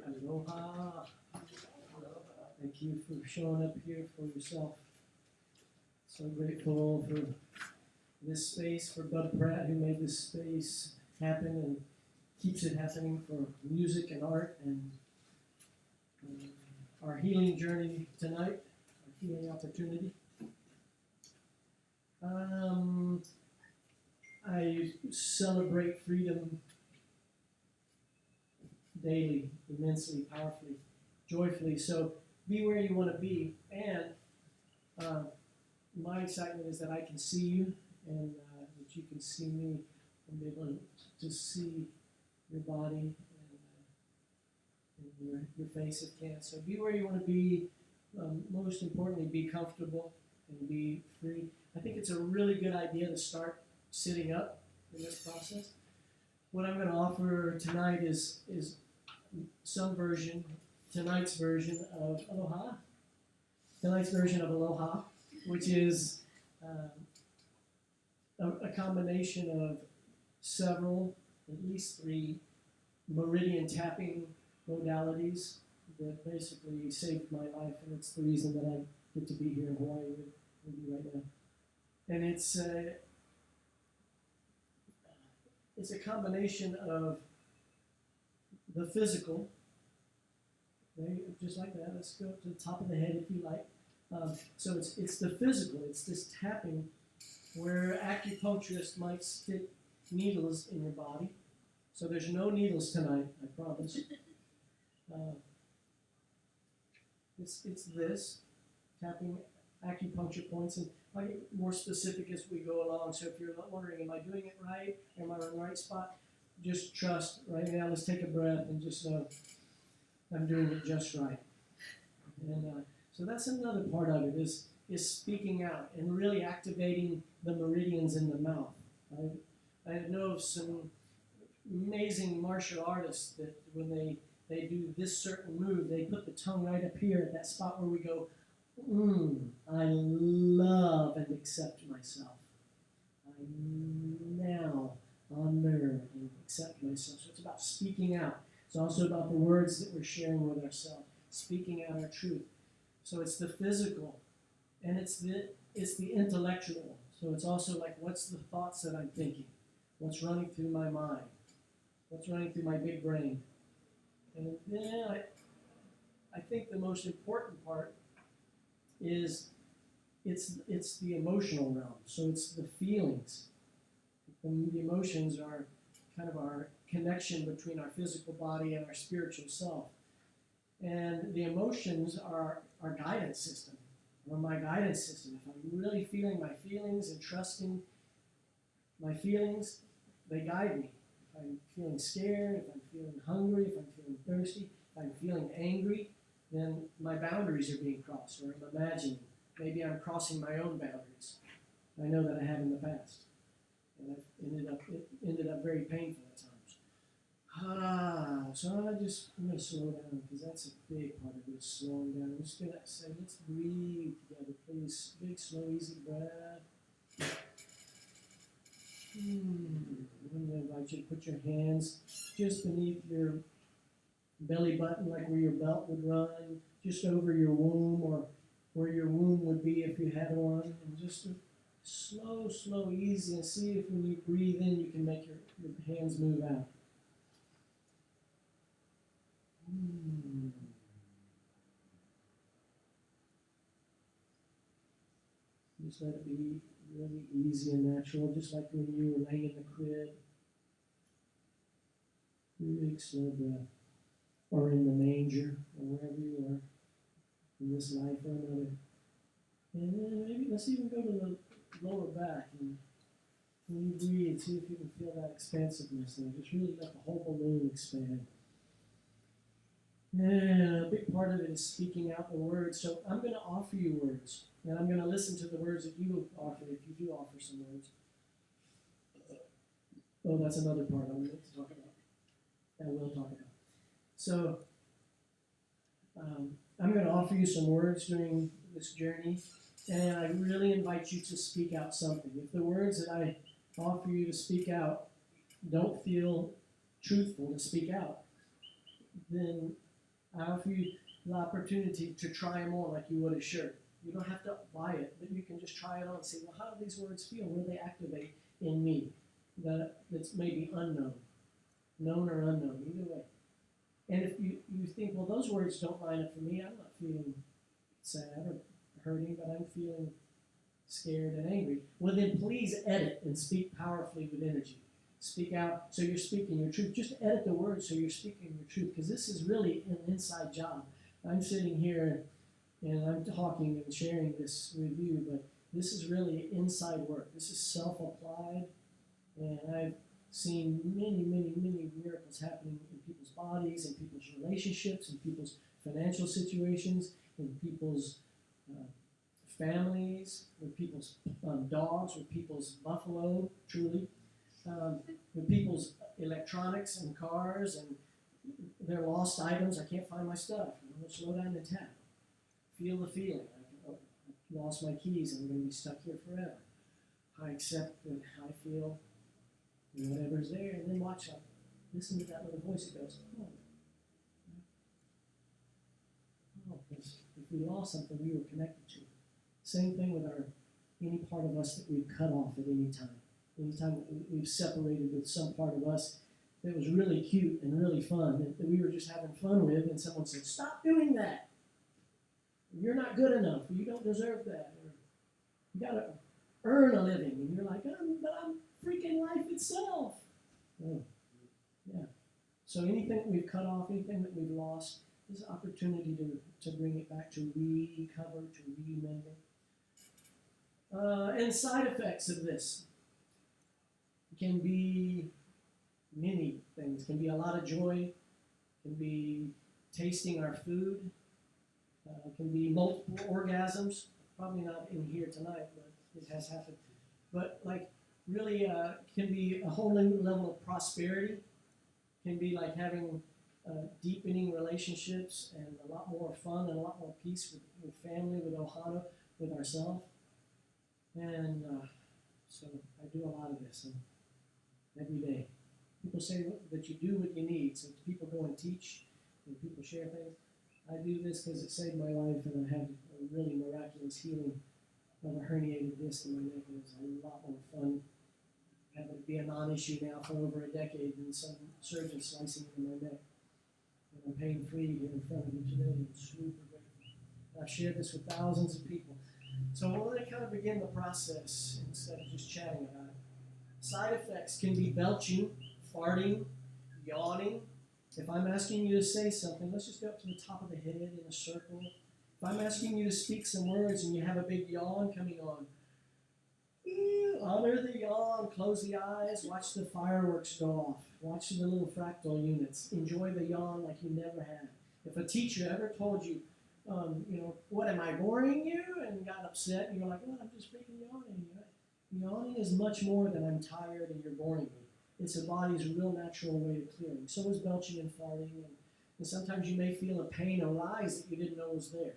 Aloha. Thank you for showing up here for yourself. So grateful for this space, for Bud Pratt, who made this space happen and keeps it happening for music and art and our healing journey tonight, our healing opportunity. I celebrate freedom daily, immensely, powerfully, joyfully. So be where you want to be. And my excitement is that I can see you and that you can see me and be able to see your body and your face if you can. So be where you want to be. Most importantly, be comfortable and be free. I think it's a really good idea to start sitting up in this process. What I'm going to offer tonight is some version, tonight's version of Aloha. Tonight's version of Aloha, which is a combination of several, at least 3 meridian tapping modalities that basically saved my life, and it's the reason that I get to be here in Hawaii with you right now. And it's a combination of the physical, okay, just like that. Let's go to the top of the head if you like. So it's the physical. It's this tapping where acupuncturists might stick needles in your body. So there's no needles tonight, I promise. It's this, tapping acupuncture points, and I'll get more specific as we go along. So if you're wondering, am I doing it right? Am I on the right spot? Just trust. Right now, let's take a breath and just know I'm doing it just right. And so that's another part of it, is speaking out and really activating the meridians in the mouth. I know of some amazing martial artists that when they do this certain move, they put the tongue right up here at that spot where we go, I love and accept myself. I now honor and accept myself. So it's about speaking out. It's also about the words that we're sharing with ourselves, speaking out our truth. So it's the physical, and it's the intellectual. So it's also like, what's the thoughts that I'm thinking? What's running through my mind? What's running through my big brain? And then I think the most important part is it's the emotional realm. So it's the feelings. The emotions are kind of our connection between our physical body and our spiritual self. And the emotions are our guidance system, or my guidance system. If I'm really feeling my feelings and trusting my feelings, they guide me. If I'm feeling scared, if I'm feeling hungry, if I'm feeling thirsty, if I'm feeling angry, then my boundaries are being crossed, or I'm imagining. Maybe I'm crossing my own boundaries. I know that I have in the past. And it ended up very painful at times. So I'm going to slow down, because that's a big part of it, is slowing down. I'm just going to say, let's breathe together, please. Big, slow, easy breath. I'm going to invite you to put your hands just beneath your belly button, like where your belt would run, just over your womb, or where your womb would be if you had one, and just slow, easy, and see if when you breathe in, you can make your hands move out. Just let it be really easy and natural, just like when you were laying in the crib. Big slow breath. Or in the manger, or wherever you are in this life or another. And then maybe let's even go to the lower back, and when you breathe, see if you can feel that expansiveness there. Just really let the whole balloon expand. And a big part of it is speaking out the words. So I'm going to offer you words, and I'm going to listen to the words that you offer, if you do offer some words. Oh, that's another part I wanted to talk about. I will talk about. So I'm going to offer you some words during this journey, and I really invite you to speak out something. If the words that I offer you to speak out don't feel truthful to speak out, then I offer you the opportunity to try them on like you would a shirt. You don't have to buy it, but you can just try it on and see, well, how do these words feel? Where do they activate in me? That's maybe unknown, known or unknown, either way. And if you think, well, those words don't line up for me, I'm not feeling sad or hurting, but I'm feeling scared and angry. Well, then please edit and speak powerfully with energy. Speak out so you're speaking your truth. Just edit the words so you're speaking your truth, because this is really an inside job. I'm sitting here and I'm talking and sharing this with you, but this is really inside work. This is self-applied, and I've seen many, many, many miracles happening in people's bodies, in people's relationships, in people's financial situations, in people's families, with people's dogs, with people's buffalo, truly, with people's electronics and cars and their lost items. I can't find my stuff. I'm going to slow down and tap. Feel the feeling. I lost my keys and I'm going to be stuck here forever. I accept that I feel whatever's there, and then watch out. Listen to that little voice that goes, oh, because if we lost something we were connected to. Same thing with any part of us that we've cut off at any time. Anytime we've separated with some part of us that was really cute and really fun, that we were just having fun with, and someone said, stop doing that. You're not good enough. You don't deserve that. Or, you got to earn a living. And you're like, but I'm freaking life itself. Oh, yeah. So anything that we've cut off, anything that we've lost, is an opportunity to bring it back, to recover, to remember. And side effects of this can be many things. It can be a lot of joy. It can be tasting our food. It can be multiple orgasms. Probably not in here tonight, but it has happened. But like really can be a whole new level of prosperity. Can be like having deepening relationships and a lot more fun and a lot more peace with family, with Ohana, with ourselves. And so I do a lot of this every day. People say that you do what you need. So people go and teach and people share things. I do this because it saved my life, and I had a really miraculous healing of a herniated disc in my neck. It was a lot more fun having it be a non-issue now for over a decade than some surgeon slicing into my neck. And I'm pain-free here in front of you today. It's super grateful. I've shared this with thousands of people. So we'll really kind of begin the process instead of just chatting about it. Side effects can be belching, farting, yawning. If I'm asking you to say something, let's just go up to the top of the head in a circle. If I'm asking you to speak some words and you have a big yawn coming on, honor the yawn, close the eyes, watch the fireworks go off, watch the little fractal units, enjoy the yawn like you never had. If a teacher ever told you, what, am I boring you? And got upset, and you're like, well, I'm just freaking yawning. Yawning is much more than I'm tired and you're boring me. It's the body's real natural way of clearing. So is belching and farting. And sometimes you may feel a pain arise that you didn't know was there.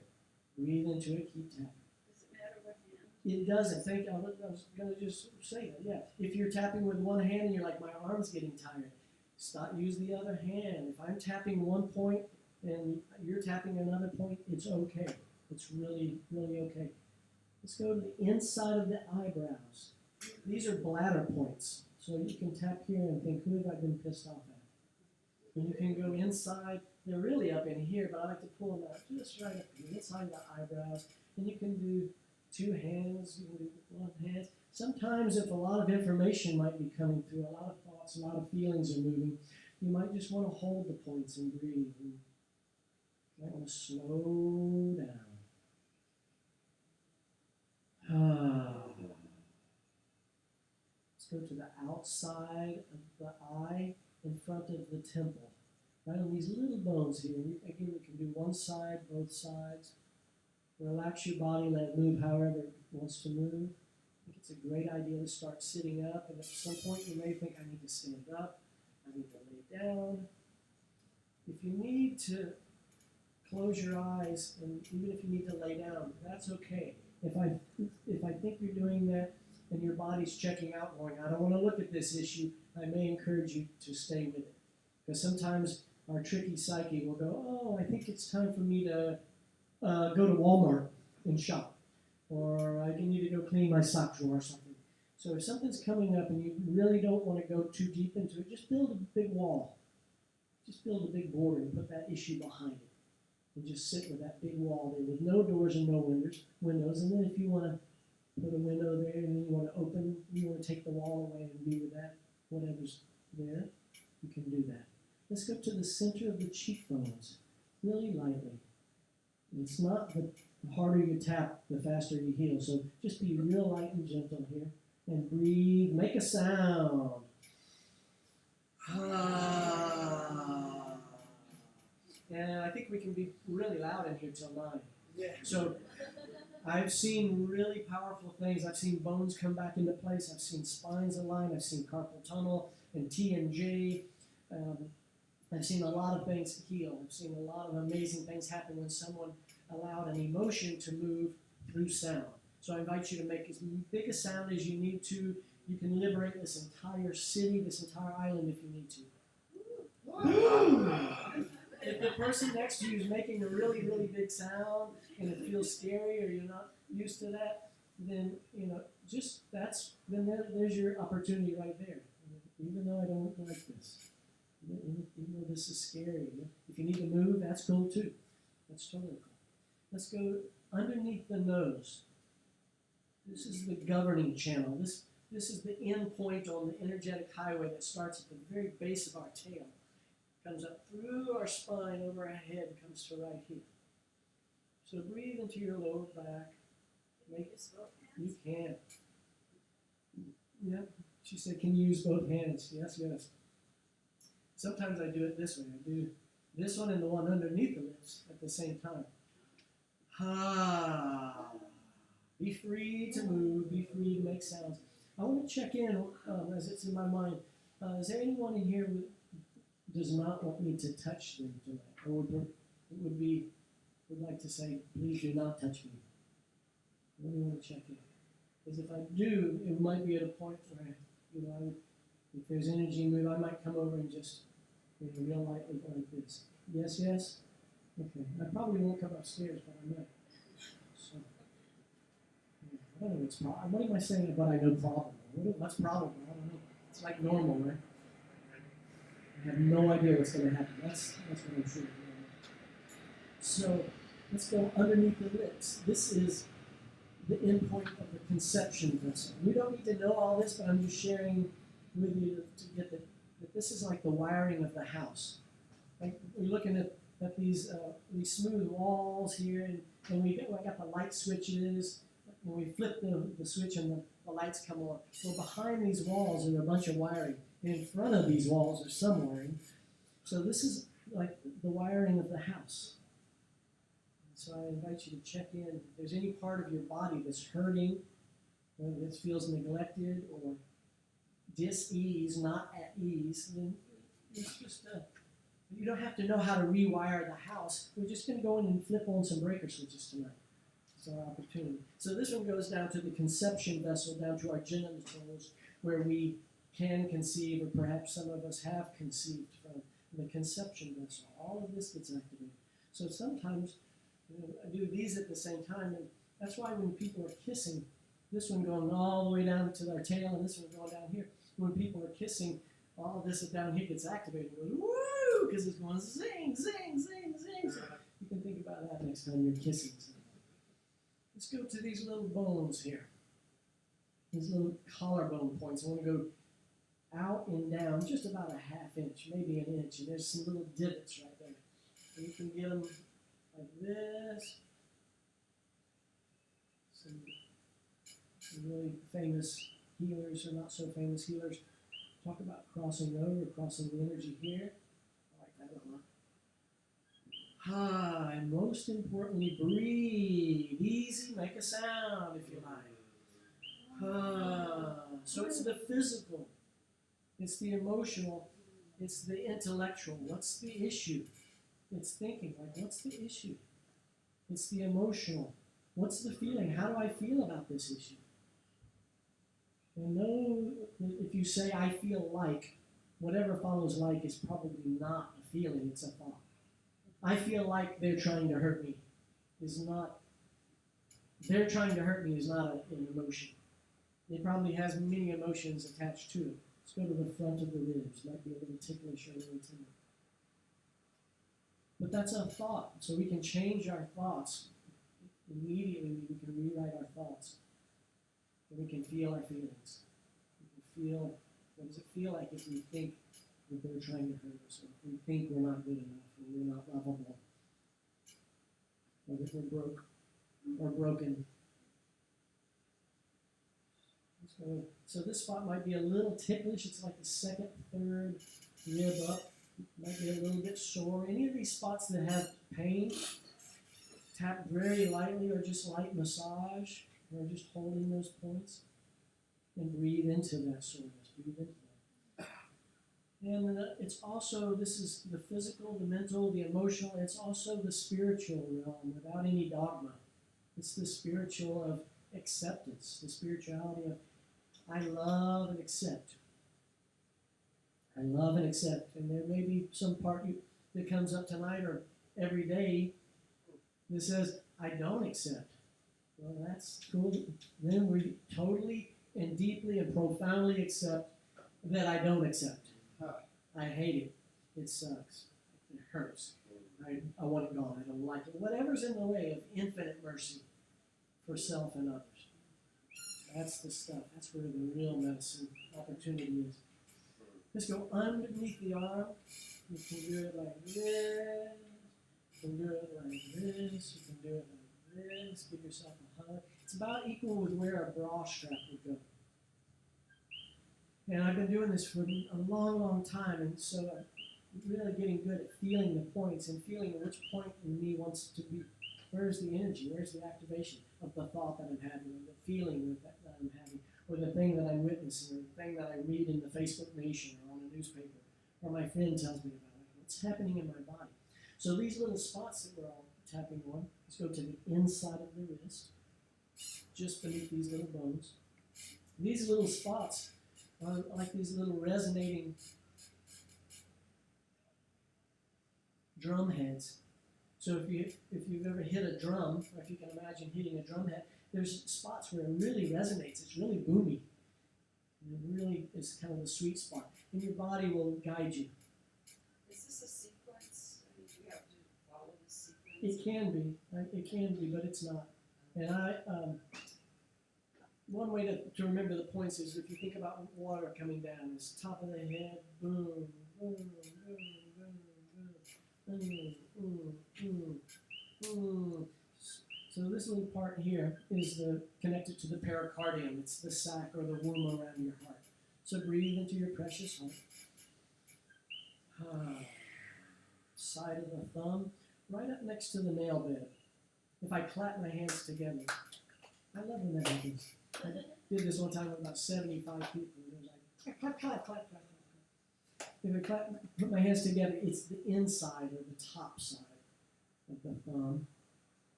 Breathe into it, keep tapping. Does it matter what hand? It doesn't. I was going to just say that, yeah. If you're tapping with one hand and you're like, my arm's getting tired, use the other hand. If I'm tapping one point and you're tapping another point, it's okay. It's really, really okay. Let's go to the inside of the eyebrows. These are bladder points. So you can tap here and think, who have I been pissed off at? And you can go inside. They're really up in here, but I like to pull them out just right up here, inside the eyebrows. And you can do two hands, you can do one hand. Sometimes if a lot of information might be coming through, a lot of thoughts, a lot of feelings are moving, you might just want to hold the points and breathe. And you might want to slow down. Let's go to the outside of the eye in front of the temple. Right on these little bones here. Again, we can do one side, both sides. Relax your body, let it move however it wants to move. I think it's a great idea to start sitting up, and at some point you may think, I need to stand up, I need to lay down. If you need to close your eyes, and even if you need to lay down, that's okay. If I think you're doing that and your body's checking out going, I don't want to look at this issue, I may encourage you to stay with it. Because sometimes our tricky psyche will go, oh, I think it's time for me to go to Walmart and shop, or I need to go clean my sock drawer or something. So if something's coming up and you really don't want to go too deep into it, just build a big wall. Just build a big border and put that issue behind it. And just sit with that big wall there with no doors and no windows. And then if you want to put a window there and then you want to you want to take the wall away and be with that, whatever's there, you can do that. Let's go to the center of the cheekbones, really lightly. It's not the harder you tap, the faster you heal. So just be real light and gentle here. And breathe. Make a sound. And I think we can be really loud in here till 9. Yeah. So I've seen really powerful things. I've seen bones come back into place. I've seen spines align. I've seen carpal tunnel and TMJ. I've seen a lot of things heal. I've seen a lot of amazing things happen when someone allowed an emotion to move through sound. So I invite you to make as big a sound as you need to. You can liberate this entire city, this entire island if you need to. If the person next to you is making a really, really big sound and it feels scary or you're not used to that, then there's your opportunity right there. Even though I don't like this, even though this is scary, if you need to move, that's cool too. That's totally cool. Let's go underneath the nose. This is the governing channel. This is the end point on the energetic highway that starts at the very base of our tail. Comes up through our spine, over our head, comes to right here. So breathe into your lower back. You can. Yep. She said, can you use both hands? Yes, yes. Sometimes I do it this way. I do this one and the one underneath the lips at the same time. Be free to move. Be free to make sounds. I want to check in as it's in my mind. Is there anyone in here who does not want me to touch them tonight? Or would like to say, please do not touch me? I really want to check in. Because if I do, it might be at a point where, if there's energy move, I might come over and just, real lightly go like this. Yes, yes? Okay. I probably won't come upstairs, but I might. So, I don't know what's problem. What am I saying about I know problem? What's problem? I don't know. It's like normal, right? I have no idea what's going to happen. That's what I'm sure. So let's go underneath the lips. This is the end point of the conception vessel. You don't need to know all this, but I'm just sharing with you to get that this is like the wiring of the house. Like we're looking at these smooth walls here, and I got the light switches. When we flip the switch and the lights come on. Well, behind these walls are a bunch of wiring. In front of these walls are some wiring. So this is like the wiring of the house. So I invite you to check in. If there's any part of your body that's hurting, or that feels neglected, or dis-ease, not at ease, then it's just you don't have to know how to rewire the house. We're just going to go in and flip on some breaker switches tonight. It's our opportunity. So this one goes down to the conception vessel, down to our genitals, where we can conceive, or perhaps some of us have conceived from the conception vessel. All of this gets activated. So sometimes I do these at the same time, and that's why when people are kissing, this one going all the way down to their tail, and this one going down here, when people are kissing, all of this down here gets activated. It goes, woo! Because it's going zing, zing, zing, zing. So you can think about that next time you're kissing. Let's go to these little bones here. These little collarbone points. I want to go out and down just about a half inch, maybe an inch. And there's some little divots right there. And you can get them like this. Some really famous healers or not so famous healers talk about crossing over, crossing the energy here. I like that a lot. And most importantly, breathe. Easy, make a sound if you like. So it's the physical, it's the emotional, it's the intellectual. What's the issue? It's thinking, like, what's the issue? It's the emotional. What's the feeling? How do I feel about this issue? And know that if you say, I feel like, whatever follows like is probably not a feeling, it's a thought. I feel like they're trying to hurt me is not, they're trying to hurt me is not an emotion. It probably has many emotions attached to it. Let's go to the front of the ribs. Might be a little ticklish or a little tender. But that's a thought. So we can change our thoughts. Immediately we can rewrite our thoughts. And we can feel our feelings. We can feel, what does it feel like if we think that they're trying to hurt us, or if we think we're not good enough, or we're not lovable, or that we're broke, or broken. So this spot might be a little ticklish. It's like the second, third rib up. Might be a little bit sore. Any of these spots that have pain, tap very lightly or just light massage, or just holding those points, and breathe into that soreness. Breathe into that. And it's also, this is the physical, the mental, the emotional. It's also the spiritual realm without any dogma. It's the spiritual of acceptance, the spirituality of I love and accept. I love and accept. And there may be some part that comes up tonight or every day that says, I don't accept. Well, that's cool. Then we totally and deeply and profoundly accept that I don't accept. I hate it. It sucks. It hurts. I want it gone. I don't like it. Whatever's in the way of infinite mercy for self and others. That's the stuff. That's where the real medicine opportunity is. Let's go underneath the arm. You can do it like this. You can do it like this. You can do it like this. Give yourself a hug. It's about equal with where a bra strap would go. And I've been doing this for a long, long time, and so I'm really getting good at feeling the points and feeling which point in me wants to be. Where's the energy? Where's the activation of the thought that I'm having, or the feeling that I'm having, or the thing that I'm witnessing, or the thing that I read in the Facebook Nation or on a newspaper, or my friend tells me about it. What's happening in my body? So these little spots that we're all tapping on, let's go to the inside of the wrist, just beneath these little bones. These little spots are like these little resonating drum heads. So if you've ever hit a drum, or if you can imagine hitting a drum head, there's spots where it really resonates. It's really boomy. And it really is kind of the sweet spot. And your body will guide you. Is this a sequence? I mean, do you have to follow this sequence? It can be, but it's not. And one way to remember the points is if you think about water coming down, it's top of the head, boom, boom, boom, boom, boom, boom. So this little part here is connected to the pericardium. It's the sac or the womb around your heart. So breathe into your precious heart. Side of the thumb, right up next to the nail bed. If I clap my hands together, I love when that happens. I did this one time with about 75 people. And it was like, clap, clap, clap, clap, clap. If I put my hands together, it's the inside or the top side of the thumb.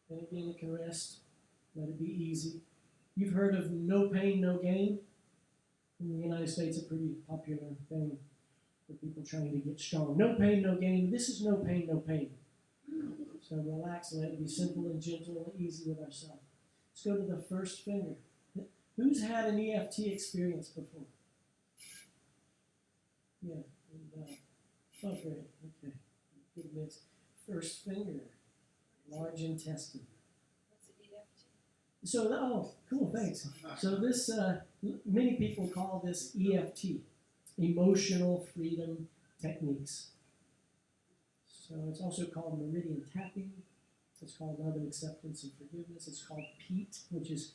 And again, it can rest. Let it be easy. You've heard of no pain, no gain? In the United States, a pretty popular thing for people trying to get strong. No pain, no gain. This is no pain, no pain. So relax and let it be simple and gentle and easy with ourselves. Let's go to the first finger. Who's had an EFT experience before? Yeah. Oh, great. Okay. Good mix. First finger. Large intestine. What's an EFT? So, cool, thanks. So this, many people call this EFT, Emotional Freedom Techniques. So it's also called meridian tapping. It's called love and acceptance and forgiveness. It's called PEAT, which is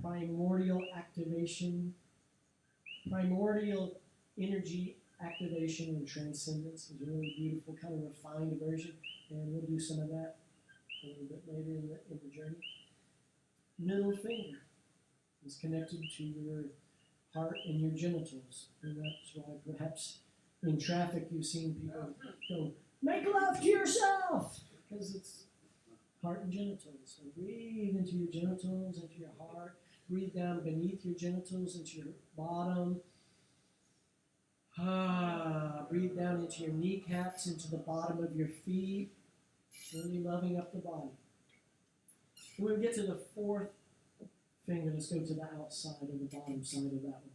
primordial activation, primordial energy activation and transcendence. It's a really beautiful, kind of refined version, and we'll do some of that a little bit later in the journey. Middle finger is connected to your heart and your genitals, and that's why perhaps in traffic you've seen people go, make love to yourself, because it's heart and genitals. So breathe into your genitals, into your heart. Breathe down beneath your genitals, into your bottom. Breathe down into your kneecaps, into the bottom of your feet, really loving up the body. When we get to the fourth finger, let's go to the outside of the bottom side of that one.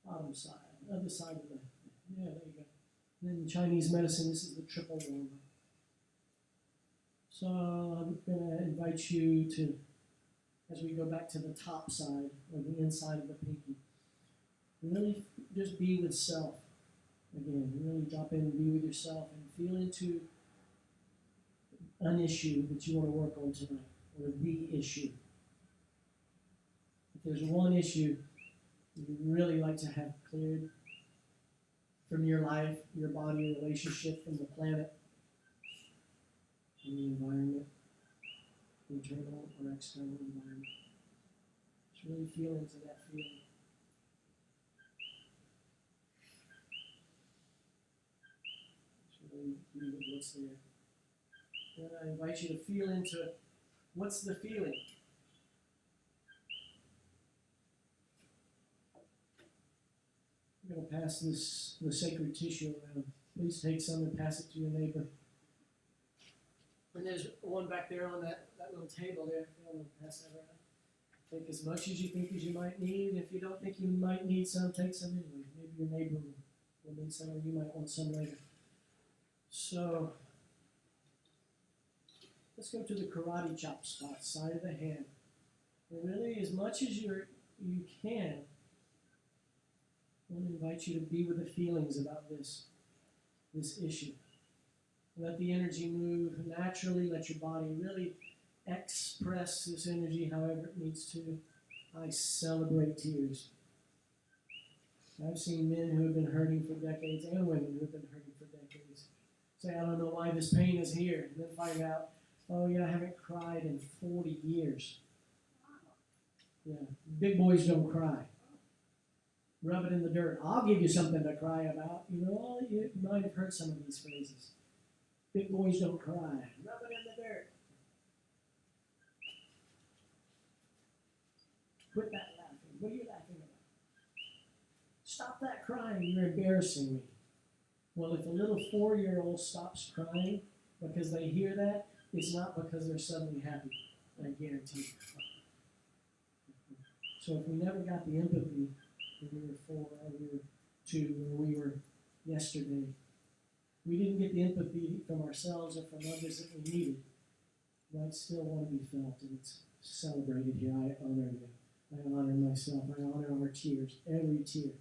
Bottom side, other side of the, yeah, there you go. And then in Chinese medicine, this is the triple warmer. So I'm going to invite you to, as we go back to the top side, or the inside of the pinky, really just be with self. Again, really drop in and be with yourself and feel into an issue that you want to work on tonight, or the issue. If there's one issue you'd really like to have cleared from your life, your body, your relationship, from the planet, from the environment, internal or external environment, just really feel into that feeling. Just really be with what's there. Then I invite you to feel into what's the feeling. I'm going to pass the sacred tissue around. Please take some and pass it to your neighbor. And there's one back there on that little table there. I'm going to pass that around. Take as much as you think as you might need. If you don't think you might need some, take some anyway. Maybe your neighbor will need some, or you might want some later. So let's go to the karate chop spot, side of the hand. And really, as much as you can, I want to invite you to be with the feelings about this issue. Let the energy move naturally. Let your body really express this energy however it needs to. I celebrate tears. I've seen men who have been hurting for decades and women who have been hurting for decades say, I don't know why this pain is here, and then find out, oh yeah, I haven't cried in 40 years. Yeah, big boys don't cry. Rub it in the dirt. I'll give you something to cry about. You know, you might have heard some of these phrases. Big boys don't cry. Rub it in the dirt. Quit that laughing. What are you laughing about? Stop that crying. You're embarrassing me. Well, if a little 4-year-old stops crying because they hear that, it's not because they're suddenly happy. I guarantee you. So if we never got the empathy when we were 4, or we were 2, or we were yesterday, we didn't get the empathy from ourselves or from others that we needed. But still want to be felt, and it's celebrated here. I honor you. I honor myself. I honor our tears, every tear.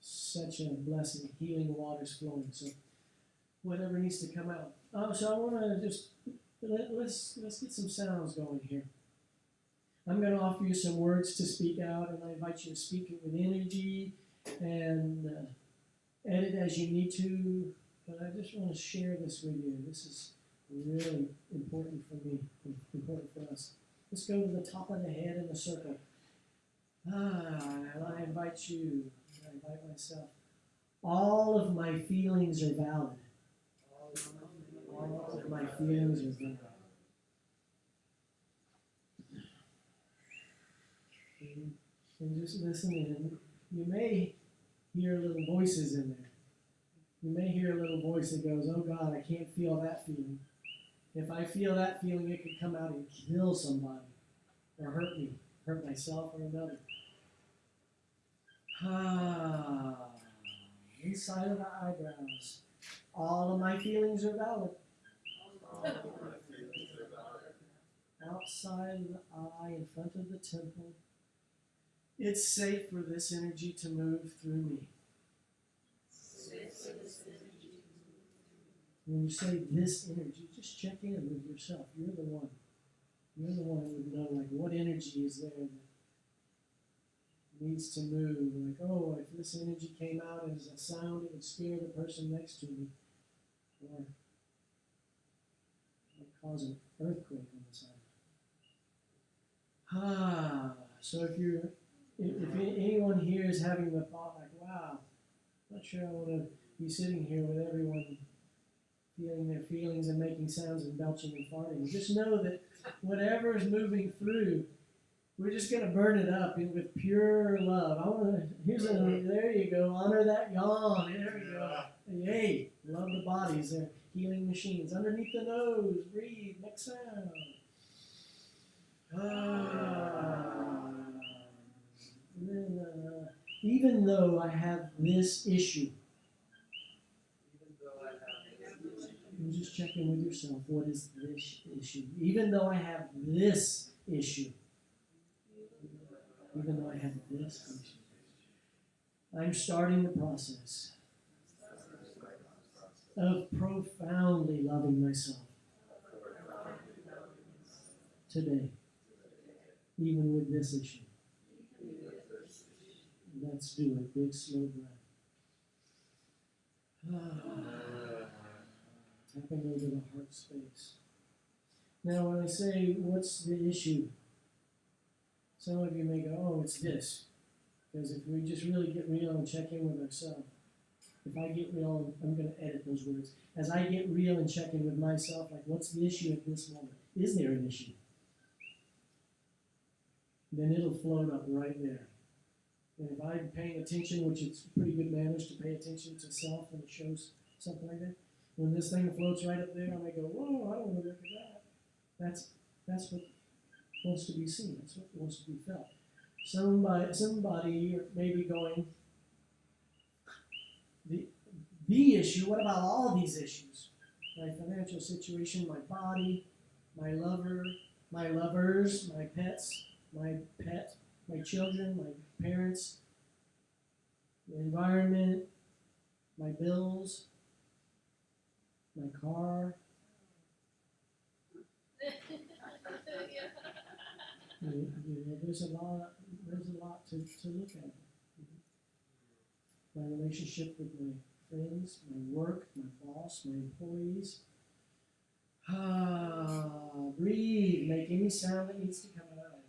Such a blessing, healing waters flowing. So whatever needs to come out. So I want to just let's get some sounds going here. I'm going to offer you some words to speak out, and I invite you to speak it with energy and edit as you need to. But I just want to share this with you. This is really important for me, important for us. Let's go to the top of the head in a circle. And I invite you, I invite myself. All of my feelings are valid. All of my feelings are valid. And just listen in. You may hear little voices in there. You may hear a little voice that goes, oh God, I can't feel that feeling. If I feel that feeling, it could come out and kill somebody or hurt me, hurt myself or another. Inside of the eyebrows. All of my feelings are valid. Outside of the eye, in front of the temple. It's safe for this energy to move through me. When you say this energy, just check in with yourself. You're the one. You're the one who would know, like, what energy is there that needs to move. Like, oh, if this energy came out as a sound, it would scare the person next to me. Or it would cause an earthquake on the side. So if anyone here is having the thought, like, wow, I'm not sure I want to be sitting here with everyone feeling their feelings and making sounds and belching and farting. Just know that whatever is moving through We're just gonna burn it up with pure love. There you go. Honor that yawn. There we go. Yay. Love the bodies. They're healing machines. Underneath the nose. Breathe. Make sound. And then, even though I have this issue, you just check in with yourself. What is this issue? Even though I have this issue, even though I have this issue, I'm starting the process of profoundly loving myself today, even with this issue. Let's do it. Big, slow breath. Tapping over the heart space. Now, when I say, what's the issue? Some of you may go, oh, it's this. Because if we just really get real and check in with ourselves, if I get real, I'm going to edit those words. As I get real and check in with myself, like, what's the issue at this moment? Is there an issue? Then it'll float up right there. And if I'm paying attention, which it's pretty good manners to pay attention to self when it shows something like that, when this thing floats right up there, I may go, whoa, I don't want to look at that. That's what wants to be seen. That's what wants to be felt. Somebody may be going, the issue, what about all these issues? My financial situation, my body, my lover, my lovers, my pets, my pet, my children, my parents, the environment, my bills, my car. There's a lot to look at. My relationship with my friends, my work, my boss, my employees. Breathe. Make any sound that needs to come out.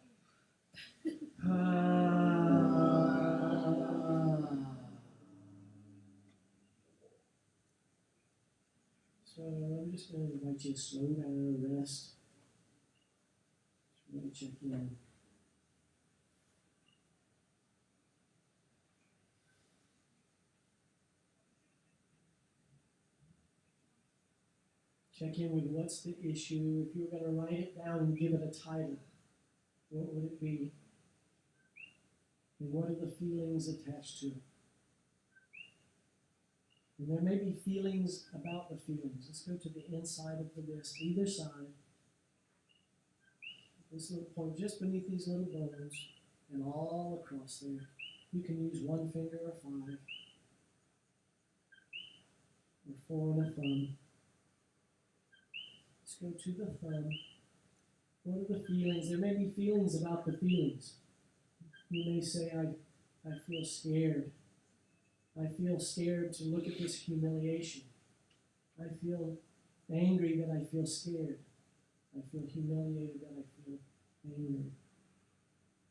So I'm just going to invite you to slow down, rest. Just really check in. Check in with what's the issue. If you were going to write it down and give it a title, what would it be? And what are the feelings attached to it? And there may be feelings about the feelings. Let's go to the inside of the wrist, either side. This little point just beneath these little bones and all across there. You can use one finger or 5, or 4 and a thumb. Let's go to the thumb. What are the feelings? There may be feelings about the feelings. You may say, I feel scared. I feel scared to look at this humiliation. I feel angry that I feel scared. I feel humiliated that I feel angry.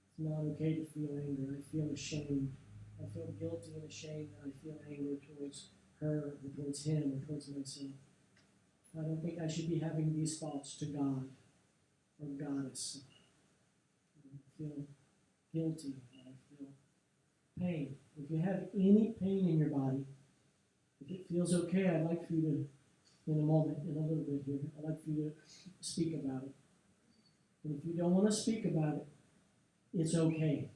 It's not okay to feel anger. I feel ashamed. I feel guilty and ashamed that I feel anger towards her or towards him or towards myself. I don't think I should be having these thoughts to God or Goddess. I feel guilty. I feel pain. If you have any pain in your body, if it feels okay, I'd like for you to, in a moment, in a little bit here, I'd like for you to speak about it. And if you don't want to speak about it, it's okay.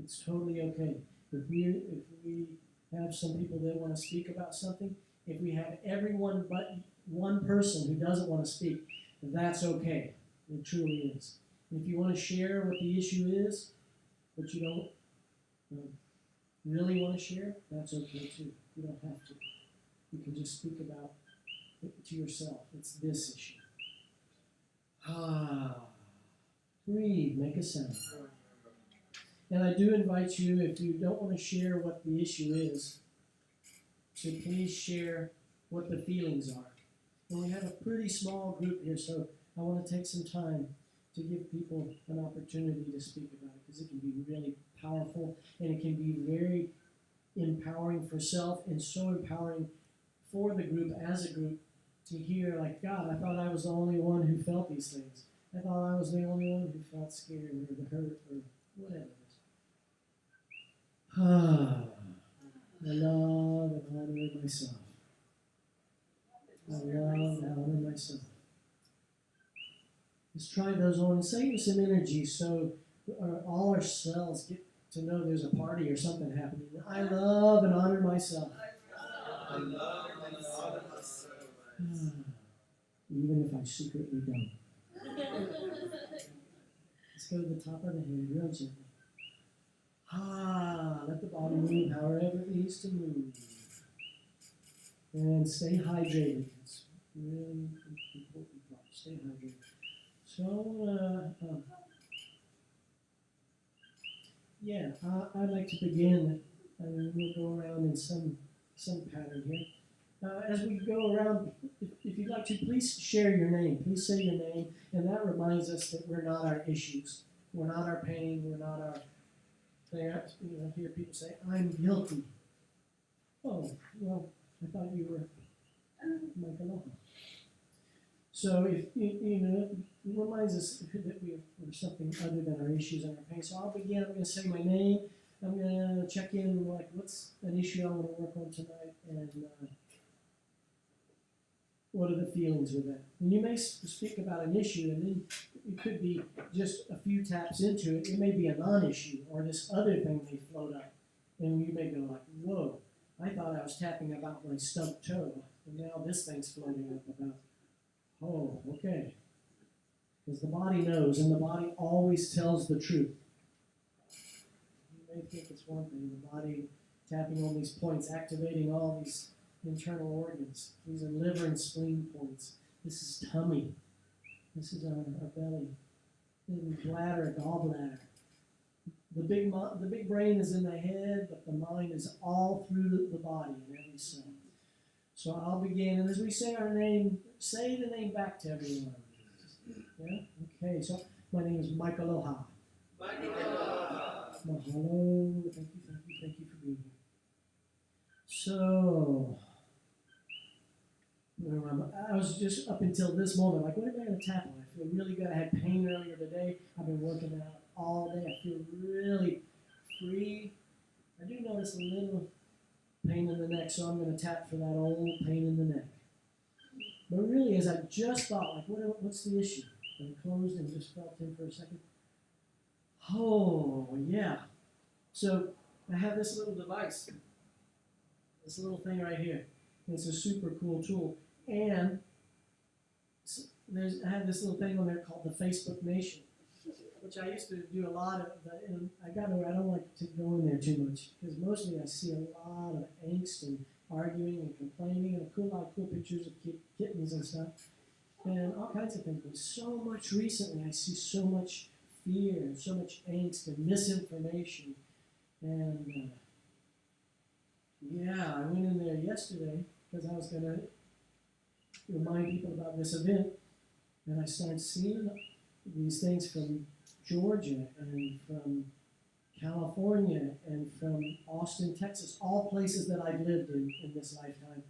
It's totally okay. If we have some people that want to speak about something, if we have everyone but one person who doesn't want to speak, that's okay. It truly is. And if you want to share what the issue is, but you don't really want to share, that's okay too. You don't have to. You can just speak about it to yourself. It's this issue. Breathe, make a sound. And I do invite you, if you don't want to share what the issue is, to please share what the feelings are. And we have a pretty small group here, so I want to take some time to give people an opportunity to speak about it, because it can be really powerful, and it can be very empowering for self, and so empowering for the group as a group to hear, like, God, I thought I was the only one who felt these things. I thought I was the only one who felt scared or the hurt or whatever it is. I love and honor myself. I love and honor myself. Let's try those on and save some energy so all our cells get to know there's a party or something happening. I love and honor myself. I love and honor myself. Even if I secretly don't. Let's go to the top of the head real gently. Let the body move however it needs to move. And stay hydrated. It's really important part. Stay hydrated. So, I'd like to begin. We'll go around in some pattern here. As we go around, if you'd like to, please share your name. Please say your name, and that reminds us that we're not our issues. We're not our pain. We're not our. Hear people say, "I'm guilty." Oh, well, I thought you were Michaeloha. So if it reminds us that we're something other than our issues and our pain. So I'll begin. I'm going to say my name. I'm going to check in like what's an issue I want to work on tonight, and what are the feelings with that. And you may speak about an issue, and then it could be just a few taps into it. It may be a non-issue, or this other thing may float up, and you may go like, "Whoa! I thought I was tapping about my stubbed toe, and now this thing's floating up about." Oh, okay. Because the body knows, and the body always tells the truth. You may think it's one thing, the body tapping on these points, activating all these internal organs. These are liver and spleen points. This is tummy. This is our belly. And bladder, gallbladder. The big brain is in the head, but the mind is all through the body in every cell. So I'll begin, and as we say our name, say the name back to everyone. Yeah? Okay, so my name is Michaeloha. Michaeloha. Mahalo. Thank you for being here. So, I was just up until this moment, like, what am I going to tap on? I feel really good. I had pain earlier today. I've been working out all day. I feel really free. I do notice a little pain in the neck, so I'm going to tap for that old pain in the neck. But really, as I just thought, like, what's the issue? And I closed and just felt in for a second. Oh, yeah. So I have this little device, this little thing right here. It's a super cool tool. And I have this little thing on there called the Facebook Nation, which I used to do a lot of. And I don't like to go in there too much because mostly I see a lot of angst and arguing and complaining and a lot of cool pictures of kittens and stuff and all kinds of things. But so much recently, I see so much fear and so much angst and misinformation. And I went in there yesterday because I was going to remind people about this event, and I started seeing these things from Georgia and from California and from Austin, Texas, all places that I've lived in this lifetime.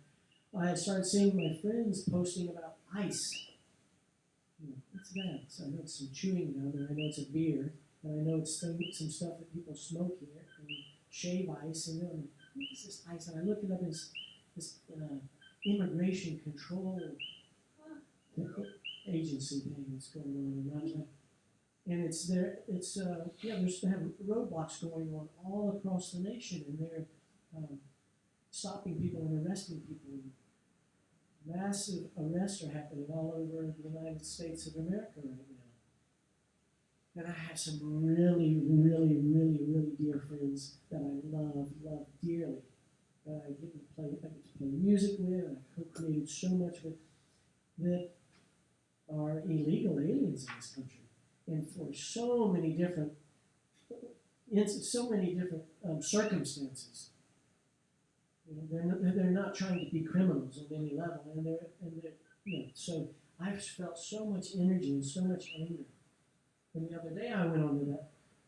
I had started seeing my friends posting about ice. What's that? So I know it's some chewing gum, and I know it's a beer, and I know it's some stuff that people smoke here, and shave ice, and then what is this ice? And I looked it up as this immigration control agency thing that's going on around that. And it's there. It's they have roadblocks going on all across the nation, and they're stopping people and arresting people. Massive arrests are happening all over the United States of America right now. And I have some really, really, really, really dear friends that I love dearly. That I get to play music with, and I've co-created so much with, that are illegal aliens in this country. And for so many different circumstances. They're not trying to be criminals on any level, and they're so I've felt so much energy and so much anger. And the other day I went on to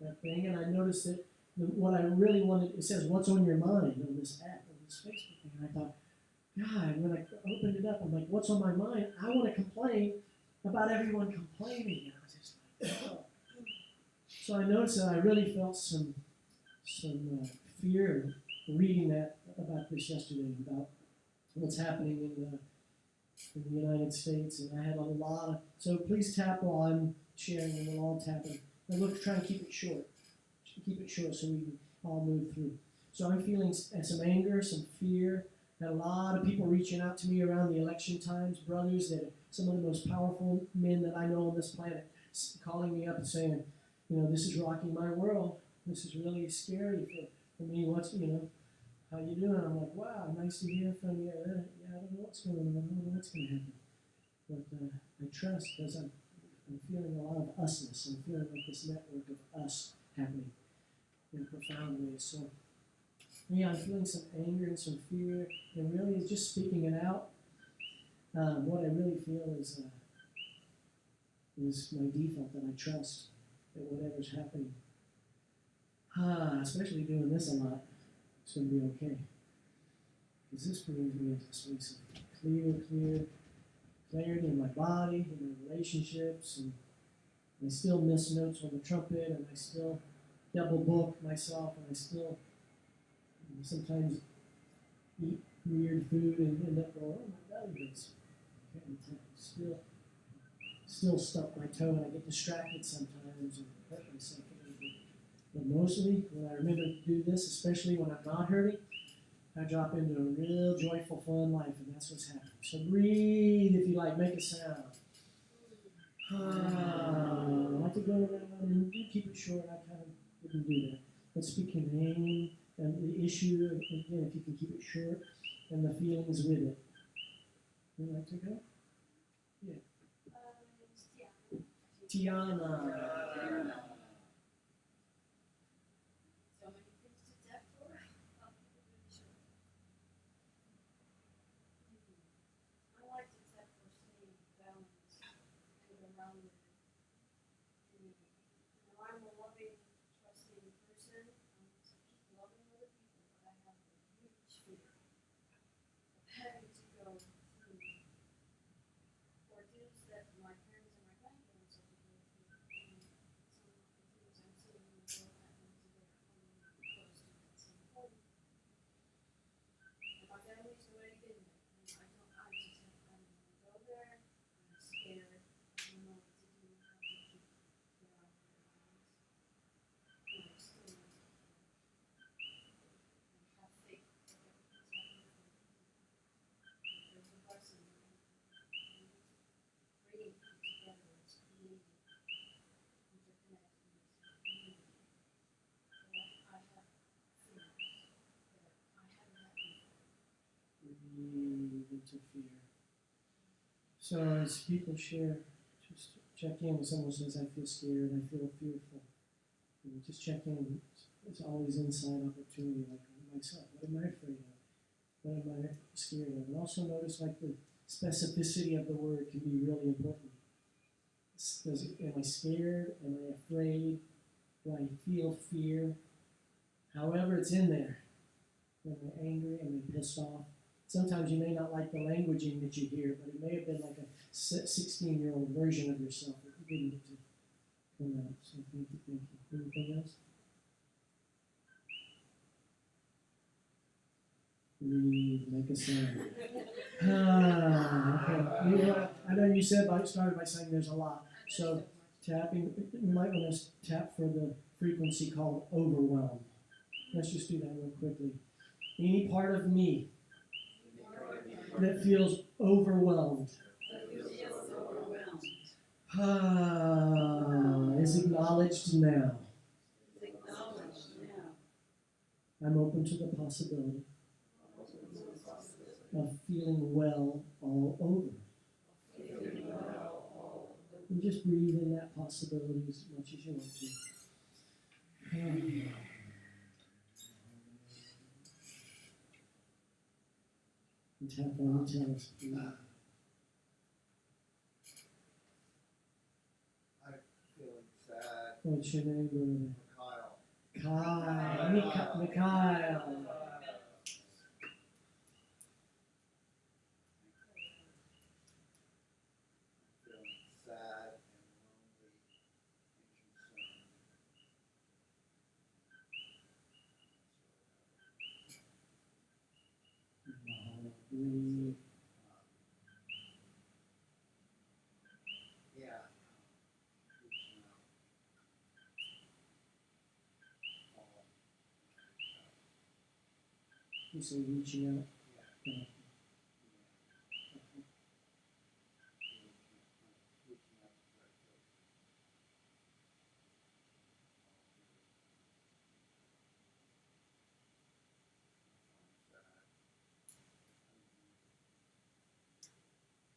that thing, and I noticed that what I really wanted, it says, "What's on your mind?" on this app, on this Facebook thing. And I thought, God, when I opened it up, I'm like, what's on my mind? I want to complain about everyone complaining. I was just like, oh. So I noticed that I really felt some fear reading about this yesterday, about what's happening in the United States, and I had a lot of. So please tap while I'm sharing, and we'll all tap it. And look, try and keep it short. Keep it short so we can all move through. So I'm feeling some anger, some fear. Had a lot of people reaching out to me around the election times, brothers that are some of the most powerful men that I know on this planet, calling me up and saying, this is rocking my world. This is really scary for me. How you doing? I'm like, wow, nice to hear from you. I don't know what's going on. I don't know what's going to happen. But I trust because I'm feeling a lot of usness. I'm feeling like this network of us happening in profound ways. So, I'm feeling some anger and some fear, and really just speaking it out. What I really feel is my default, that I trust that whatever's happening, especially doing this a lot, it's going to be okay. Because this brings me into a space of clarity in my body, in my relationships, and I still miss notes on the trumpet, and I still double book myself, and I still sometimes eat weird food and end up going, oh, my belly hurts. Okay, still stuck my toe, and I get distracted sometimes and hurt myself a little bit. But mostly, when I remember to do this, especially when I'm not hurting, I drop into a real joyful, fun life, and that's what's happening. So breathe if you like, make a sound. I like to go around and keep it short. I kind of wouldn't do that. But speak your name and the issue, again, if you can keep it short, and the feelings with it. Would you like to go? Yeah. Tiana. So many things to tap for. I like to tap for staying balanced and around with it. I'm a loving, trusting person. To keep loving other people, but I have a huge fear of having to go through ordeals that my parents and my grandparents had to go through. And some of the things I'm seeing in the world happening today are coming really close to that same point. And my family's already been there. And I don't want to go there. I'm scared. I don't know what to do. How to keep it out of their minds. And I still want to have faith that everything's happening for me. There's a blessing in it. Bringing people together, it's creating interconnectedness and community. But I have feelings that I haven't had before. Breathe into fear. So as people share, just check in. When someone says, I feel scared, I feel fearful. Just check in. It's always inside opportunity, like myself. What am I afraid of? What am I scared of? And also notice like the specificity of the word can be really important. Am I scared? Am I afraid? Do I feel fear? However it's in there. Am I angry? Am I pissed off? Sometimes you may not like the languaging that you hear, but it may have been like a 16-year-old version of yourself that you didn't get to come out. So thank you. Anything else? Breathe, make a sound. Okay. I know you started by saying there's a lot. So tapping, you might want to tap for the frequency called overwhelm. Let's just do that real quickly. Any part of me that feels overwhelmed is acknowledged now. I'm open to the possibility of feeling well all over. And just breathe in that possibility as much as you want to. And tap on the chest. I'm feeling sad. What's your name, brother? Kyle. Mikhail. Feeling Breathe. Yeah. Reaching out. All. You say reaching out. Yeah. Yeah.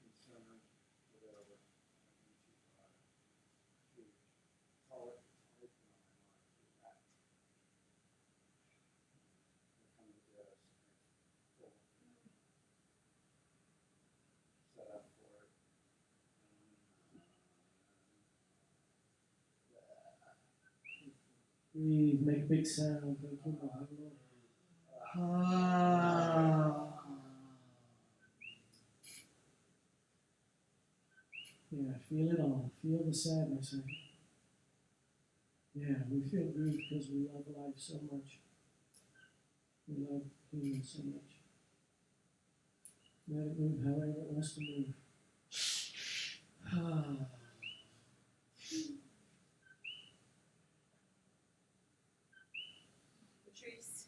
Reaching out to try to feel concern, whatever. Call it, it's always been on my mind. That kind of just set up for it. Breathe. Make big sound. Thank you, Michaeloha. Ah. Yeah, feel it all. Feel the sadness. Yeah, we feel grief because we love life so much. We love humans so much. Let it move however it wants to move. Ah. Patrice.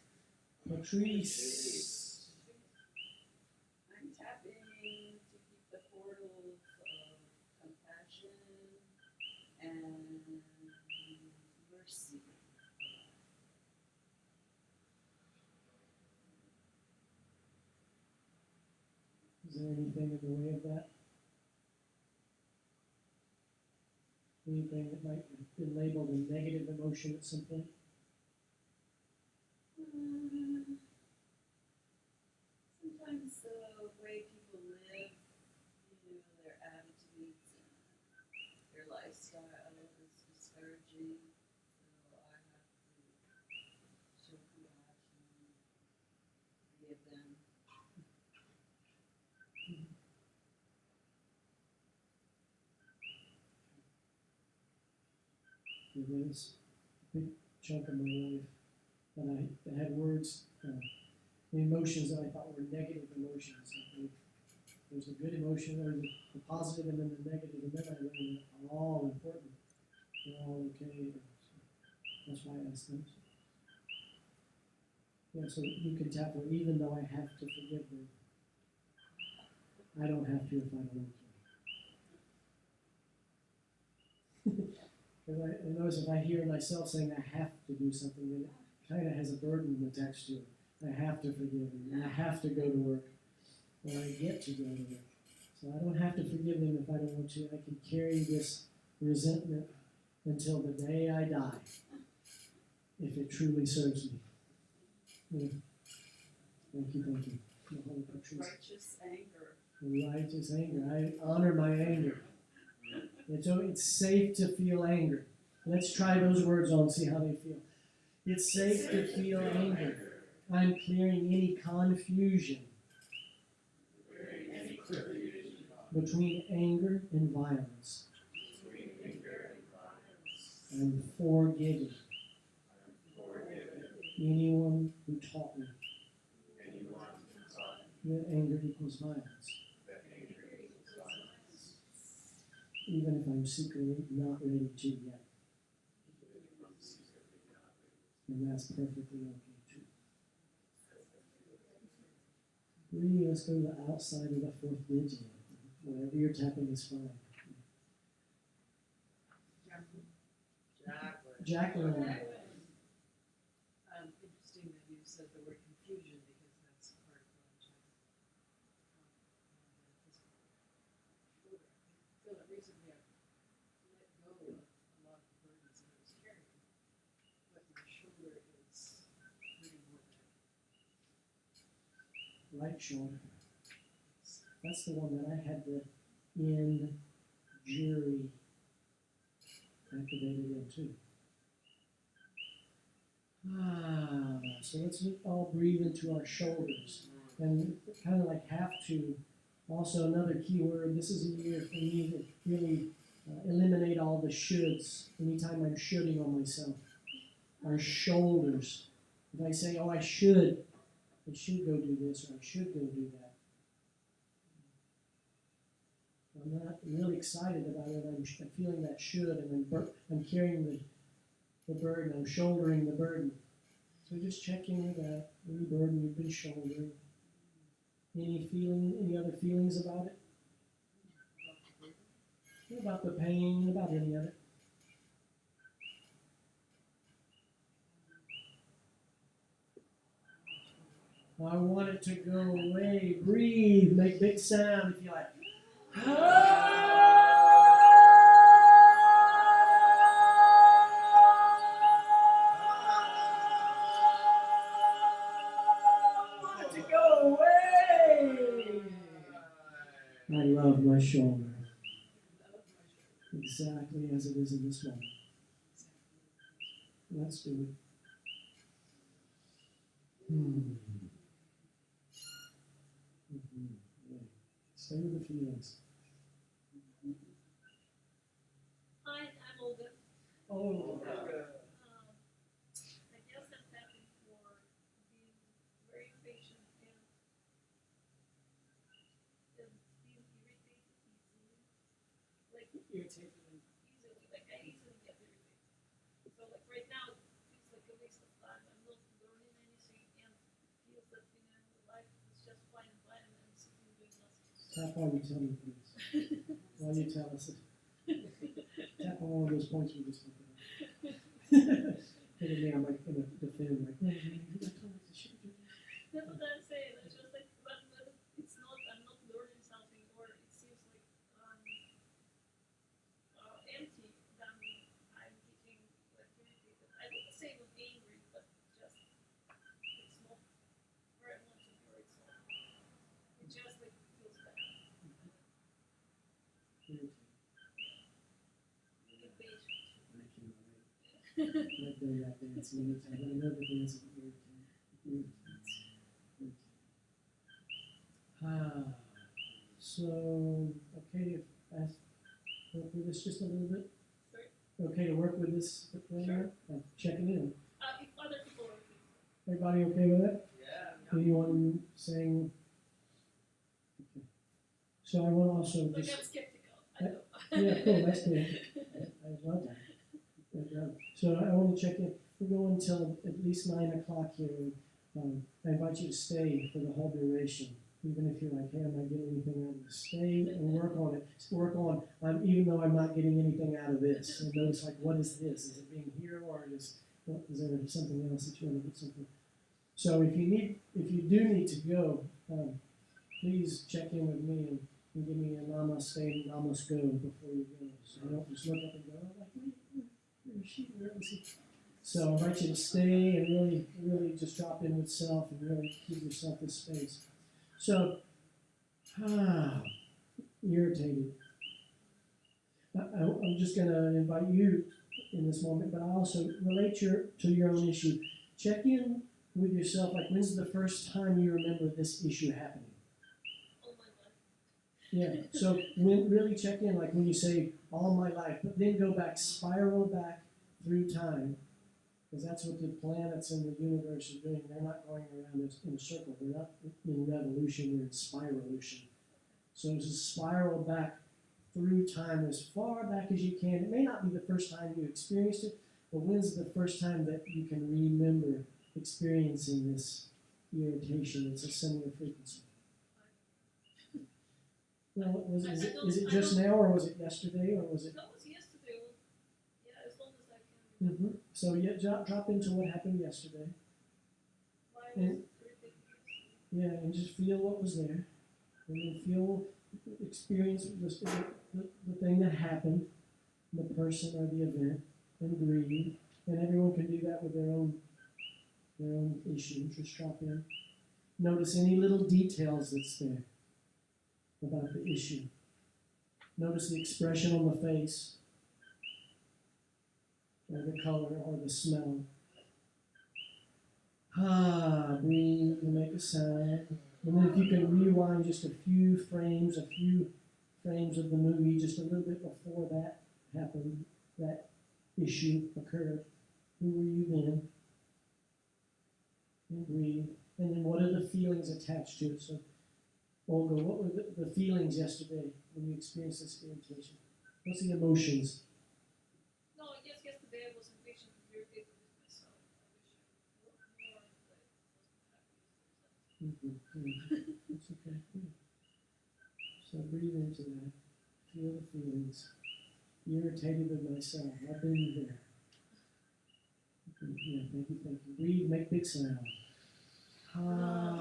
Patrice. I'm tapping to keep the portals of compassion and mercy. Is there anything in the way of that? Anything that might have been labeled a negative emotion at some point? Sometimes the way people live, their attitudes and their lifestyle is discouraging. So I have to show compassion, forgive them. It is a big chunk of my life that I had words, the emotions that I thought were negative emotions. There's a good emotion, there's the positive, and then the negative, and then I learned that are all important. They're all okay. That's why I asked them. Yeah, so you can tap where even though I have to forgive them, I don't have to if I don't want to. Because I notice if I hear myself saying I have to do something, then it kind of has a burden attached to it. I have to forgive them, and I have to go to work, or I get to go to work. So I don't have to forgive them if I don't want to. I can carry this resentment until the day I die, if it truly serves me. Yeah. Thank you, thank you. Righteous anger. Righteous anger. I honor my anger. It's safe to feel anger. Let's try those words on, see how they feel. It's safe to feel anger. I'm clearing any confusion between anger and violence. I'm forgiving anyone who taught me that anger equals violence. Even if I'm secretly not ready to yet. And that's perfectly okay too. Breathe, let's go to the outside of the fourth digit. Whatever you're tapping is fine. Jacqueline. Interesting that you said the word confusion because that's part of what I'm I feel that recently I've let go of a lot of the burdens that I was carrying, but my shoulder is hurting more than Right shoulder. That's the one that I had the injury activated in too. So let's all breathe into our shoulders and kind of like have to. Also, another key word. This is a year for me to really eliminate all the shoulds. Anytime I'm shoulding on myself, our shoulders. If I say, "Oh, I should go do this," or "I should go do that," I'm not really excited about it. I'm feeling that should, and I'm carrying the burden. I'm shouldering the burden. So just check in with that. Any burden you've been shouldering. Any other feelings about it? What about the pain? About any of it? I want it to go away. Breathe. Make big sound if you like. I want it to go away. I love my shoulder. Exactly as it is in this moment. Let's do it. Yeah. Stay with the feelings. Hi, I'm Olga. Oh, I guess I'm tapping for being very impatient and being irritated easily. Like irritated. easily, like I easily get irritated. So like right now it feels like a waste of time. I'm not learning anything and it feels that life is just fine and fine and I'm sitting doing nothing. Tap while you tell me, please. While you tell us it. Tap on all those points we just talked about. Look at me, I'm like in a defend, like, no, I told you to shoot you. That's what I'm saying. It's just like, but it's not. I'm not learning something, or it seems like empty. Then I'm getting like irritated. I wouldn't say I'm angry, but just it's not where I want to be. Or it's not. It just like feels bad. Impatient. Let go of that dance anytime. I know the dance is irritating. So, okay to work with this just a little bit? Sorry? Okay to work with this right Sure. now? Checking in. If other people are okay. Everybody okay with it? Yeah. Anyone saying? Okay. So I will also Like just. I'm skeptical. I know. Yeah, cool. That's cool. I love that. Good job. So I want to check in. We're going until at least 9 o'clock here. I invite you to stay for the whole duration. Even if you're like, hey, I'm not getting anything out of this, stay and work on it. Work on, even though I'm not getting anything out of this. And notice, like, what is this? Is it being here, or is there something else that you want to get something? So if you do need to go, please check in with me and give me a namaste and namaste go before you go. So you don't just look up and go, like, where is she? Where is he? So I invite you to stay and really just drop in with self and really give yourself this space. So, irritated. I'm just going to invite you in this moment, but I also relate to your own issue. Check in with yourself, like, when's the first time you remember this issue happening? All my life. Yeah, so really check in, like when you say, all my life, but then go back, spiral back through time, because that's what the planets in the universe are doing. They're not going around in a circle. They're not in revolution, they're in spirolution. So just spiral back through time as far back as you can. It may not be the first time you experienced it, but when's the first time that you can remember experiencing this irritation? It's a similar frequency. Well, is it just now, or was it yesterday, or was it? That was yesterday. Yeah, as long as I can. Mm-hmm. So yeah, drop into what happened yesterday. Why was it ridiculous? Yeah, and just feel what was there, and then experience the thing that happened, the person or the event, and breathe. And everyone can do that with their own issue. Just drop in. Notice any little details that's there about the issue. Notice the expression on the face, or the color, or the smell. Breathe and make a sound. And then if you can rewind just a few frames of the movie, just a little bit before that happened, that issue occurred. Who were you then? And breathe. And then what are the feelings attached to it? So, Olga, what were the feelings yesterday when you experience this irritation? What's the emotions? No, I guess yesterday I was impatient and irritated with myself. I wish I would work more, but wasn't happy. That's okay. Yeah. So breathe into that. Feel the feelings. Irritated with myself. I've been there. Yeah, thank you, thank you. Breathe, make big sound. I'm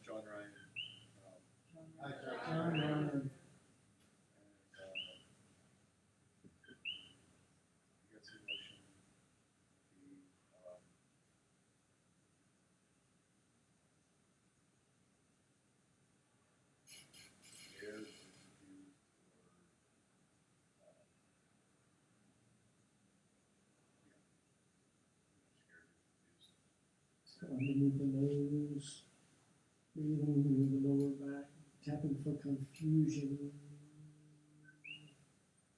John Ryan. Hi, John Ryan. And I guess emotion would be scared or confused or scared or confused. Underneath the nose. Breathing in the lower back. Tapping for confusion.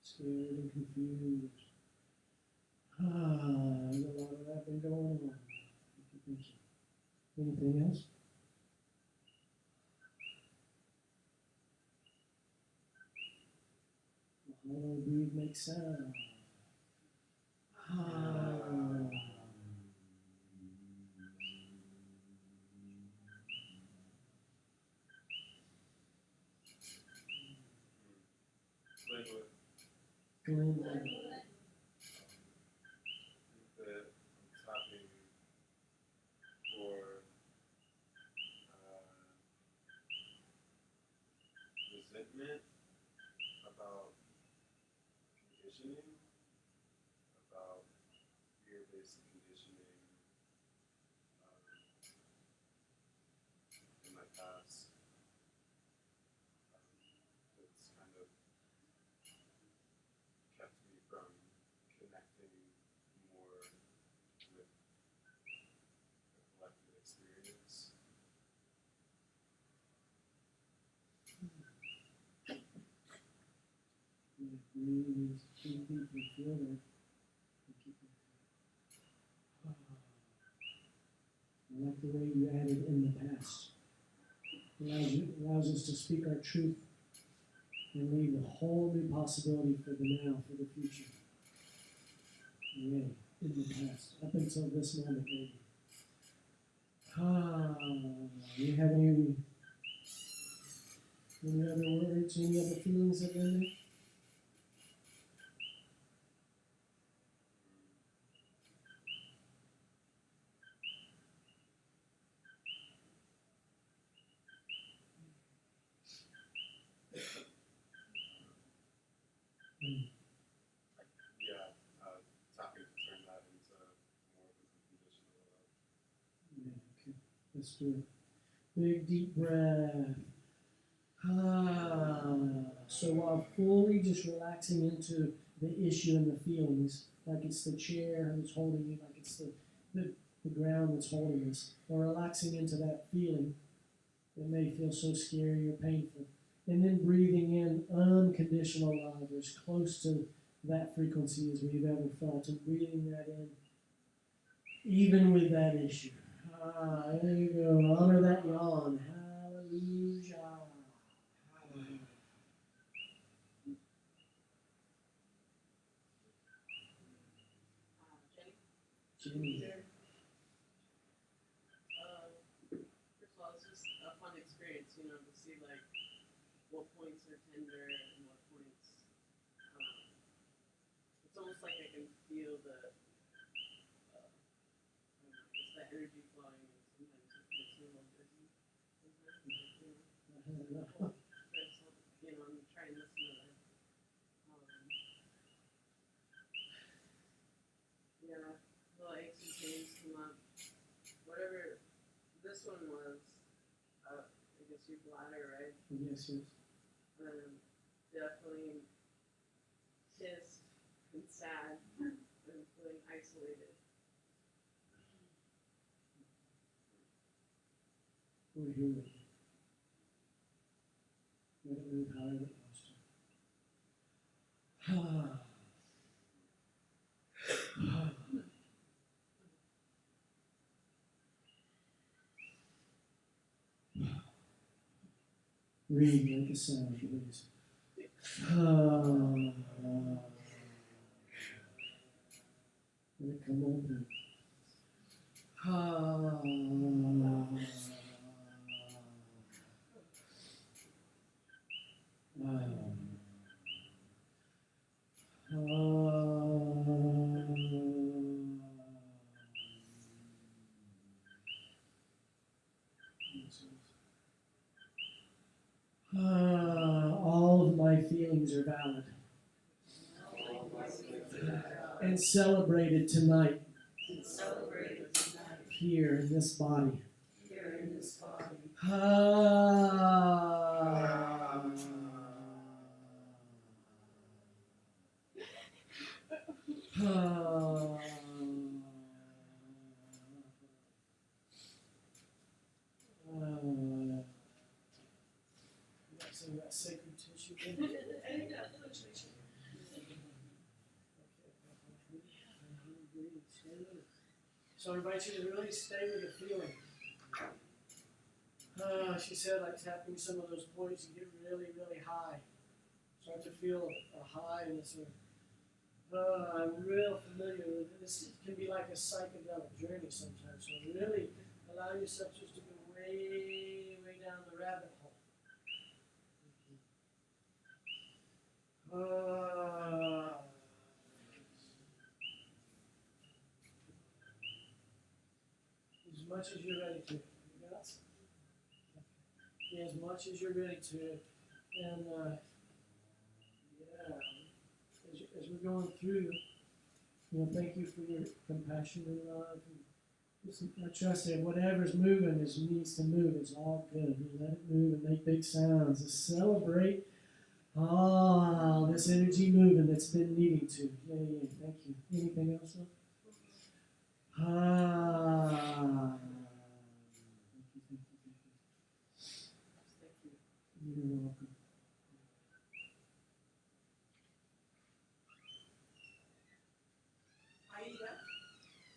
Scared and confused. There's a lot of that been going on. Thank you. Anything else? Hollow breathe, make sound. Glenn, Glenn. I think that I'm tapping for resentment about conditioning, about fear-based conditioning in my past. That's kind of kept me from connecting more with the collective experience. Yeah, breathe deeply, feel that. I like the way you added in the past. Allows us to speak our truth and leave a whole new possibility for the now, for the future. Yeah, in the past, up until this moment, maybe. You have any other words, any other feelings that are in there? Yeah, tapping to turn that into more of a conditional love. Yeah, okay. Let's do it. Big deep breath. So while fully just relaxing into the issue and the feelings, like it's the chair that's holding you, like it's the ground that's holding us, or relaxing into that feeling that may feel so scary or painful. And then breathing in unconditional love, as close to that frequency as we've ever felt, and breathing that in, even with that issue. There you go. Honor that yawn. Hallelujah. Jenny. First of all, it's just a fun experience, to see like what points are tender and what points. It's almost like I can feel the, I don't know, just the energy flowing, and sometimes it makes me a little dizzy. Sometimes, I'm trying to listen to that. Yeah, little aches and pains come up. Whatever this one was, I guess your bladder, right? Yes, yes. Definitely pissed and sad and feeling isolated. We're here with you. Let it move however it wants to. Read, make a sound, please. Let it come open. All of my feelings are valid and celebrated tonight here in this body. Some of that sacred tissue. So I invite you to really stay with the feeling. She said, like tapping some of those points, you get really, really high. Start to feel a high and it's I'm real familiar with it. This can be like a psychedelic journey sometimes. So really allow yourself just to go way, way down the rabbit hole. As much as you're ready to. You got it? Yeah, as much as you're ready to. And yeah, as we're going through, thank you for your compassion and love. And I trust that whatever's moving needs to move. It's all good. Let it move and make big sounds. Just celebrate this energy moving that's been needing to. Yeah. Thank you. Anything else? Thank you. You're welcome.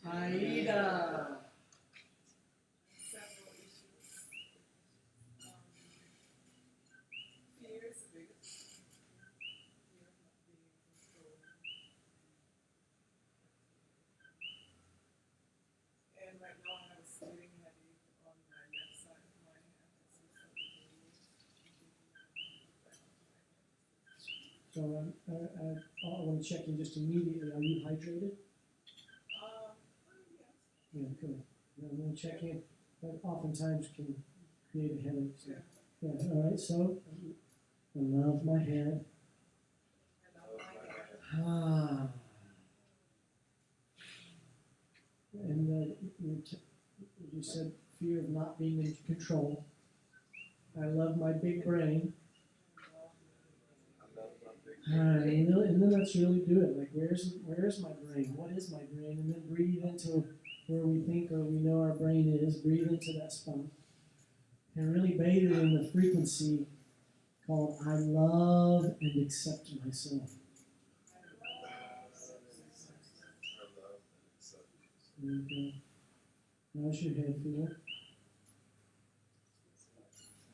Aida. Several issues. Fear is the biggest. Fear of not being in control. And right now I have a splitting headache on my left side of my head. So I want to check in just immediately. Are you hydrated? Yes. Yeah, good. I'm going to check in. That oftentimes can create a headache. So. Yeah. All right. So I love my head. And you said fear of not being in control. I love my big brain. And then let's really do it. Like, where's my brain? What is my brain? And then breathe into where we think or we know our brain is. Breathe into that spot. And really bathe it in the frequency called I love and accept myself. There you go. How's your head feel?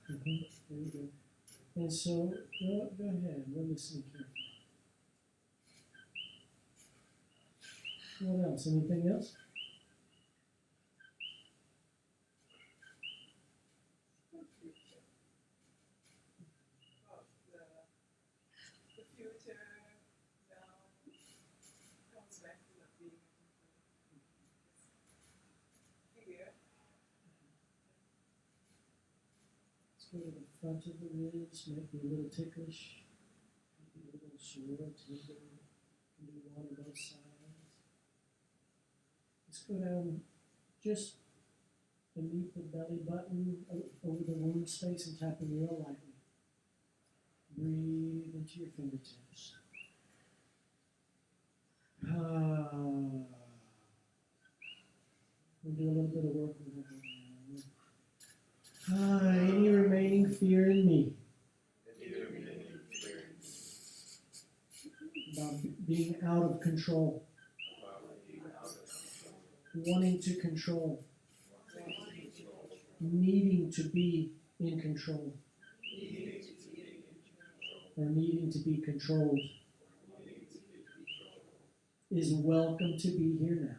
There you go. And so, go ahead. We're listening carefully. What else? Anything else? The future now comes back to not being fear. Let's go to the front of the ribs. Might be a little ticklish. Maybe a little sore, tender. Can do one on both sides. Let's go down just beneath the belly button, over the womb space, and tap in real lightly. Breathe into your fingertips. We'll do a little bit of work with that. Any remaining fear in me about being out of control, wanting to control, needing to be in control. or needing to be controlled is welcome to be here now.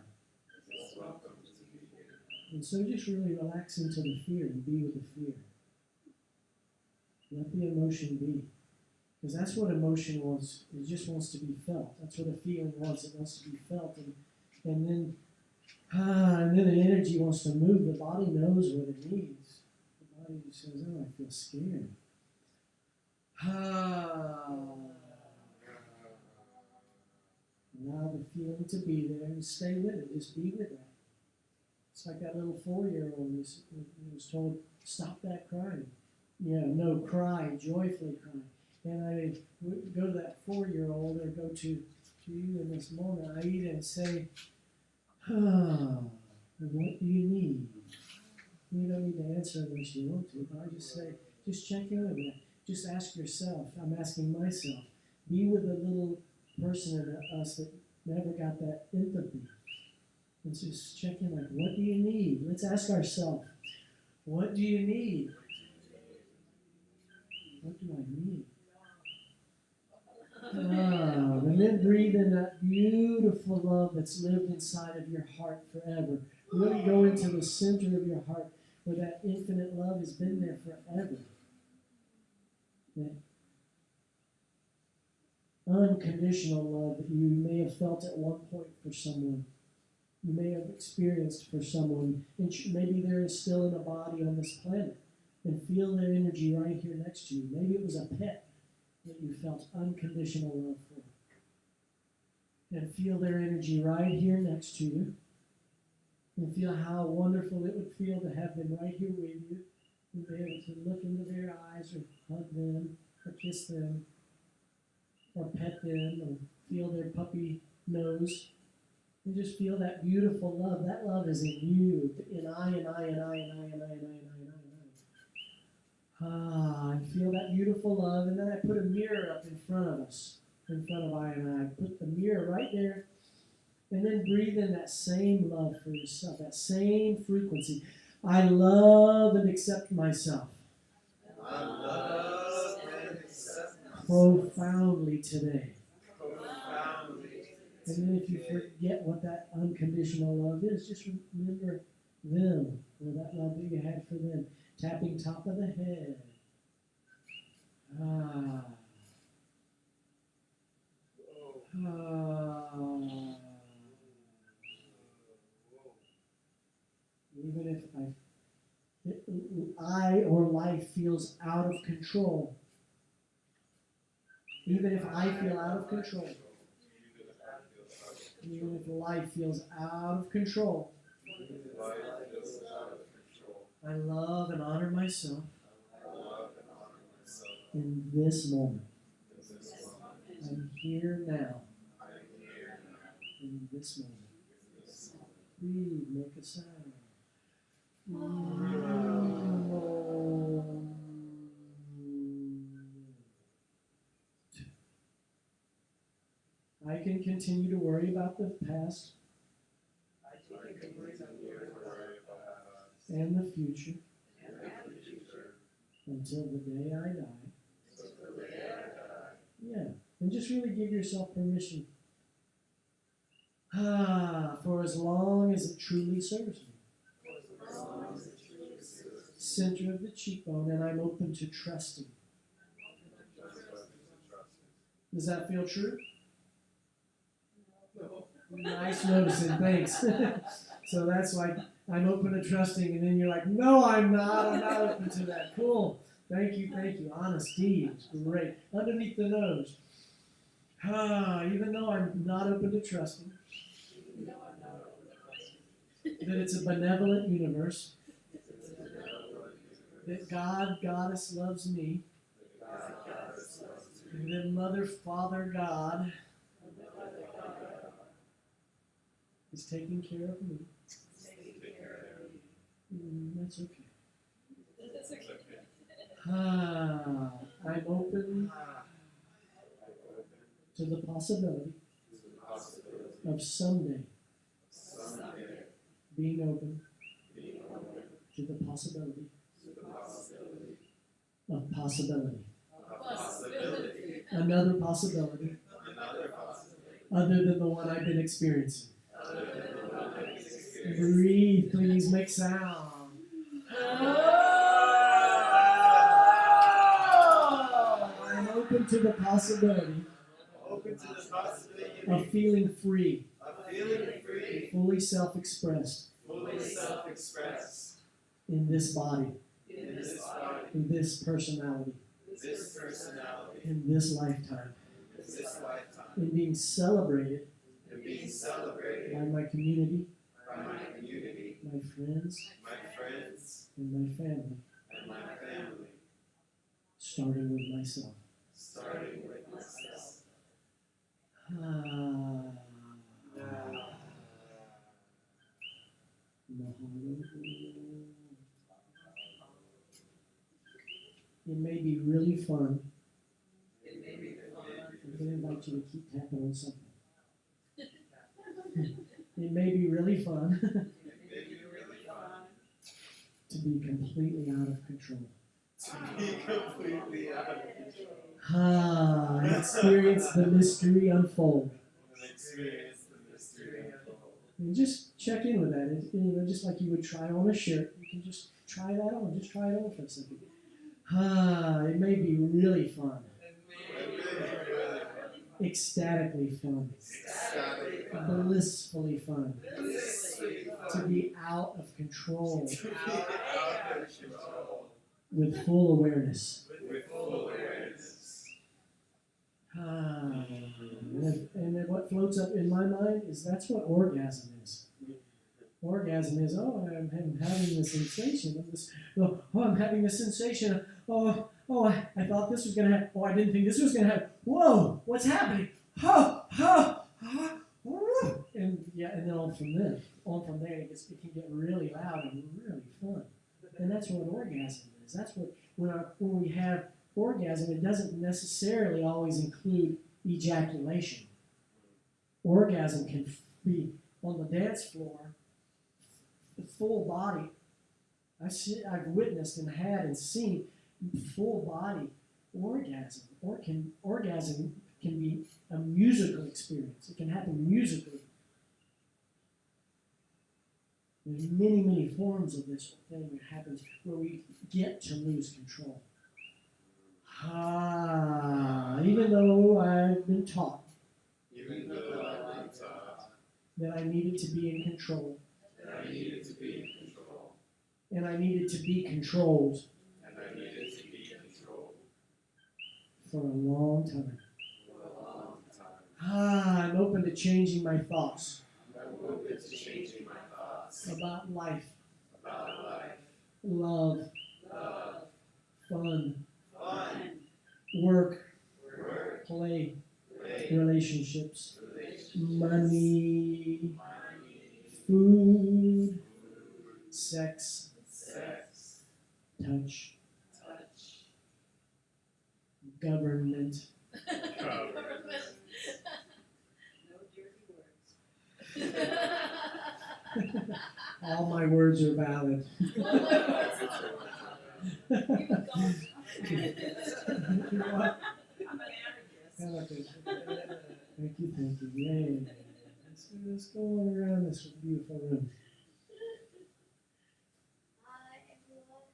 And so just really relax into the fear and be with the fear. Let the emotion be. Because that's what emotion wants. It just wants to be felt. That's what a feeling wants. It wants to be felt. And then the energy wants to move. The body knows what it needs. The body just says, oh, I feel scared. Allow the feeling to be there and stay with it. Just be with that. It's like that little 4-year-old was told, stop that crying. No, cry, joyfully cry. And I would go to that 4-year-old or go to you in this moment, I even say, what do you need? You don't need to answer unless you want to, but I just say, just check in with that. Just ask yourself. I'm asking myself. Be with the little person in us that never got that empathy. And just check in like, what do you need? Let's ask ourselves, what do you need? What do I need? And then breathe in that beautiful love that's lived inside of your heart forever. Really go into the center of your heart where that infinite love has been there forever. That unconditional love that you may have felt at one point for someone. You may have experienced for someone. And maybe they're still in a body on this planet. And feel their energy right here next to you. Maybe it was a pet that you felt unconditional love for. And feel their energy right here next to you. And feel how wonderful it would feel to have them right here with you. And be able to look into their eyes or hug them or kiss them or pet them or feel their puppy nose. And just feel that beautiful love. That love is in you. And I. And feel that beautiful love. And then I put a mirror up in front of us, in front of I and I. Put the mirror right there. And then breathe in that same love for yourself, that same frequency. I love and accept myself. I love and accept myself. Profoundly today. Profoundly. And then if you forget what that unconditional love is, just remember them, or that love that you had for them. Tapping top of the head. Even if I or life feels out of control. Even if I feel out of control. Even if life feels out of control. I love and honor myself in this moment. I'm here now in this moment. Breathe, make a sound. I can continue to worry about the past and the future until the day I die. Yeah, and just really give yourself permission. For as long as it truly serves me. Center of the cheekbone, and I'm open to trusting. Does that feel true? Nice noticing, thanks. So that's like, I'm open to trusting, and then you're like, no, I'm not open to that. Cool. Thank you. Honesty is great. Underneath the nose. Even though I'm not open to trusting, that it's a benevolent universe, that God, Goddess loves me, and that Mother, Father, God is taking care of me. That's okay. I'm open to the possibility of someday being open to the possibility of possibility. another possibility other than the one I've been experiencing. Breathe, please, make sound. I'm open to the possibility of feeling free, fully self-expressed in this body, in this personality, in this lifetime, in being celebrated by my community, my friends, and my family, starting with myself. It may be really fun. I'm going to invite you to keep tapping on something. It may be really fun to be completely out of control. Experience the mystery unfold. And just check in with that. Just like you would try on a shirt, you can just try that on. Just try it on for a second. It may be really fun. Ecstatically fun. Blissfully fun. To be out of control. With full awareness. And what floats up in my mind is that's what orgasm is. Orgasm is, I'm having the sensation of this. I'm having the sensation of, I thought this was going to happen. I didn't think this was going to happen. Whoa, what's happening? And then on from there, it can get really loud and really fun. And that's what orgasm is. That's what, when we have orgasm, it doesn't necessarily always include ejaculation. Orgasm can be on the dance floor, the full body. I've witnessed and had and seen full body orgasm. Orgasm can be a musical experience. It can happen musically. There's many, many forms of this thing that happens where we get to lose control. Even though I've been taught that I needed to be in control. And I needed to be controlled. For a long time. I'm open to changing my thoughts. About life. Love. Fun. Work. Play. Relationships. Money. Food. Sex. Touch. Government. No dirty words. All my words are valid. You know what? I'm an anarchist. Thank you. Yay. Let's go all around this beautiful room. Hi everyone,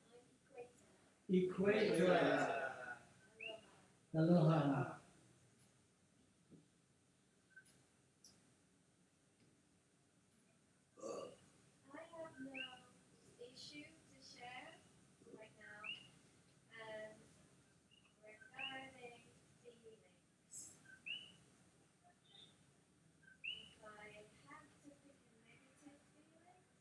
I'm Equator. Equator. Aloha. I have no issue to share right now, and regarding feelings, if I have to pick a negative feeling,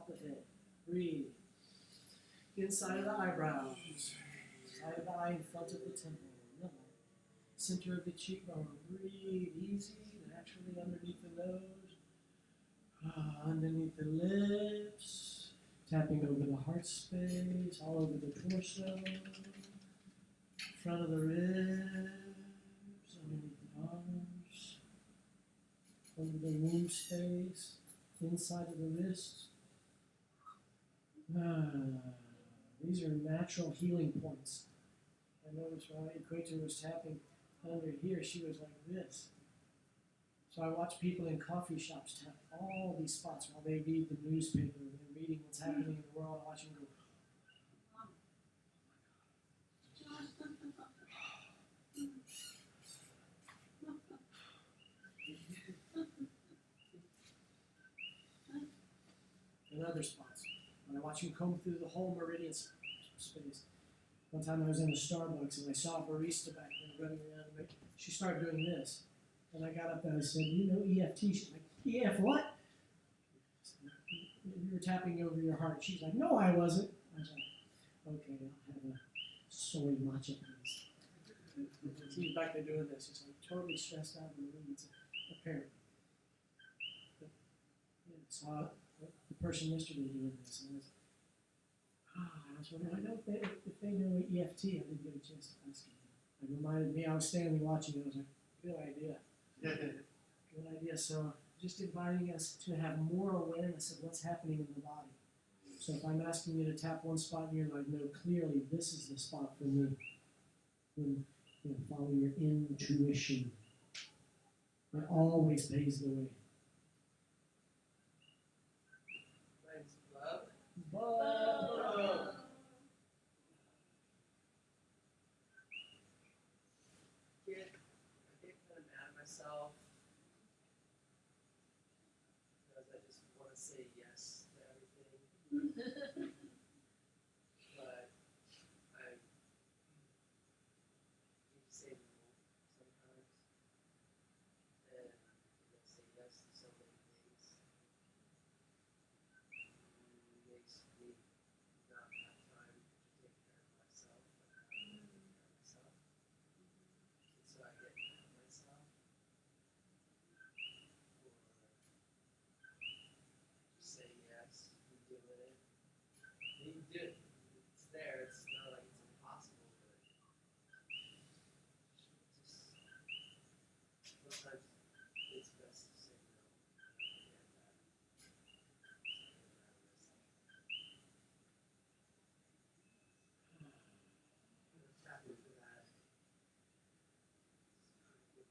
top of the head. Breathe. Inside of the eyebrows. Side of the eye in front of the temple. Another. Center of the cheekbone. Breathe easy, naturally underneath the nose. Underneath the lips. Tapping over the heart space, all over the torso. Front of the ribs, underneath the arms. Over the womb space, inside of the wrists. These are natural healing points. I noticed while Equator was tapping under here, she was like this. So I watch people in coffee shops tap all these spots while they read the newspaper, they're reading what's happening in the world, watching them go, and other spots. And I watch them comb through the whole meridian space. One time I was in a Starbucks and I saw a barista back there running around and she started doing this. And I got up and I said, you know EFT? She's like, EF what? You were tapping over your heart. She's like, no, I wasn't. I was like, okay, I'll have a soy matcha, please. He's back there doing this. He's like totally stressed out in the weeds, apparently. But, yeah, saw the person yesterday doing this, and I was wondering, I know if they know EFT. I didn't get a chance to ask him. It reminded me, I was standing watching it. I was like, good idea. Good idea. So just inviting us to have more awareness of what's happening in the body. So if I'm asking you to tap one spot in your life, know clearly this is the spot for me. And, follow your intuition. It always pays the way. Thanks, love. Love. I get kind of mad at myself because I just want to say yes to everything. But I need to say no sometimes. And say yes to so many things. It makes me not have time to take care of myself like I want to take care of myself. And so I get mad at myself. Or just say yes, you do it. And you do it. It's there. It's not like it's impossible, but just sometimes it's best to say no. I'm happy for that. Give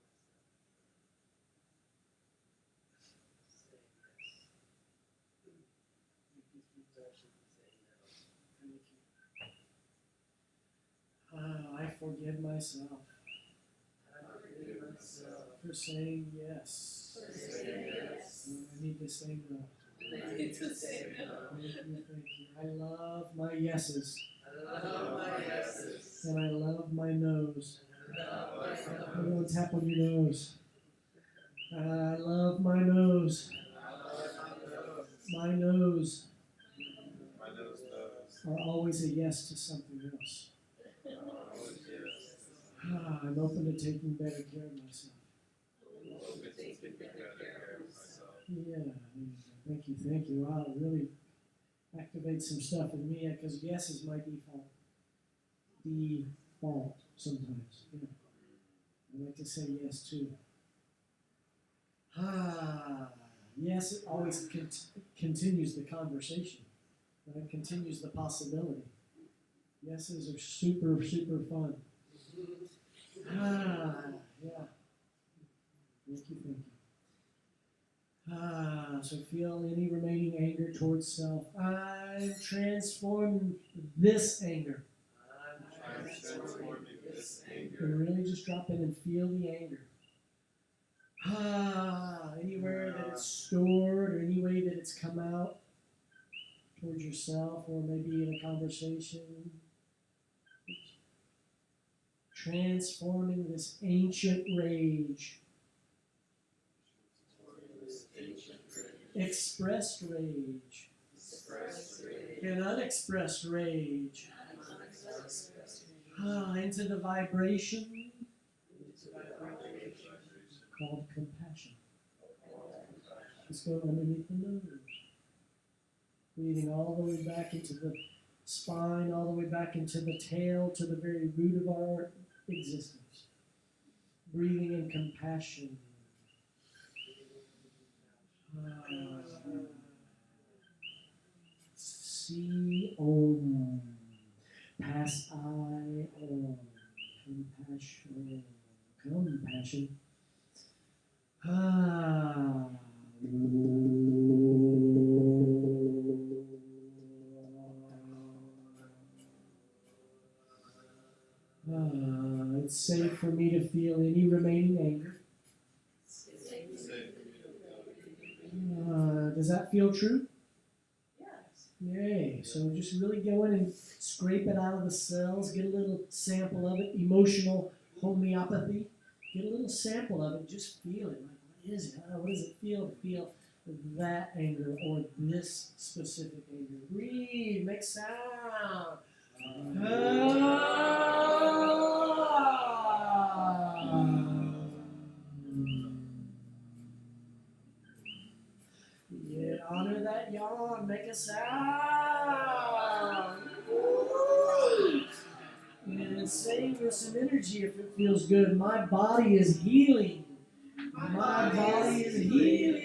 myself say yes. So I should say no. Thank you. I forgive myself I forgive myself. for saying yes. For saying yes. I need to say no. I need to say no. Thank you. I love my yeses. I love my yeses. And I love my no's. And I love my no's. Everyone tap on your nose. I love my nose. My nose My nose does. are always a yes to something else. I'm open to taking better care of myself. Yeah, thank you. Wow, it really activates some stuff in me because yes is my default. Default sometimes. Yeah. I like to say yes too. Yes, it always continues the conversation. Right? Continues the possibility. Yeses are super, super fun. Yeah. Thank you. So feel any remaining anger towards self. I'm transforming this anger. I'm transforming this anger. And really just drop in and feel the anger. Anywhere that it's stored or any way that it's come out towards yourself or maybe in a conversation. Transforming this ancient rage. Expressed rage. and unexpressed rage. Into the vibration called compassion. Let's go underneath the nose. Breathing all the way back into the spine, all the way back into the tail, to the very root of our existence. Breathing in compassion. See Om. Pass I Om. Compassion. Compassion. It's safe for me to feel any remaining anger. Does that feel true? Yes. Yay. So just really go in and scrape it out of the cells, get a little sample of it, emotional homeopathy. Get a little sample of it, just feel it. Like, what is it? What does it feel to feel that anger or this specific anger? Breathe, make sound. Yeah, honor that yawn, make a sound. And save with some energy if it feels good. My body is healing. My body is healing.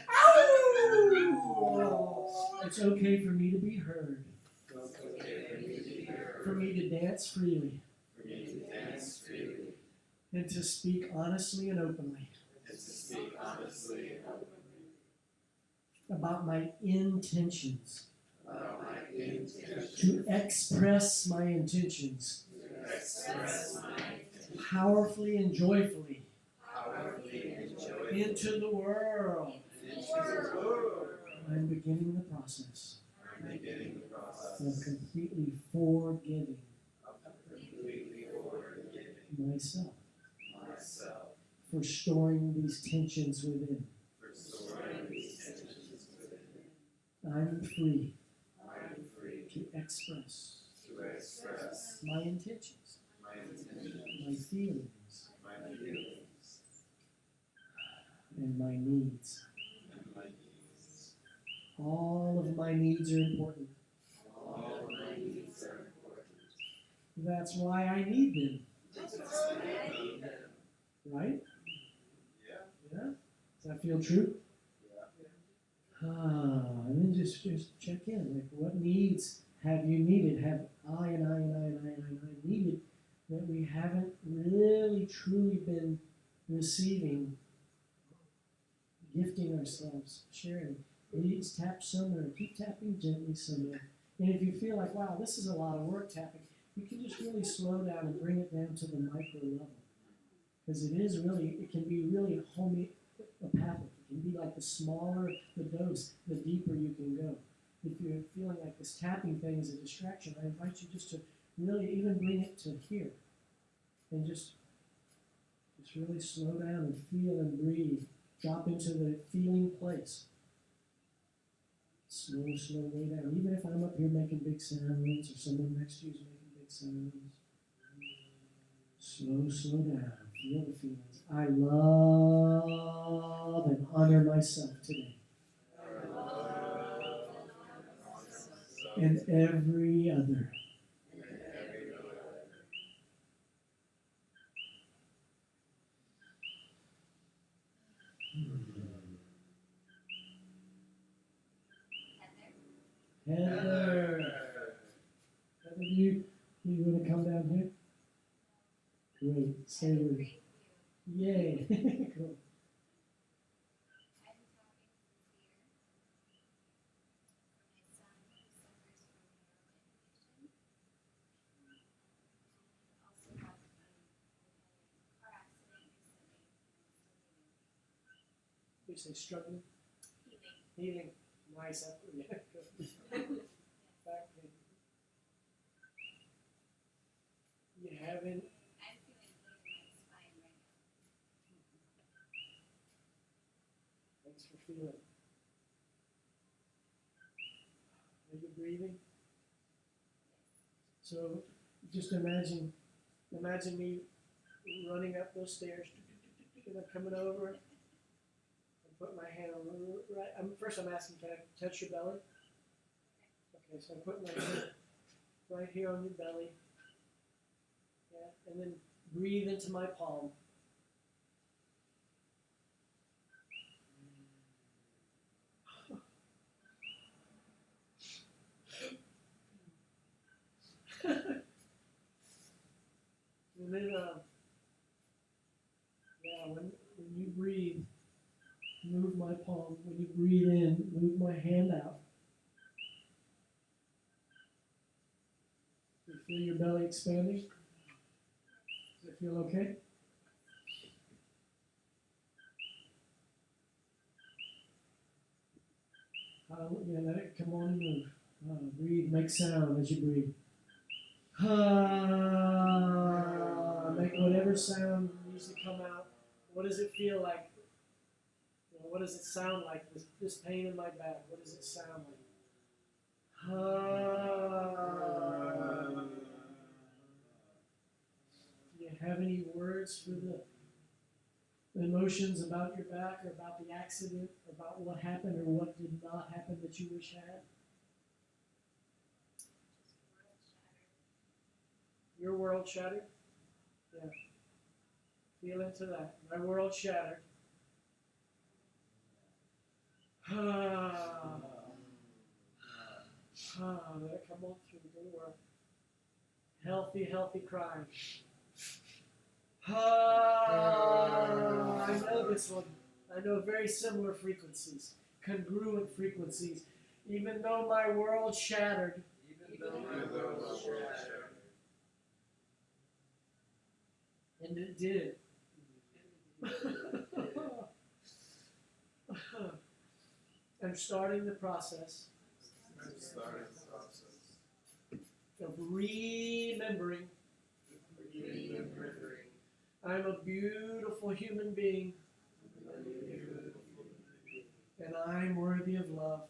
Ow! It's okay for me to be heard. For me to dance freely. And to speak honestly and openly. About my intentions. To express my intentions. Powerfully and joyfully. Into the world. I'm beginning the process of completely forgiving myself for storing these tensions within. I'm free to express my intentions, my feelings, and my needs. All of my needs are important. That's why I need them. Right? Yeah? Does that feel true? And then just check in. Like, what needs have you needed? Have I needed that we haven't really truly been receiving, gifting ourselves, sharing? Please tap somewhere. Keep tapping gently somewhere. And if you feel like, wow, this is a lot of work tapping, you can just really slow down and bring it down to the micro level. Because it can be really homeopathic. It can be like the smaller the dose, the deeper you can go. If you're feeling like this tapping thing is a distraction, I invite you just to really even bring it to here. And just really slow down and feel and breathe. Drop into the feeling place. Slow way down. Even if I'm up here making big sounds or someone next to you is making big sounds. Slow down. Feel the feelings. I love and honor myself today. And every other. Heather, you want to come down here? Great, stay with me. Yay, cool. You say struggling? Healing. Nice. Yeah, good. Back pain. You haven't. feel it? Are you breathing? So just imagine me running up those stairs, and I'm coming over and put my hand on first I'm asking, can I touch your belly? Okay, so I'm putting my hand right here on your belly. Yeah, and then breathe into my palm. And then, when you breathe, move my palm. When you breathe in, move my hand out. You feel your belly expanding? Does it feel okay? Let it come on and move. Breathe, make sound as you breathe. Make whatever sound needs to come out. What does it feel like? What does it sound like? This pain in my back, what does it sound like? Do you have any words for the emotions about your back, or about the accident, or about what happened or what did not happen that you wish had? Your world shattered? Yeah. Feel into that. My world shattered. Let it come on through. Go to work. Healthy crying. I know this one. I know very similar frequencies, congruent frequencies. Even though my world shattered, and it did. I'm starting the process of remembering I'm a beautiful human being, and I'm worthy of love,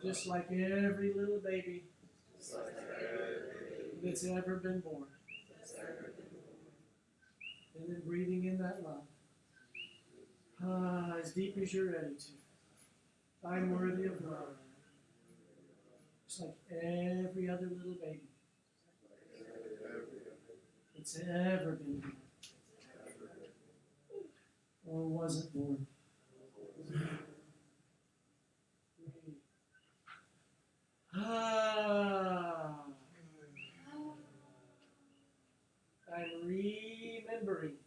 just like every little baby that's ever been born. And then breathing in that love, as deep as you're ready to. I'm worthy of love, just like every other little baby that's ever been born or wasn't born. I'm remembering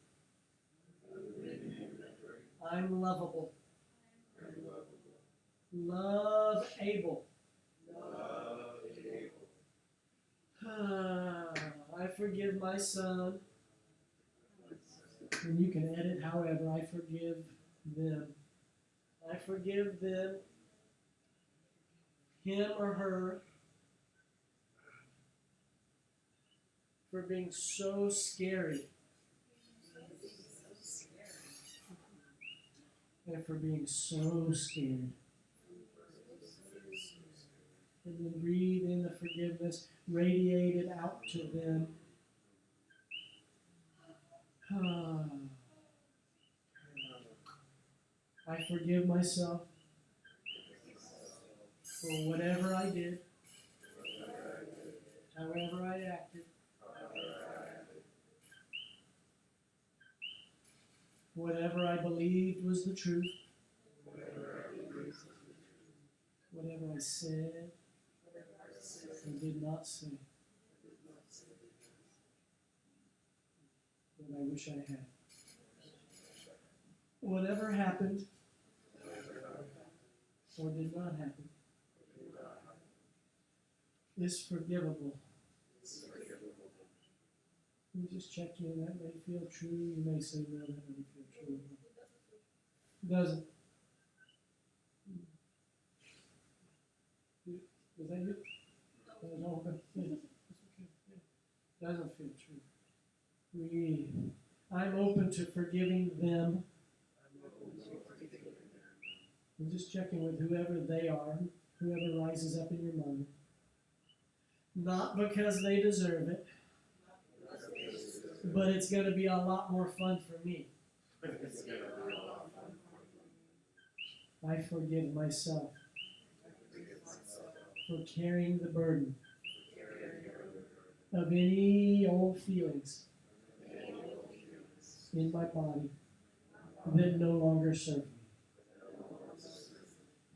I'm lovable, love able. I forgive my son, and you can edit however. I forgive them. I forgive them, him or her, for being so scary, and for being so scared. And then breathe in the forgiveness, radiate it out to them. I forgive myself for whatever I did, however I acted, whatever I believed was the truth, whatever I said and did not say, that I wish I had. Whatever happened or did not happen is forgivable. You just check in. That may feel true. You may say, no, that doesn't feel true. Doesn't. Is that you? No, okay. Yeah. That's okay. Yeah. Doesn't feel true. Breathe. I'm open to forgiving them And just checking with whoever they are, whoever rises up in your mind. Not because they deserve it, but it's going to be a lot more fun for me. I forgive myself for carrying the burden of any old feelings in my body that no longer serve me.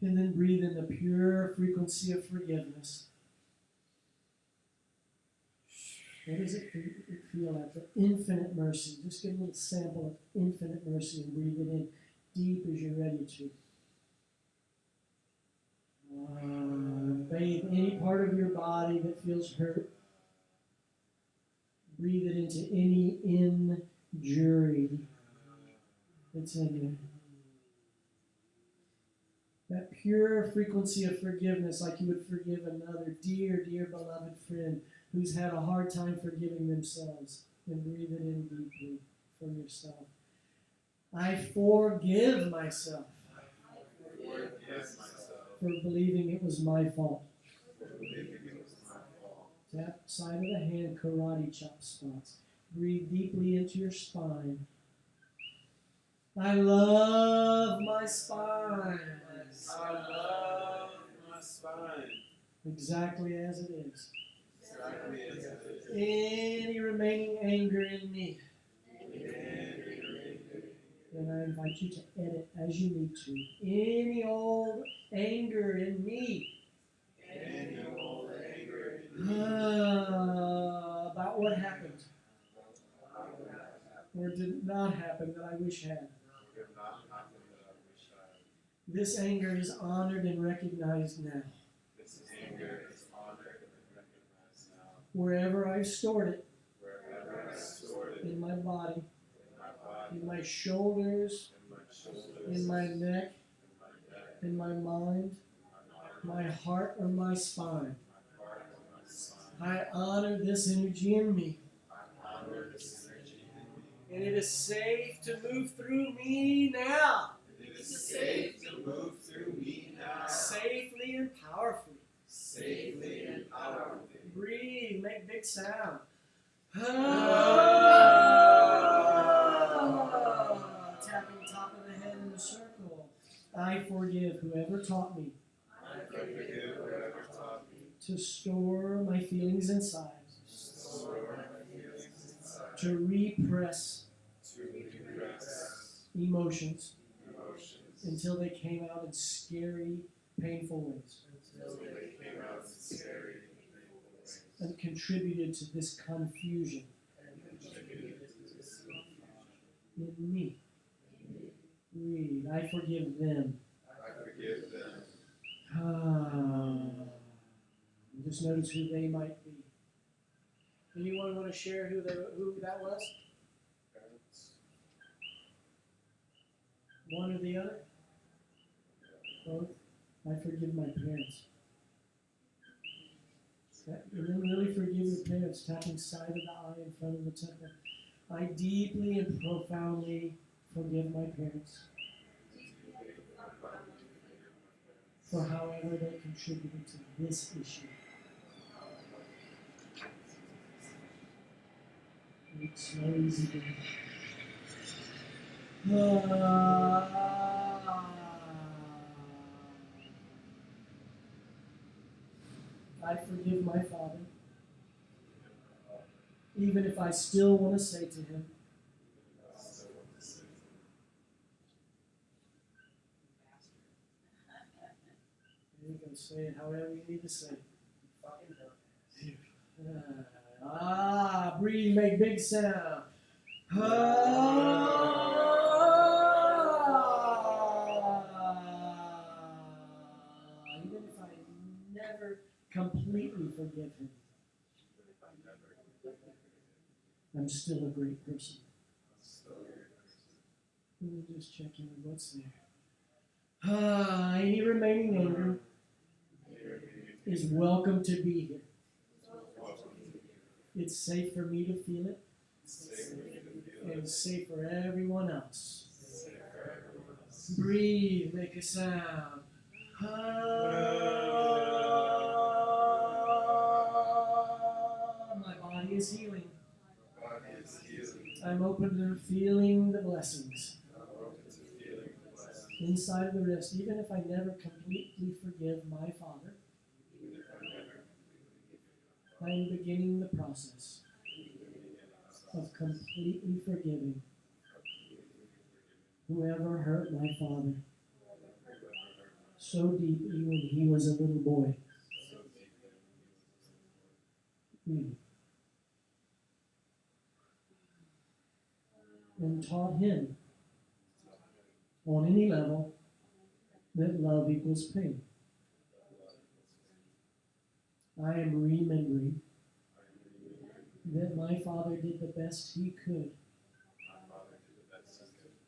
And then breathe in the pure frequency of forgiveness. What does it feel like? The infinite mercy. Just get a little sample of infinite mercy and breathe it in deep as you're ready to. Bathe any part of your body that feels hurt. Breathe it into any injury that's in you. That pure frequency of forgiveness, like you would forgive another dear, dear beloved friend who's had a hard time forgiving themselves. And breathe it in deeply for yourself. I forgive myself for believing it was my fault. Tap side of the hand, karate chop spots. Breathe deeply into your spine. I love my spine. I love my spine. Exactly as it is. Exactly as it is. Any remaining anger in me, then I invite you to edit as you need to. Any old anger in me. Any old anger About what happened or did not happen that I wish had. did not happen that I wish I had. This anger is honored and recognized now. This anger is honored and recognized now. Wherever I've stored it, Wherever I stored it in my body, in in my shoulders, in my neck, in my mind, my heart, or my spine. I honor this energy in me. And it is safe to move through me now. It is safe to move through me now. Safely and powerfully. Safely and powerfully. Breathe, make big sound. Tapping top of the head in a circle. I forgive whoever taught me I forgive whoever taught me to store my feelings inside, to store my feelings inside, to repress to repress emotions emotions until they came out in scary, painful ways until they came out in scary and painful ways and contributed to this confusion and contributed to this confusion in me. Breathe. I forgive them. I forgive them. Just notice who they might be. Anyone want to share who that was? Parents, One or the other? Both? I forgive my parents. And then really forgive your parents, tapping side of the eye in front of the temple. I deeply and profoundly forgive my parents for however they contributed to this issue. It's so easy to I forgive my father, even if I still want to say to him, you can say it however you need to say it. Breathe, make big sound. Even if I never completely forgive him, I'm still a great person. Let me just check in with what's there. Any remaining anger is welcome to be here. It's safe for me to feel it, and it's safe for everyone else. Breathe, make a sound. My body is healing. Body is healing. I'm open to feeling the blessings I'm open to feeling blessed. inside the wrist, even if I never completely forgive my Father. Even if I never completely I am beginning the process of completely forgiving whoever hurt my Father so deeply when he was a little boy. And taught him on any level that love equals pain. I am remembering that my Father did the best he could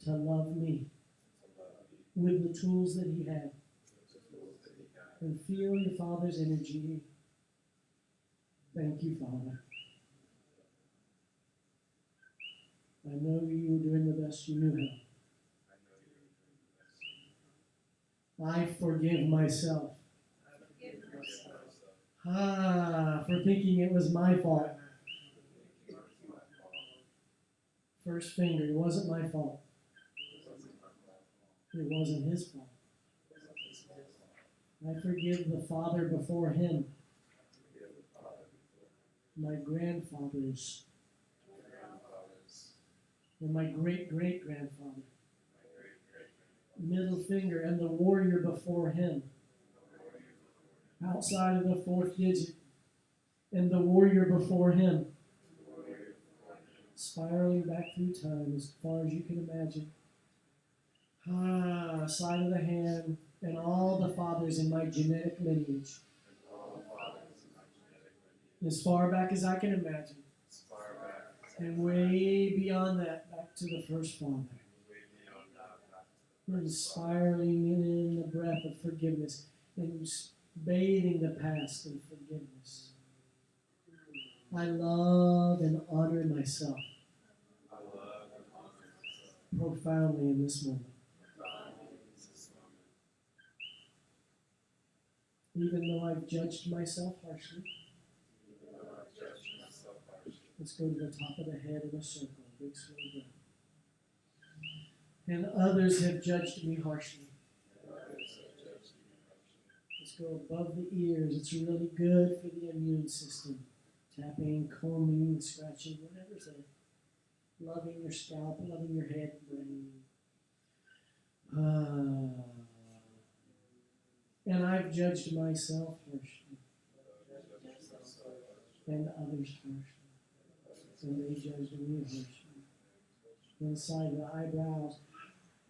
to love me with the tools that he had. And feel your Father's energy. Thank you, Father. I know you were doing the best you knew how. I forgive myself. For thinking it was my fault. First finger, it wasn't my fault. It wasn't his fault. I forgive the father before him. My grandfathers. And my great-great-grandfather. Middle finger and the warrior before him. Outside of the fourth digit. And the warrior before him. Spiraling back through time as far as you can imagine. Side of the hand and all the fathers in my genetic lineage. As far back as I can imagine. And way beyond that, back to the first father. And spiraling in the breath of forgiveness. And bathing the past in forgiveness. I love and honor myself. Profoundly in this moment. Even though I've judged myself harshly. Let's go to the top of the head in a circle. Big slow breath. And others have judged me harshly. Let's go above the ears. It's really good for the immune system. Tapping, combing, scratching, whatever's there. Loving your scalp, loving your head and brain. And I've judged myself harshly. And others harshly. And they judged me harshly. Inside the eyebrows.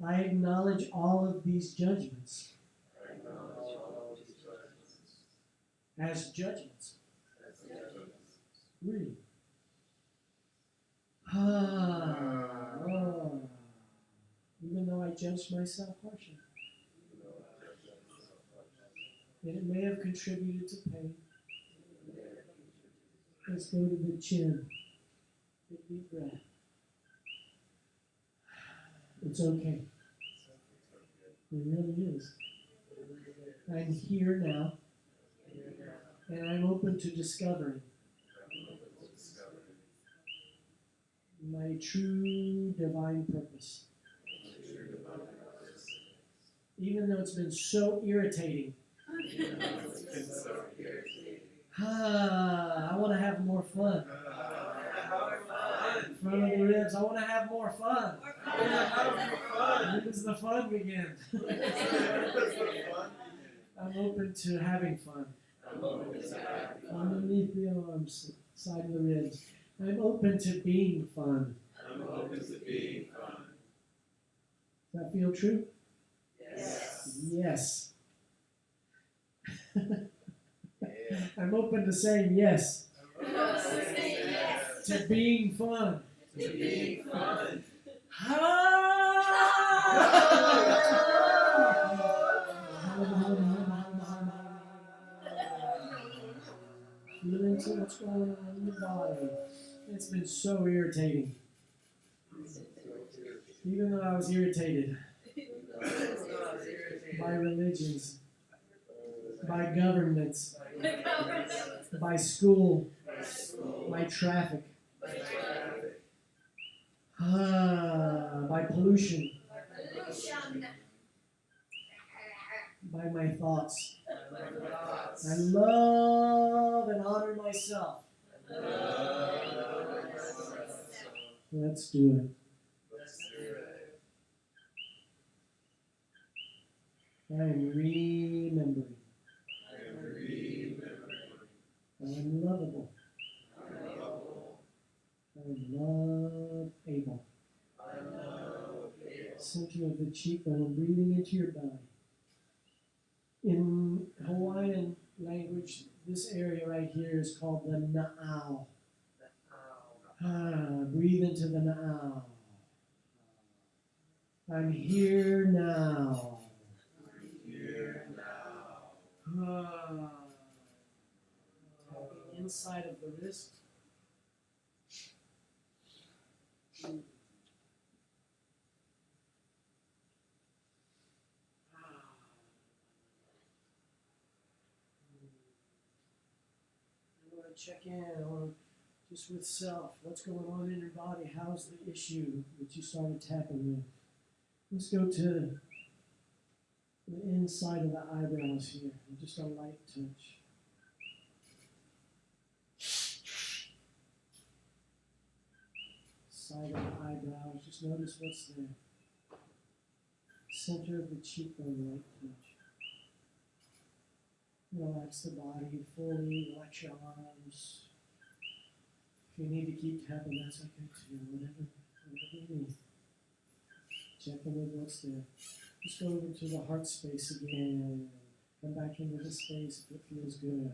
I acknowledge all of these judgments. As judgments. Really. Even though I judged myself harshly. And it may have contributed to pain. Let's go to the chin. Big deep breath. It's okay. It really is. I'm here now. And I'm open to discovering my true divine purpose. Even though it's been so irritating. I want to have more fun. In front of the ribs, I want to have more fun. When does the fun begin? I'm open to having fun. Underneath the arms, side of the ribs. I'm open to being fun. Does that feel true? Yes. I'm open to saying yes. To being fun. Feel into what's going on in your body. It's been so irritating. Even though I was irritated, by religions, by governments, by school, by traffic, by pollution, by my thoughts. I love and honor myself. Let's do it. I am remembering. I am lovable. I am able. Center of the cheekbone, breathing into your belly. In Hawaiian language, this area right here is called the na'au. Breathe into the na'au. I'm here now. The inside of the wrist. I want to check in. I want to just with self. What's going on in your body? How's the issue that you started tapping with? Let's go to the inside of the eyebrows here. Just a light touch. Side of the eyebrows. Just notice what's there. Center of the cheekbone, light touch. Relax the body fully. Relax your arms. If you need to keep tapping, that's okay too. Whatever you need. Check in with what's there. Just go over to the heart space again. Come back into the space if it feels good.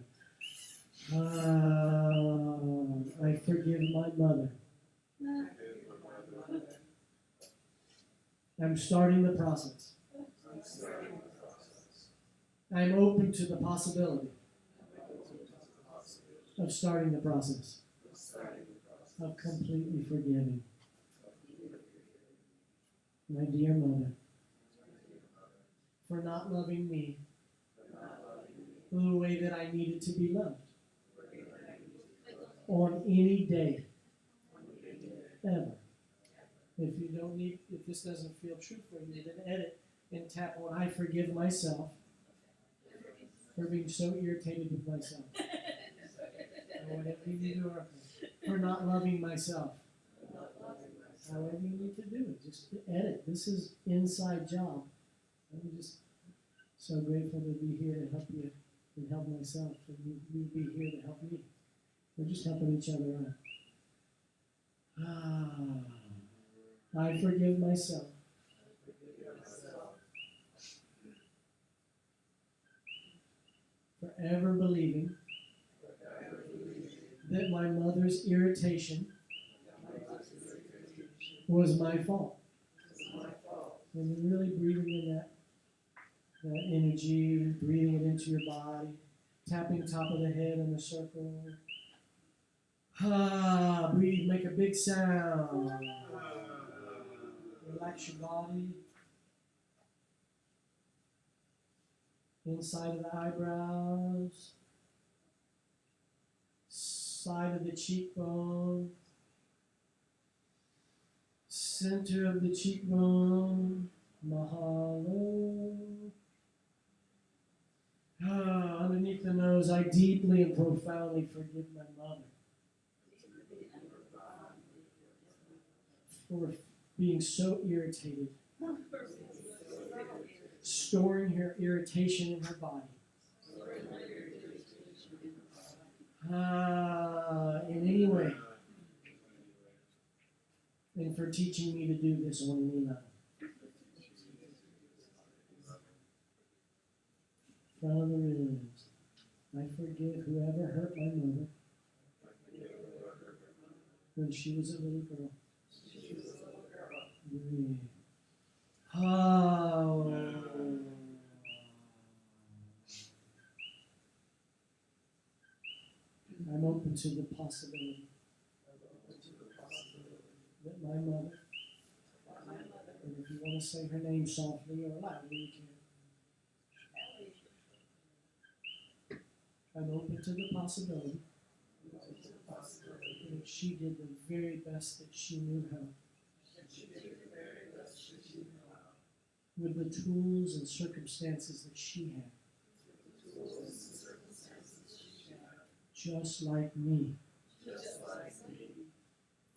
I forgive my mother. I'm starting the process. I'm open to the possibility of starting the process of completely forgiving my dear mother for not loving me the way that I needed to be loved on any day ever. If this doesn't feel true for you, then edit and tap on I forgive myself for being so irritated with myself. Or whatever you need to work on. For not loving myself. However you need to do it. Just edit. This is inside job. I'm just so grateful to be here to help you and help myself. And you be here to help me. We're just helping each other out. I forgive myself. Forever believing that my mother's irritation was my fault. And you're really breathing in that energy, breathing it into your body, tapping top of the head in the circle. Breathe, make a big sound. Relax your body. Inside of the eyebrows. Side of the cheekbone. Center of the cheekbone. Mahalo. Underneath the nose, I deeply and profoundly forgive my mother for being so irritated, storing her irritation in her body. In any way. And for teaching me to do this on any level. Front of the ribs. I forgive whoever hurt my mother when she was a little girl. Breathe. I'm open to the possibility that my mother, and if you want to say her name softly or loudly, you can, I'm open to the possibility that she did the very best that she knew how, with the tools and circumstances that she had, just like me.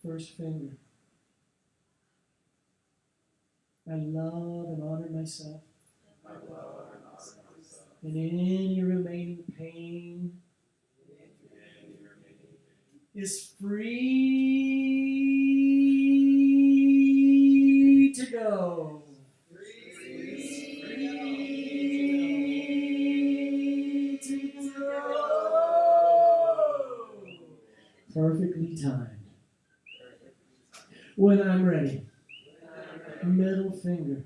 First finger. I love and honor myself. And any remaining pain is free to go. Free to go. Perfectly timed. When I'm ready. Middle finger.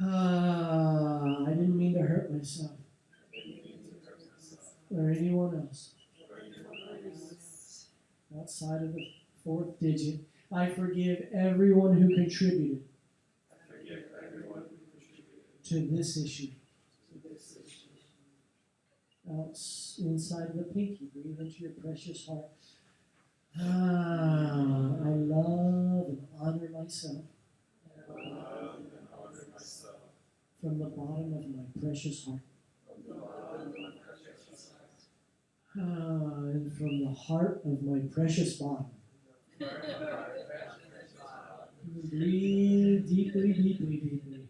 I didn't mean to hurt myself or anyone else. Outside of the fourth digit, I forgive everyone who contributed to this issue. Inside the pinky, breathe into your precious heart. I love and honor myself from the bottom of my precious heart. And from the heart of my precious bottom. Breathe deeply, deeply, deeply.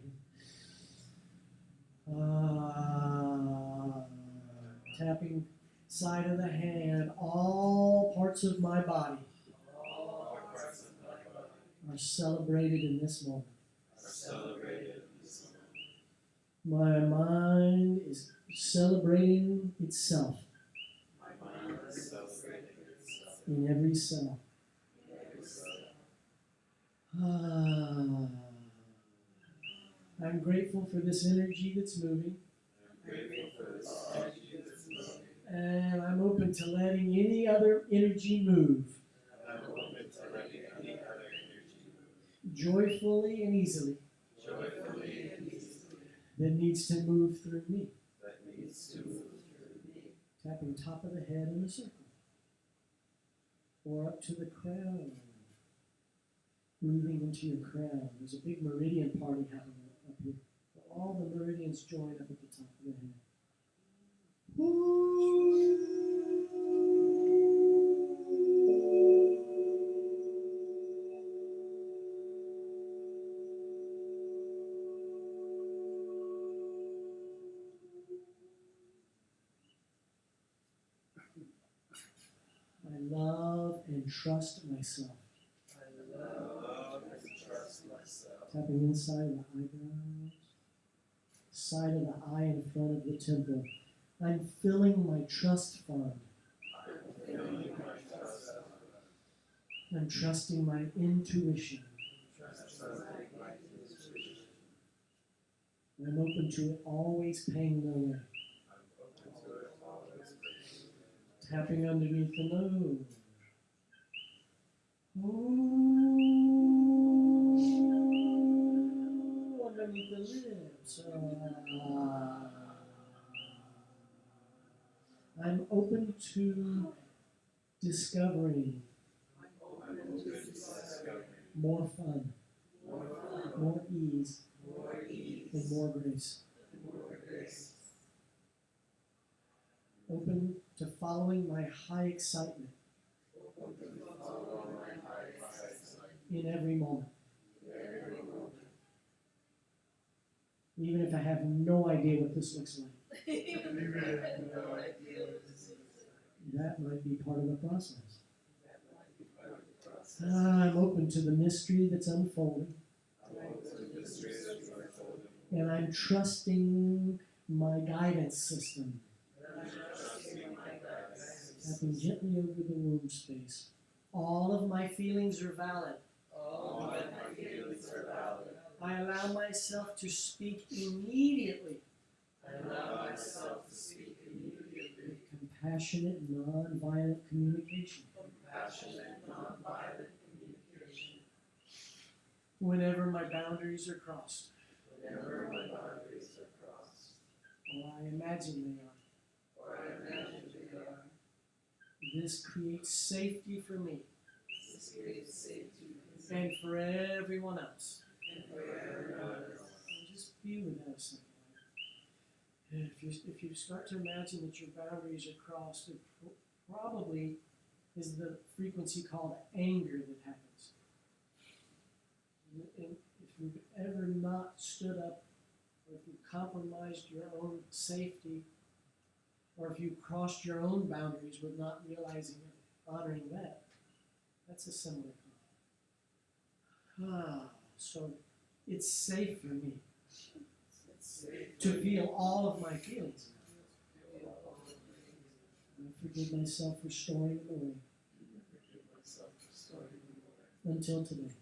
Tapping side of the hand, all parts of my body are celebrated in this moment. My mind is celebrating itself in every cell. I'm grateful for this energy that's moving. And I'm open to letting any other energy move. Joyfully and easily. That needs to move through me. Tapping top of the head in a circle. Or up to the crown. Moving into your crown. There's a big meridian party happening up here. All the meridians join up at the top of the head. I love and trust myself. Tapping inside of the eyebrows, side of the eye in front of the temple. I'm filling my trust fund. I'm trusting my intuition. I'm open to it always paying no way. Tapping underneath the nose. Ooh, underneath the lips. I'm open to discovering more fun, more ease, and more grace. Open to following my high excitement in every moment. Even if I have no idea what this looks like. That might be part of the process. I'm open to the mystery that's unfolding. And I'm trusting my guidance system. Tapping gently over the womb space. All of my feelings are valid. I allow myself to speak immediately. With compassionate, non-violent communication. Whenever my boundaries are crossed. Or I imagine they are. or I imagine they are. This creates safety for me This creates safety and for everyone else. and for everyone else. And just be with that a second. And if you start to imagine that your boundaries are crossed, it probably is the frequency called anger that happens. And if you've ever not stood up, or if you've compromised your own safety, or if you've crossed your own boundaries with not realizing it, honoring that, that's a similar thing. So it's safe for me to feel all of my feelings. I forgive myself for storing them away until today.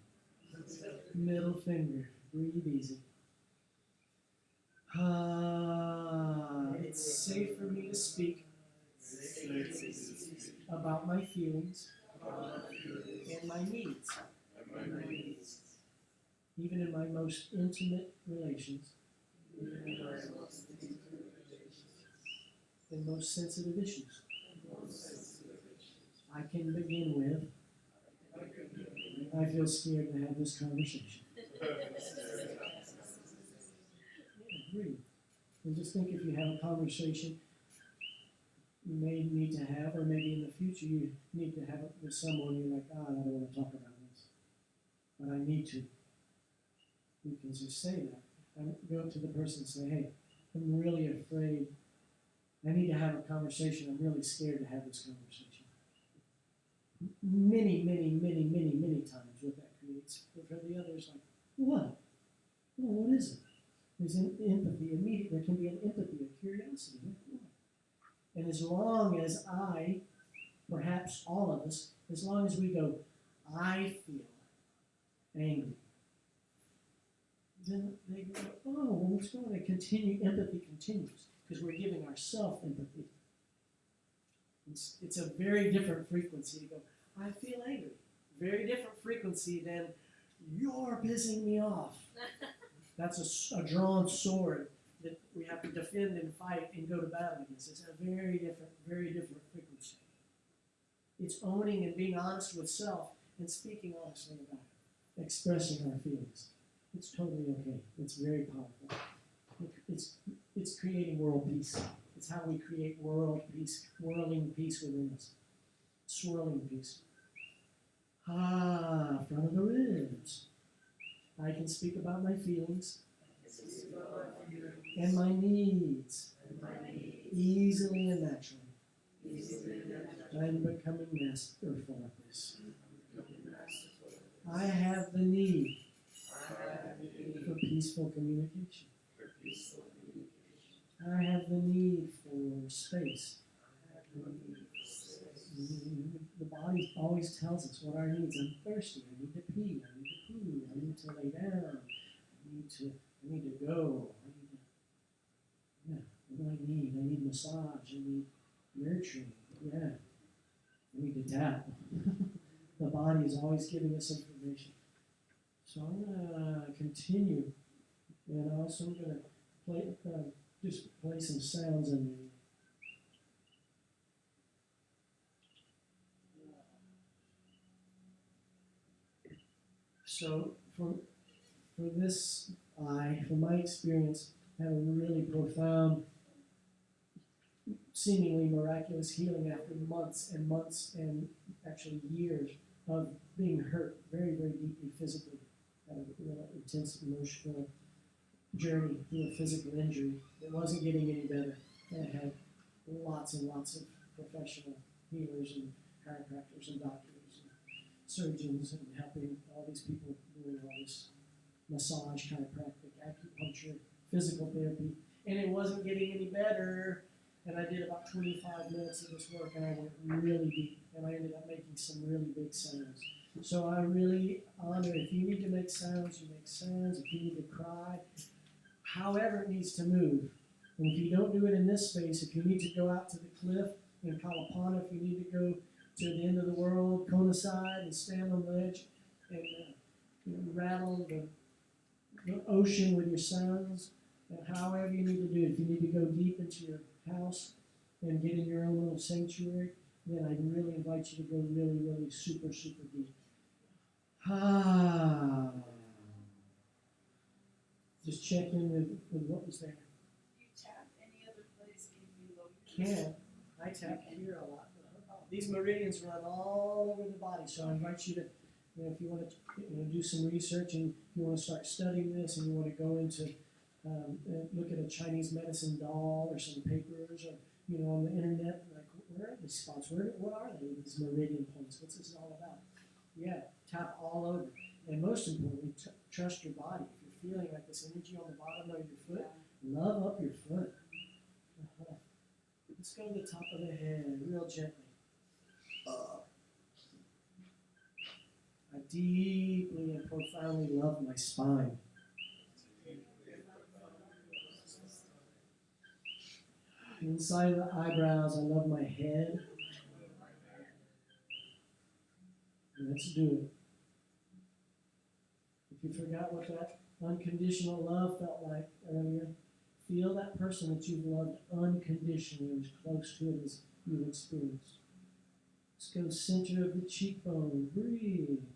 Middle finger, breathe easy. It's safe for me to speak about my feelings and my needs. Even in my most intimate relations and most sensitive issues. I can begin with, I feel scared to have this conversation. Breathe. And just think if you have a conversation you may need to have, or maybe in the future you need to have it with someone you're like, I don't want to talk about this, but I need to. You can just say that. And go up to the person and say, hey, I'm really afraid. I need to have a conversation. I'm really scared to have this conversation. Many times what that creates. But for the others, like, what? Well, what is it? There's an empathy, there can be an empathy, a curiosity. And as long as I, perhaps all of us, as long as we go, I feel angry, then they go, oh, well, what's going on? Empathy continues, because we're giving ourselves empathy. It's a very different frequency to go, I feel angry. Very different frequency than, you're pissing me off. That's a drawn sword that we have to defend and fight and go to battle against. It's a very different frequency. It's owning and being honest with self and speaking honestly about it, expressing our feelings. It's totally okay. It's very powerful. It's creating world peace. It's how we create world peace, whirling peace within us. Swirling peace. Front of the ribs. I can speak about my feelings and my needs easily and naturally. I'm becoming masterful at this. I have the need for peaceful communication. I have the need for space. The body always tells us what our needs. I'm thirsty. I need to pee. I need to poo. I need to lay down. I need to go. What do I need? I need massage. I need nurturing. I need to tap. The body is always giving us information. So I'm going to continue, and also I'm going to just play some sounds in there. So for this, from my experience, had a really profound, seemingly miraculous healing after months and months and actually years of being hurt very deeply physically. Had a real intense emotional journey through a physical injury that wasn't getting any better. And I had lots and lots of professional healers and chiropractors and doctors and surgeons and helping all these people doing all this massage, chiropractic, acupuncture, physical therapy, and it wasn't getting any better. And I did about 25 minutes of this work, and I went really deep, and I ended up making some really big sounds. So I really honor, if you need to make sounds, you make sounds. If you need to cry, however it needs to move. And if you don't do it in this space, if you need to go out to the cliff in Kalapana, if you need to go to the end of the world, Kona side, and stand on the ledge and rattle the ocean with your sounds, and however you need to do it. If you need to go deep into your house and get in your own little sanctuary, then I really invite you to go really, really super, super deep. Ah. Just check in with what was there. You tap any other place below you? Can. I tap here a lot. These meridians run all over the body, so I invite you to, if you want to do some research and you want to start studying this and you want to go into, look at a Chinese medicine doll or some papers or, on the internet, like, where are these spots? What are they, these meridian points? What's this all about? Yeah, tap all over. And most importantly, trust your body. If you're feeling like this energy on the bottom of your foot, love up your foot. Let's go to the top of the head, real gently. I deeply and profoundly love my spine. Inside of the eyebrows, I love my head. Let's do it. If you forgot what that unconditional love felt like earlier, feel that person that you've loved unconditionally, as close to it as you've experienced. Let's go center of the cheekbone. Breathe.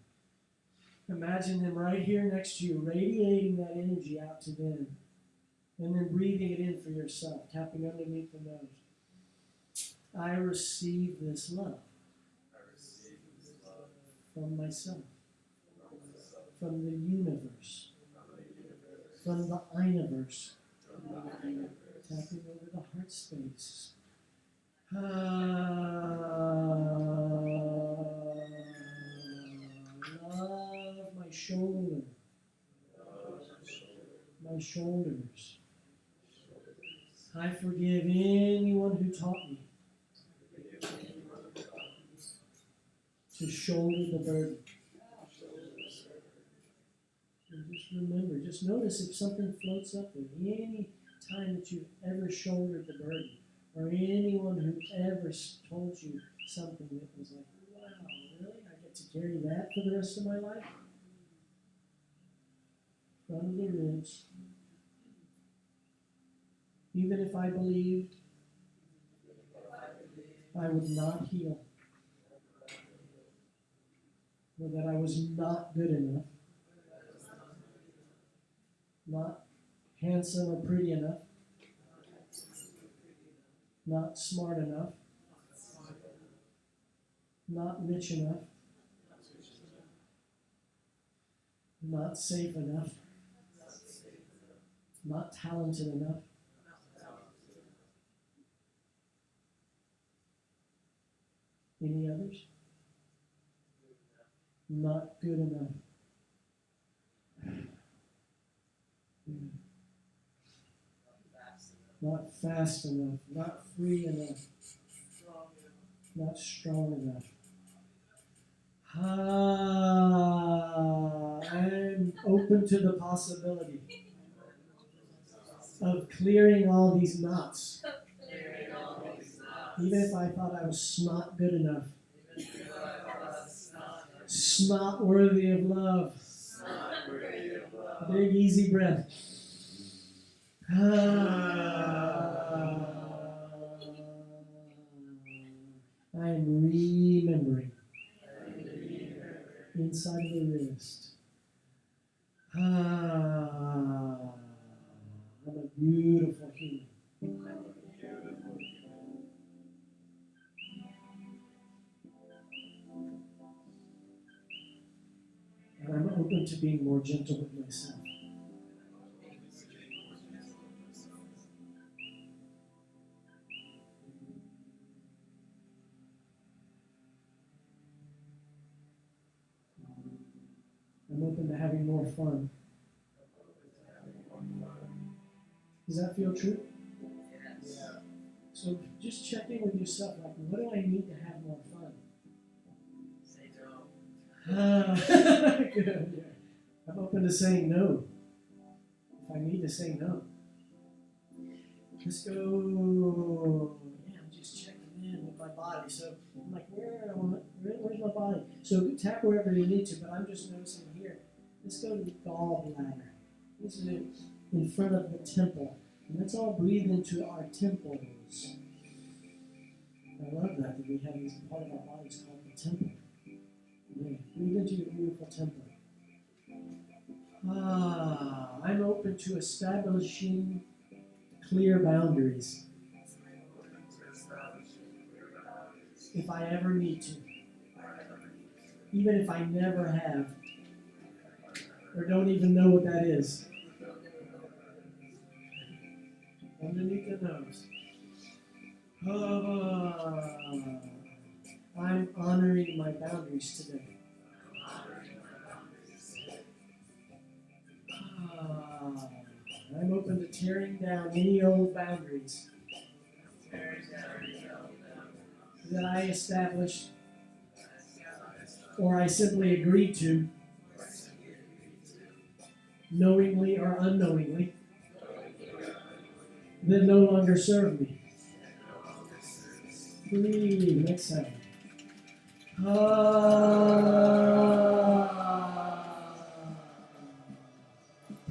Imagine them right here next to you, radiating that energy out to them. And then breathing it in for yourself, tapping underneath the nose. I receive this love. From myself. From the universe. From the universe. Tapping over the heart space. Love my shoulder. My shoulders. I forgive anyone who taught me to shoulder the burden. And just remember, just notice if something floats up there. Any time that you've ever shouldered the burden, or anyone who ever told you something that was like, wow, really? I get to carry that for the rest of my life? Front of the ribs. Even if I believed I would not heal, or that I was not good enough, not handsome or pretty enough, not smart enough, not rich enough, not safe enough, not talented enough. Any others? Not good enough. Not fast enough. Not free enough. Not strong enough. I'm open to the possibility of clearing all these knots. Even if I thought I was not good enough. Not worthy of love. Big easy breath. I'm remembering. Inside of the wrist. I'm a beautiful human. And I'm open to being more gentle with myself. I'm open to having more fun. Does that feel true? Yes. So just check in with yourself, like, what do I need to have more fun? Say no. Good. Yeah. I'm open to saying no. If I need to say no. Let's go. Yeah, I'm just checking in with my body. So I'm like, where's my body? So tap wherever you need to, but I'm just noticing here. Let's go to the gallbladder. This is it in front of the temple. And let's all breathe into our temples. I love that we have this part of our bodies called the temple. Yeah. Breathe into your beautiful temple. I'm open to establishing clear boundaries if I ever need to, even if I never have, or don't even know what that is. Underneath the nose. I'm honoring my boundaries today. I'm open to tearing down any old boundaries that I established or I simply agreed to, knowingly or unknowingly, that no longer serve me. Breathe, make sound.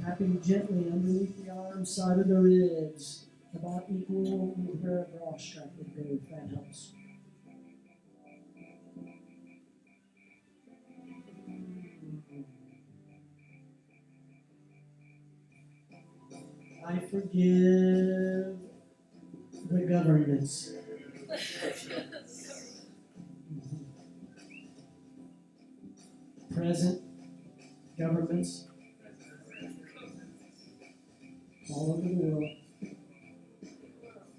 Tapping gently underneath the arm, side of the ribs, about equal with where a bra strap would go, if that helps. I forgive the governments. Present governments all over the world,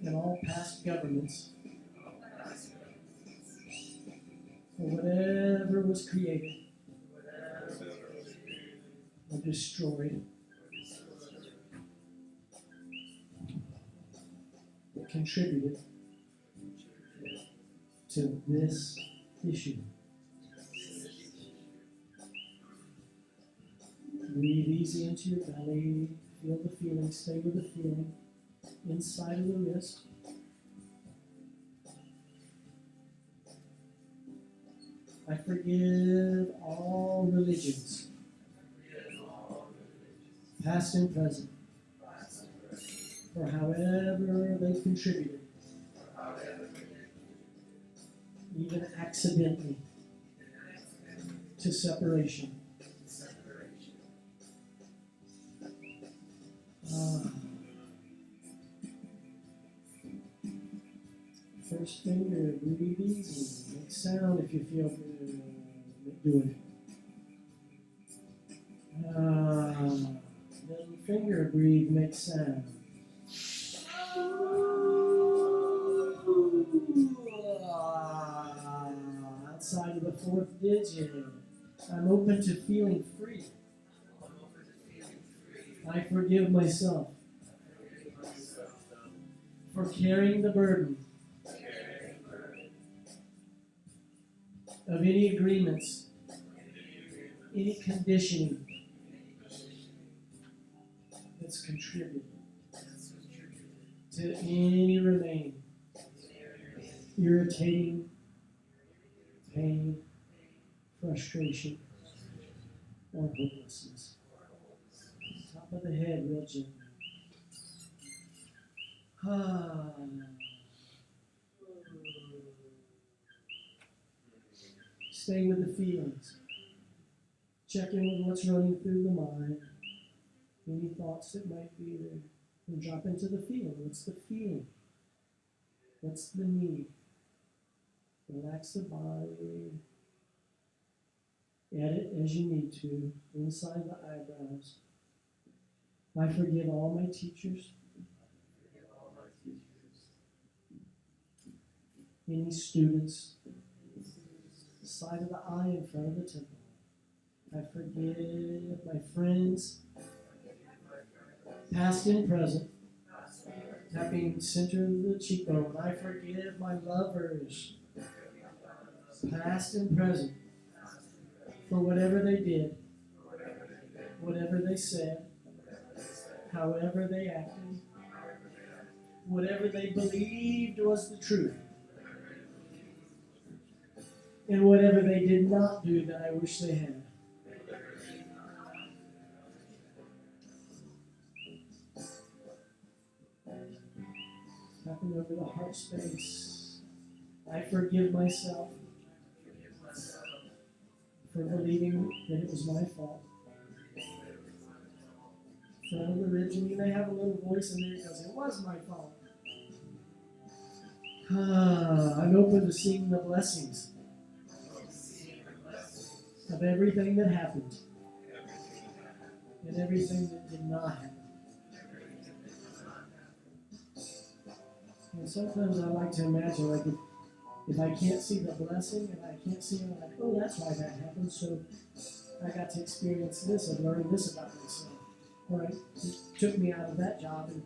and all past governments for whatever was created or destroyed that contributed to this issue. Breathe easy into your belly. Feel the feeling. Stay with the feeling. Inside of the wrist. I forgive all religions, past and present, for however they've contributed, even accidentally, to separation. First finger, breathe easy. Make sound if you feel good doing it. Middle finger, breathe, make sound. Outside of the fourth digit. I'm open to feeling free. I forgive myself for carrying the burden of any agreements, any conditioning that's contributed to any remaining irritating pain, frustration, or hopelessness. Top of the head, real gently. Stay with the feelings. Check in with what's running through the mind. Any thoughts that might be there. And drop into the feeling. What's the feeling? What's the need? Relax the body. Edit as you need to, inside the eyebrows. I forgive all my teachers. Any students. Side of the eye in front of the temple. I forgive my friends, past and present. Tapping center of the cheekbone. I forgive my lovers, past and present, for whatever they did, whatever they said, however they acted, whatever they believed was the truth, and whatever they did not do that I wish they had. Tapping over the heart space. I forgive myself for believing that it was my fault. For all the religion, you may have a little voice in there that goes, it was my fault. I'm open to seeing the blessings of everything that happened and everything that did not happen. And sometimes I like to imagine, like, if I can't see the blessing, and I can't see it, like, oh, that's why that happened, so I got to experience this and learn this about myself. All right, it took me out of that job and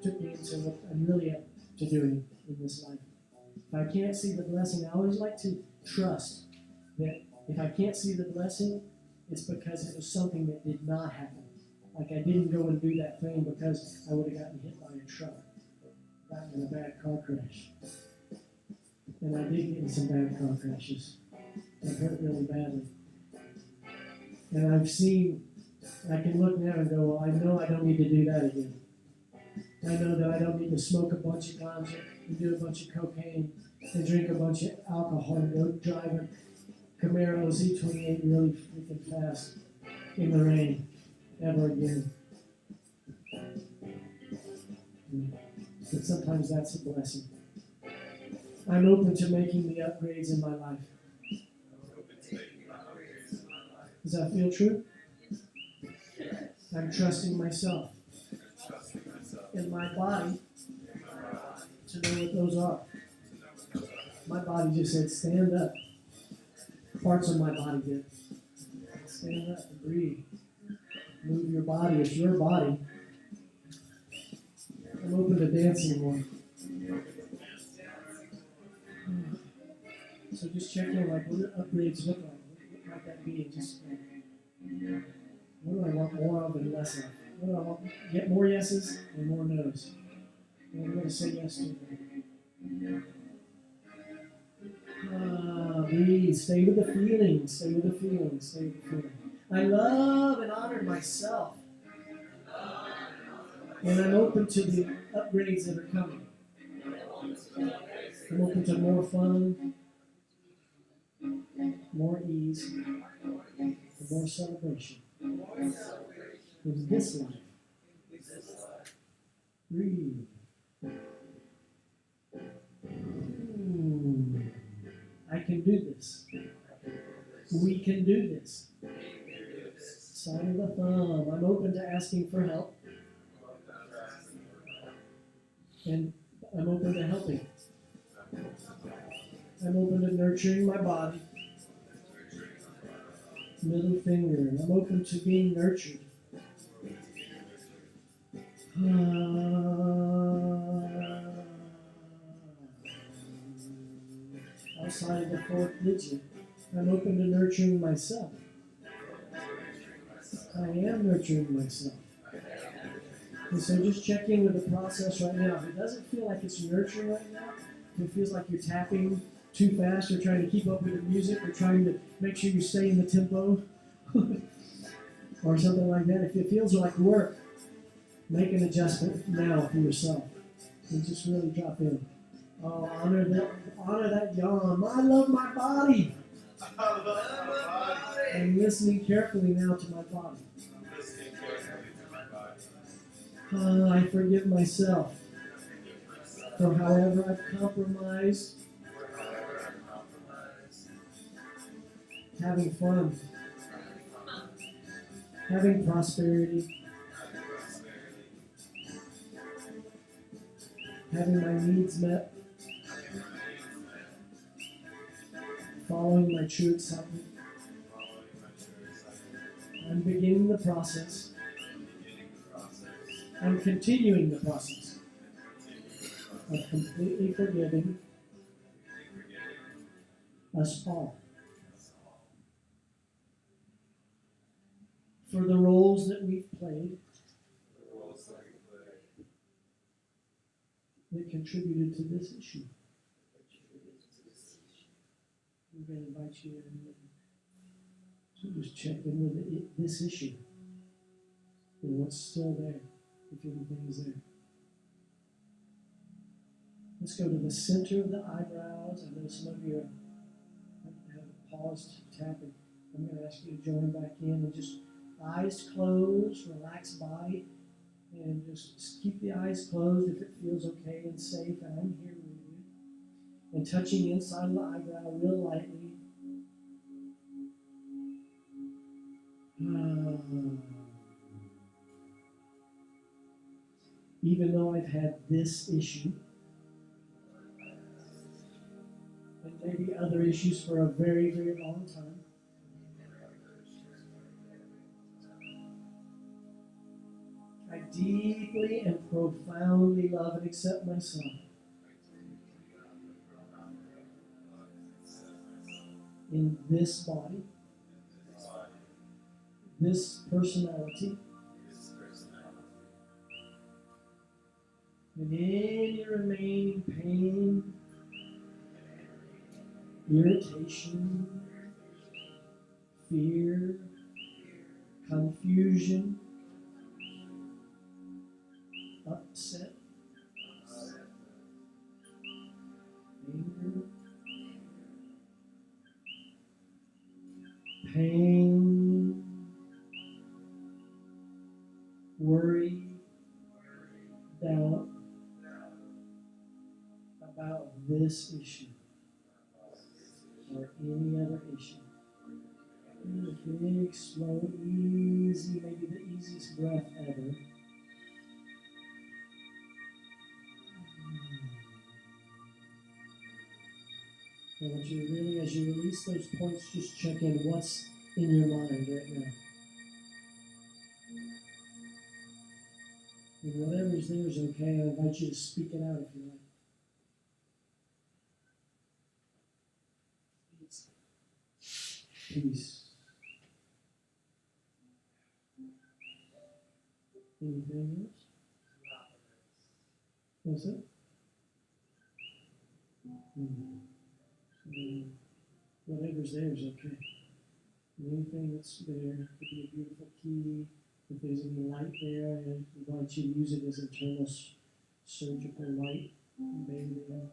took me into what I'm really up to doing in this life. If I can't see the blessing, I always like to trust that if I can't see the blessing, it's because it was something that did not happen. Like I didn't go and do that thing because I would have gotten hit by a truck, gotten in a bad car crash. And I did get in some bad car crashes. I hurt really badly. And I've seen, I can look now and go, well, I know I don't need to do that again. I know that I don't need to smoke a bunch of ganja and do a bunch of cocaine and drink a bunch of alcohol and go drive a Camaro Z28 really freaking fast in the rain ever again. But sometimes that's a blessing. I'm open to making the upgrades in my life. Does that feel true? I'm trusting myself and my body to know what those are. My body just said, stand up. Parts of my body did. Stand up and breathe. Move your body. It's your body. I'm open to dancing more. So just check in, like, what do upgrades look like? What might that be? Just what do I want more of and less of? What do I want? Get more yeses and more nos. And I'm going to say yes to them. Breathe. Stay with the feeling. Stay with the feeling. Stay with the feeling. I love and honor myself. And I'm open to the upgrades that are coming. I'm open to more fun, more ease, and more celebration. In this life. Breathe. I can do this. We can do this. Sign of the thumb. I'm open to asking for help. And I'm open to helping. I'm open to nurturing my body. Middle finger. I'm open to being nurtured. Outside the fourth digit, I'm open to nurturing myself. I am nurturing myself. And so just check in with the process right now. If it doesn't feel like it's nurturing right now, if it feels like you're tapping too fast or trying to keep up with the music or trying to make sure you stay in the tempo or something like that, if it feels like work, make an adjustment now for yourself and just really drop in. Oh, honor that yawn. I love my body. I'm listening carefully now to my body. I forgive myself for however I've compromised having fun, having prosperity, having my needs met, following my true excitement. I'm beginning the process. I'm continuing the process of completely forgiving us all for the roles that we've played that contributed to this issue. I'm going to invite you in to just check in with this issue and what's still there, if anything is there. Let's go to the center of the eyebrows. pause. I know some of you have paused tapping. I'm going to ask you to join back in and just eyes closed, relaxed body, and just keep the eyes closed if it feels okay and safe. And I'm here with you. And touching inside of the eyebrow real lightly. Even though I've had this issue, and maybe other issues for a very, very long time, I deeply and profoundly love and accept myself in this body, this personality, and any remaining pain, irritation, fear, confusion, upset, anger, pain, worry, doubt about this issue or any other issue. And a big, slow, easy, maybe the easiest breath ever. I want you to really, as you release those points, just check in what's in your mind right now. And whatever's there is okay. I invite you to speak it out if you like. Peace. Anything else? What's it? Whatever's there is okay. Anything that's there could be a beautiful key. If there's any light there, I invite you to use it as internal surgical light. Maybe there.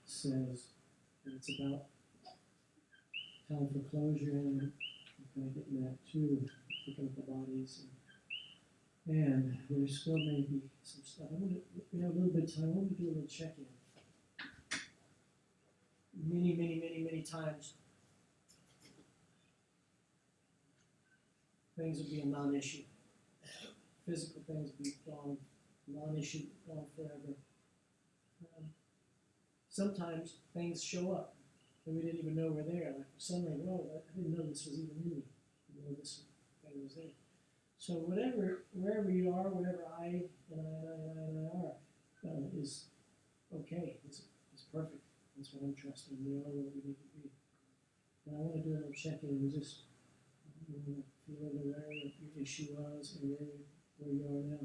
Says that it's about time for closure, and I'm kind of getting that too, looking at the bodies. And there still may be some stuff. We have a little bit of time. I want to do a little check-in. Many times, things will be a non-issue. Physical things will be gone, non-issue, gone forever. Sometimes things show up and we didn't even know were there. Like suddenly, whoa, I didn't know this was even in me. You know, this thing was there. So wherever you are, whatever I are, is okay. It's perfect. That's what I'm trusting. We are what we need to be. And I want to do a little check-in and just feel aware of what your issue was and where you are now.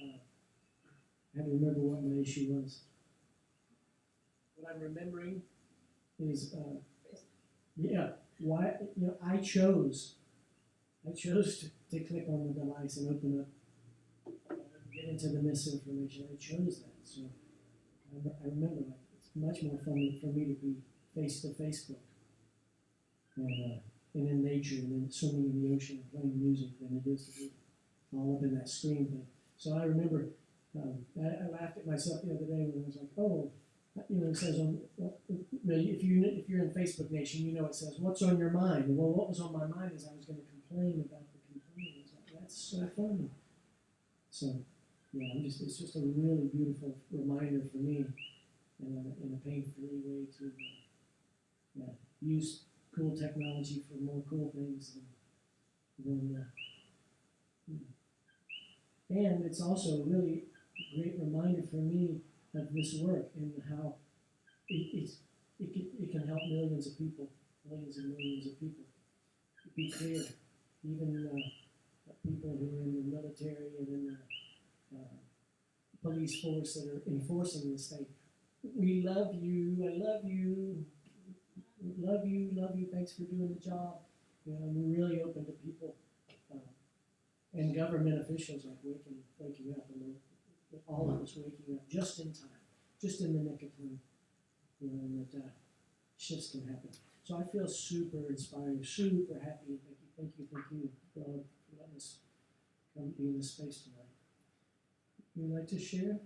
I have to remember what my issue was. What I'm remembering is, why, I chose to click on the device and open up, get into the misinformation. I chose that. So I remember, like, it's much more fun for me to be face to Facebook and in nature and then swimming in the ocean and playing music than it is to be all up in that screen thing. So I remember, I laughed at myself the other day when I was like, oh, it says if you're in Facebook Nation, it says what's on your mind. And well, what was on my mind is I was going to complain about the complaint. Like, that's so funny. So yeah, it's just a really beautiful reminder for me in a pain-free way to use cool technology for more cool things than and it's also a really great reminder for me of this work and how it can help millions of people, millions and millions of people. Be clear, even people who are in the military and in the police force that are enforcing this thing. We love you, I love you, love you, thanks for doing the job. You know, we're really open to people and government officials like waking up, and all of us waking up just in time, just in the nick of time, you know, and that shifts can happen. So I feel super inspired, super happy. Thank you for letting us come be in this space tonight. Would you like to share?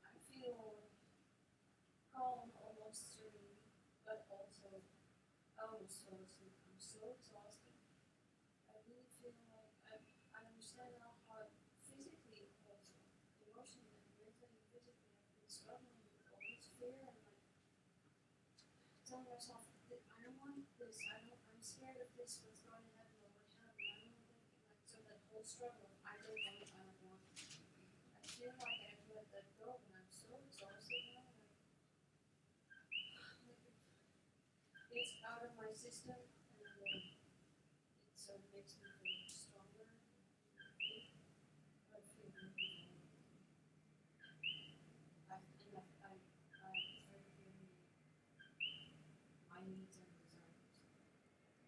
I feel calm, almost serene, but also I almost fell asleep. I'm so exhausted. I really feel like I understand now how physically, also emotionally, mentally, physically, I've been struggling with all this fear and like telling myself that I don't want this. I'm scared of this. What's going to happen or what happened? I don't want that. Like so that whole struggle. I don't want it. I don't want it. I feel like I've let that go, and I'm so exhausted now. Like it's out of my system, and it makes me feel stronger. I feel really I started feeling my needs and desires,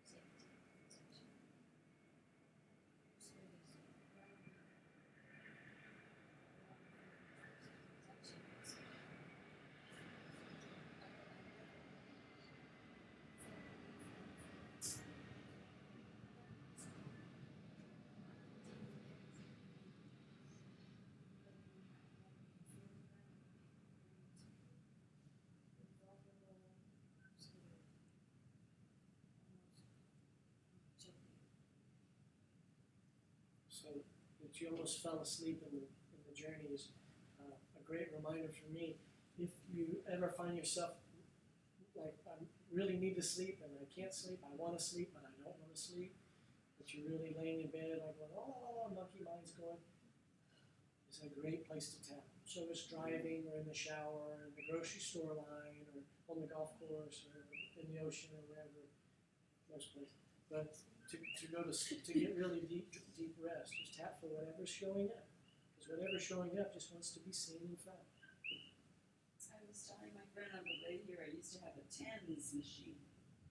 safety, protection, space, grounding, protection. So that you almost fell asleep in the journey is a great reminder for me. If you ever find yourself like, I really need to sleep and I can't sleep, I want to sleep but I don't want to sleep, but you're really laying in bed like going, oh, monkey mind's going, it's a great place to tap. So it's driving or in the shower or in the grocery store line or on the golf course or in the ocean or wherever, most places. But to go to sleep, to get really deep rest, just tap for whatever's showing up. Because whatever's showing up just wants to be seen and felt. I was telling my friend on the way here, I used to have a TENS machine.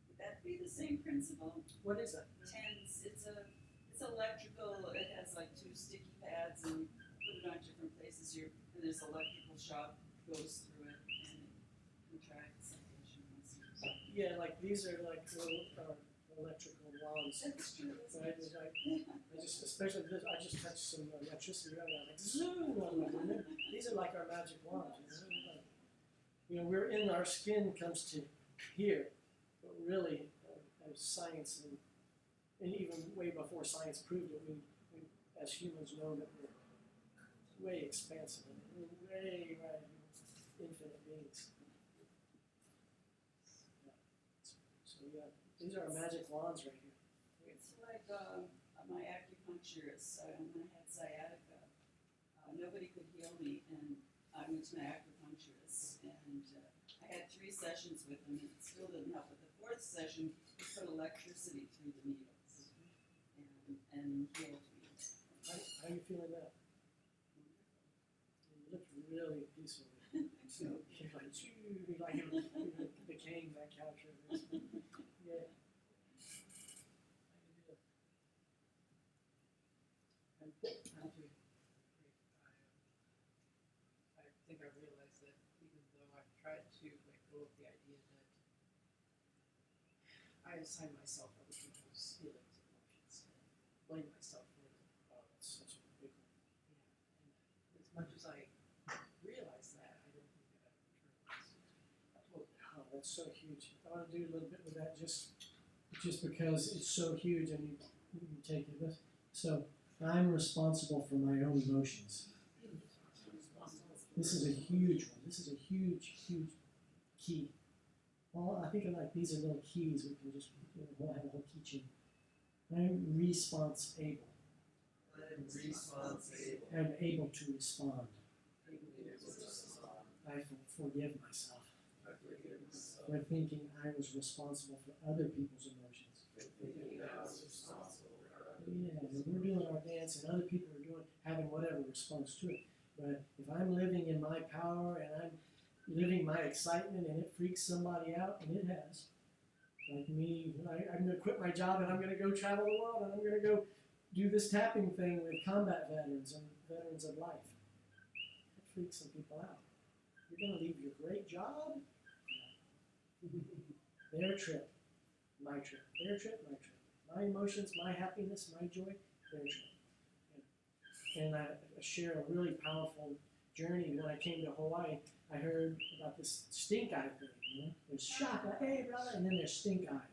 Would that be the same principle? What is that? TENS, it's electrical, it has like 2 sticky pads and you put it on different places, and there's electrical shock goes through it and it contracts and Yeah, like these are like little electrical wands. That's true. Right? I just, especially this, I just touched some electricity earlier. Like zoom. These are like our magic wands. You know, we're in our skin comes to here, but really, as science and even way before science proved it, we as humans know that we're way expansive and way infinite beings. So yeah, these are our magic wands right here. It's like my acupuncturist, when I had sciatica, nobody could heal me, and I went to my acupuncturist, and I had 3 sessions with him, and it still didn't help. But the 4th session, he put electricity through the needles, and healed me. How are you feeling now? You look really peaceful. So, You're like you became that couch right there. Yeah. I think I realized that even though I've tried to let go of the idea that I assign myself other people's feelings and emotions and blame myself for them. Oh, that's such a big one. Yeah. And as much as I realize that, I don't think that I've internalized it. Oh, that's so huge. I want to do a little bit with that just because it's so huge and you take it with. So I'm responsible for my own emotions. This is a huge one. This is a huge, huge key. Well, I think of like these are little keys. We can just we'll have a whole keychain. I'm responsible. I'm responsible. I'm able to respond. Able to respond. I forgive myself I forgive myself. for thinking I was responsible for other people's emotions. Thinking I was responsible for others. Yeah, and we're doing our dance, and other people are having whatever response to it. But if I'm living in my power and I'm living my excitement, and it freaks somebody out, and it has. Like me, I'm going to quit my job and I'm going to go travel the world and I'm going to go do this tapping thing with combat veterans and veterans of life. It freaks some people out. You're going to leave your great job? Their trip, my trip. Their trip, my trip. My emotions, my happiness, my joy, their trip. And I shared a really powerful journey when I came to Hawaii. I heard about this stink eye thing. You know? There's shock eye, hey brother, and then there's stink eye.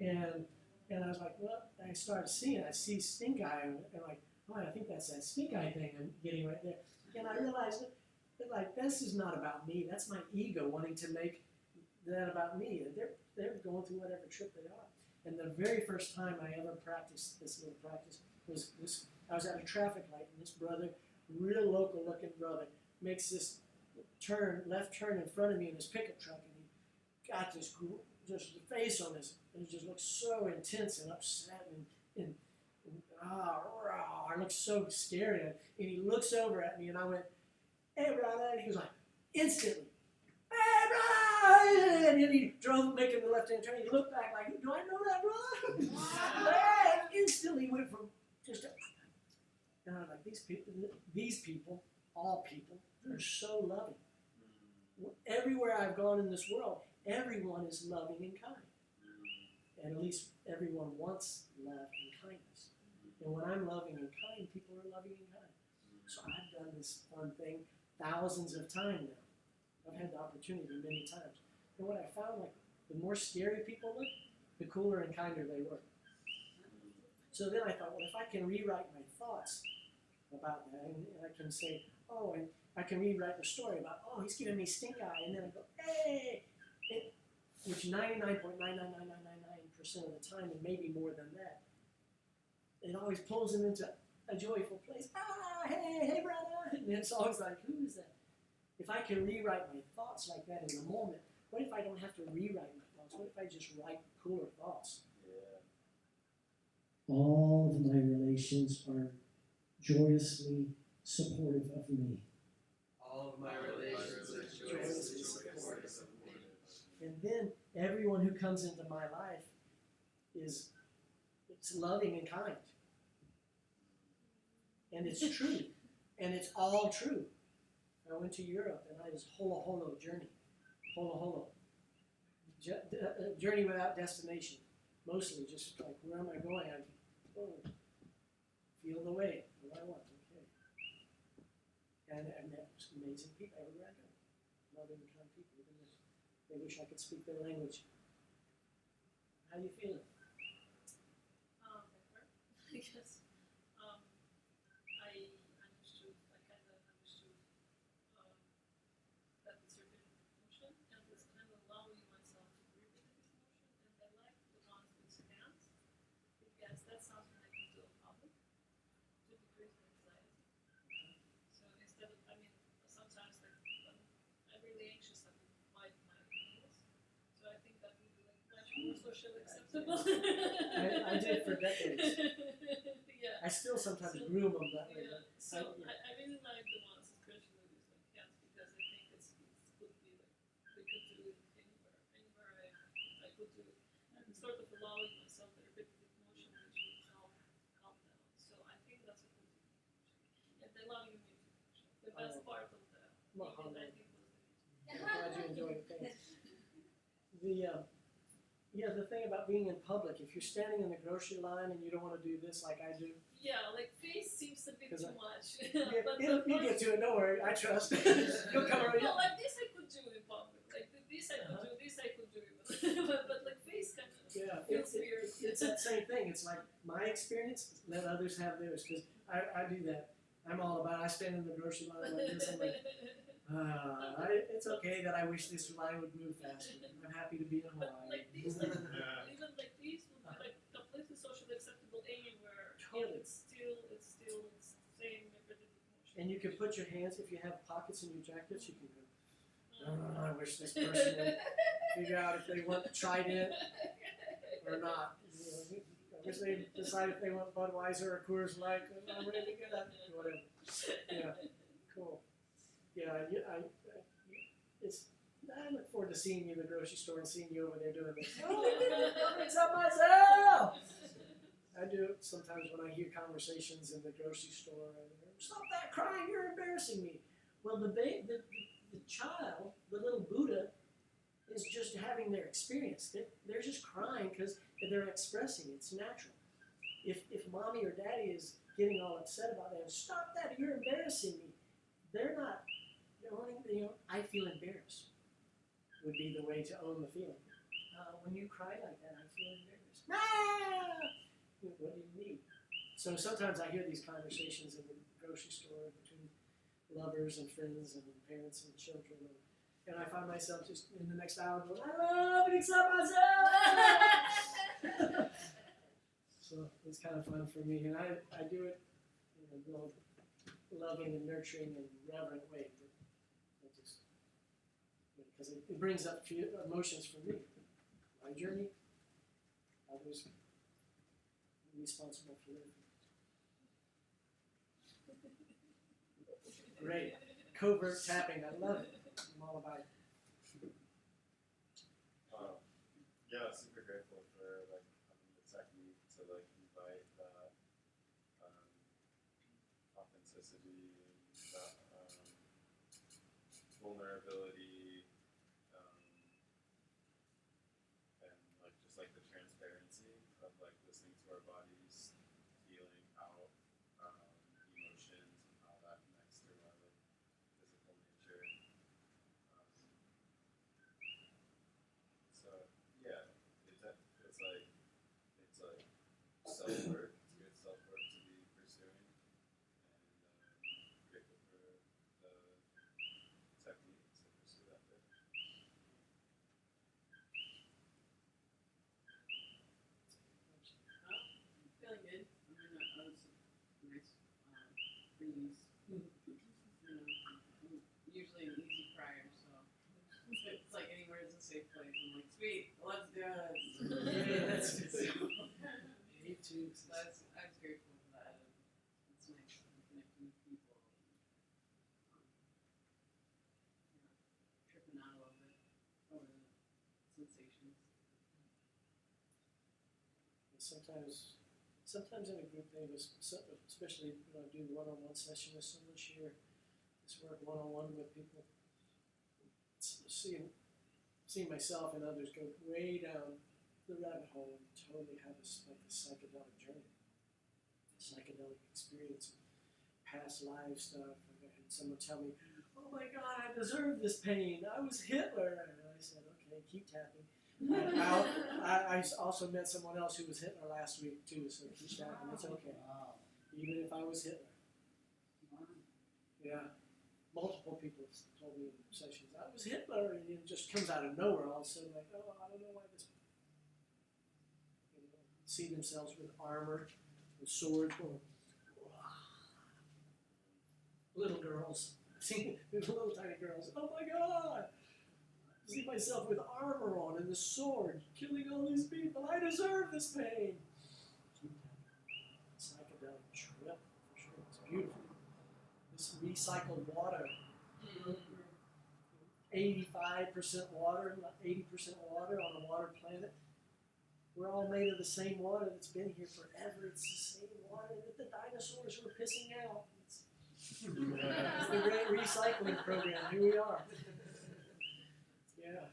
And I was like, well, I started seeing, I see stink eye, and I'm like, oh, I think that's that stink eye thing I'm getting right there. And I realized that like this is not about me. That's my ego wanting to make that about me. They're going through whatever trip they are. And the very first time I ever practiced this little practice was this. I was at a traffic light, and this brother, real local looking brother, makes this left turn in front of me in his pickup truck, and he got this just the face on his, and it just looks so intense and upset and it looks so scary. And he looks over at me, and I went, hey brother, and he was like, instantly, hey brother, and then he drove, making the left-hand turn. He looked back like, do I know that brother? And instantly went from just, and I'm like, these people, all people, are so loving. Everywhere I've gone in this world, everyone is loving and kind. And at least everyone wants love and kindness. And when I'm loving and kind, people are loving and kind. So I've done this fun thing thousands of times now. I've had the opportunity many times. And what I found, like, the more scary people look, the cooler and kinder they were. So then I thought, well, if I can rewrite my thoughts about that, and I can say, oh, and I can rewrite the story about, oh, he's giving me stink eye, and then I go, hey, which 99.99999% of the time, and maybe more than that, it always pulls him into a joyful place. Ah, hey, brother, and it's always like, who is that? If I can rewrite my thoughts like that in the moment, what if I don't have to rewrite my thoughts? What if I just write cooler thoughts? Yeah. All of my relations are joyously supportive of me. All of my relations are joyously supportive. And then everyone who comes into my life it's loving and kind. And it's true. And it's all true. I went to Europe and I had this holo journey. Holo. Journey without destination. Mostly just like, where am I going? Feel the way. What I want. Okay. And I met some amazing people everywhere I go. Loving and kind people. Even if they wish I could speak their language. How you feeling? Better. Because I understood, I kind of understood that it's a certain emotion, and it's kind of allowing myself to breathe into this emotion. And I like the ones with scans, because that's something I can do in public to decrease my anxiety. So instead of, sometimes like I'm really anxious, I would bite my nails. So I think that would be like much more socially acceptable. I did for decades. Yeah. I still sometimes groom them that way. Yeah. So I really like the ones, especially with like cats, because I think it could be like we could do it anywhere I could do it, and sort of allowing myself the repetitive motion which would help calm down. So I think that's a good thing. And they love your music. The best part of the evening, I think, was the music. I'm glad you enjoyed it. Thanks. The thing about being in public, if you're standing in the grocery line and you don't want to do this like I do, Yeah, like face seems a bit too much. you'll get to it. Don't worry, I trust. You'll come around. No, like this I could do in public. Like this I could do, this I could do. but like face kind of feels weird. It's that same thing. It's like my experience, let others have theirs. Because I do that. I'm all about. I stand in the grocery line like this. I'm like, it's okay that I wish this line would move faster. I'm happy to be in But Hawaii. like these, like, Yeah. even like these would be like completely socially acceptable anywhere. Totally. It's still the same repetitive motion. And you can put your hands, if you have pockets in your jackets, you can go, I wish this person would figure out if they want Trident or not. You know, I wish they decide if they want Budweiser or Coors Light. I'm really good at it. Whatever. Yeah, cool. Yeah, I look forward to seeing you in the grocery store and seeing you over there doing this. Oh, I'll mix up myself. I do it sometimes when I hear conversations in the grocery store. Stop that crying! You're embarrassing me. Well, the child, the little Buddha, is just having their experience. They're just crying because they're expressing. It's natural. If mommy or daddy is getting all upset about that, stop that! You're embarrassing me. They're not. I feel embarrassed. Would be the way to own the feeling. When you cry like that, I feel embarrassed. Ah! What do you need? So sometimes I hear these conversations in the grocery store between lovers and friends and parents and children, and I find myself just in the next hour going, I love and accept myself. So it's kind of fun for me, and I do it in a loving and nurturing and reverent way. Because it brings up emotions for me. My journey, others responsible for it. Great. Covert tapping, I love it. I'm all about it. Yeah, super grateful for like having the technique to like invite that authenticity, that vulnerability, and like just like the transparency of like listening to our bodies, feeling out emotions and how that connects to our like physical nature. So yeah, it's like self work. It's good self work to be pursuing, and grateful for the technique to pursue that bit. Feeling good. I'm in a nice breeze. I'm usually an easy crier, so it's like anywhere is a safe place. I'm like, sweet, let's do it. Yes. Me too. So I was grateful for that. And it's nice connecting with people. Tripping out a little bit over the sensations. Sometimes in a group thing, especially when I do one-on-one session with someone, share this work one-on-one with people, seeing myself and others go way down the rabbit hole and totally have this like a psychedelic journey, psychedelic experience, past life stuff. I had someone tell me, "Oh my God, I deserve this pain. I was Hitler," and I said, "Okay, keep tapping." I also met someone else who was Hitler last week too, so keep tapping. It's okay, even if I was Hitler. Yeah. Multiple people told me in sessions, I was Hitler, and it just comes out of nowhere all of a sudden, like, oh, I don't know why this. See themselves with armor, with swords, going, little girls, see little tiny girls, oh my God! See myself with armor on and the sword, killing all these people. I deserve this pain. Psychedelic trip, for sure. It's beautiful. This recycled water. 85% water, 80% water on a water planet. We're all made of the same water that's been here forever. It's the same water that the dinosaurs were pissing out. It's the great recycling program. Here we are. Yeah.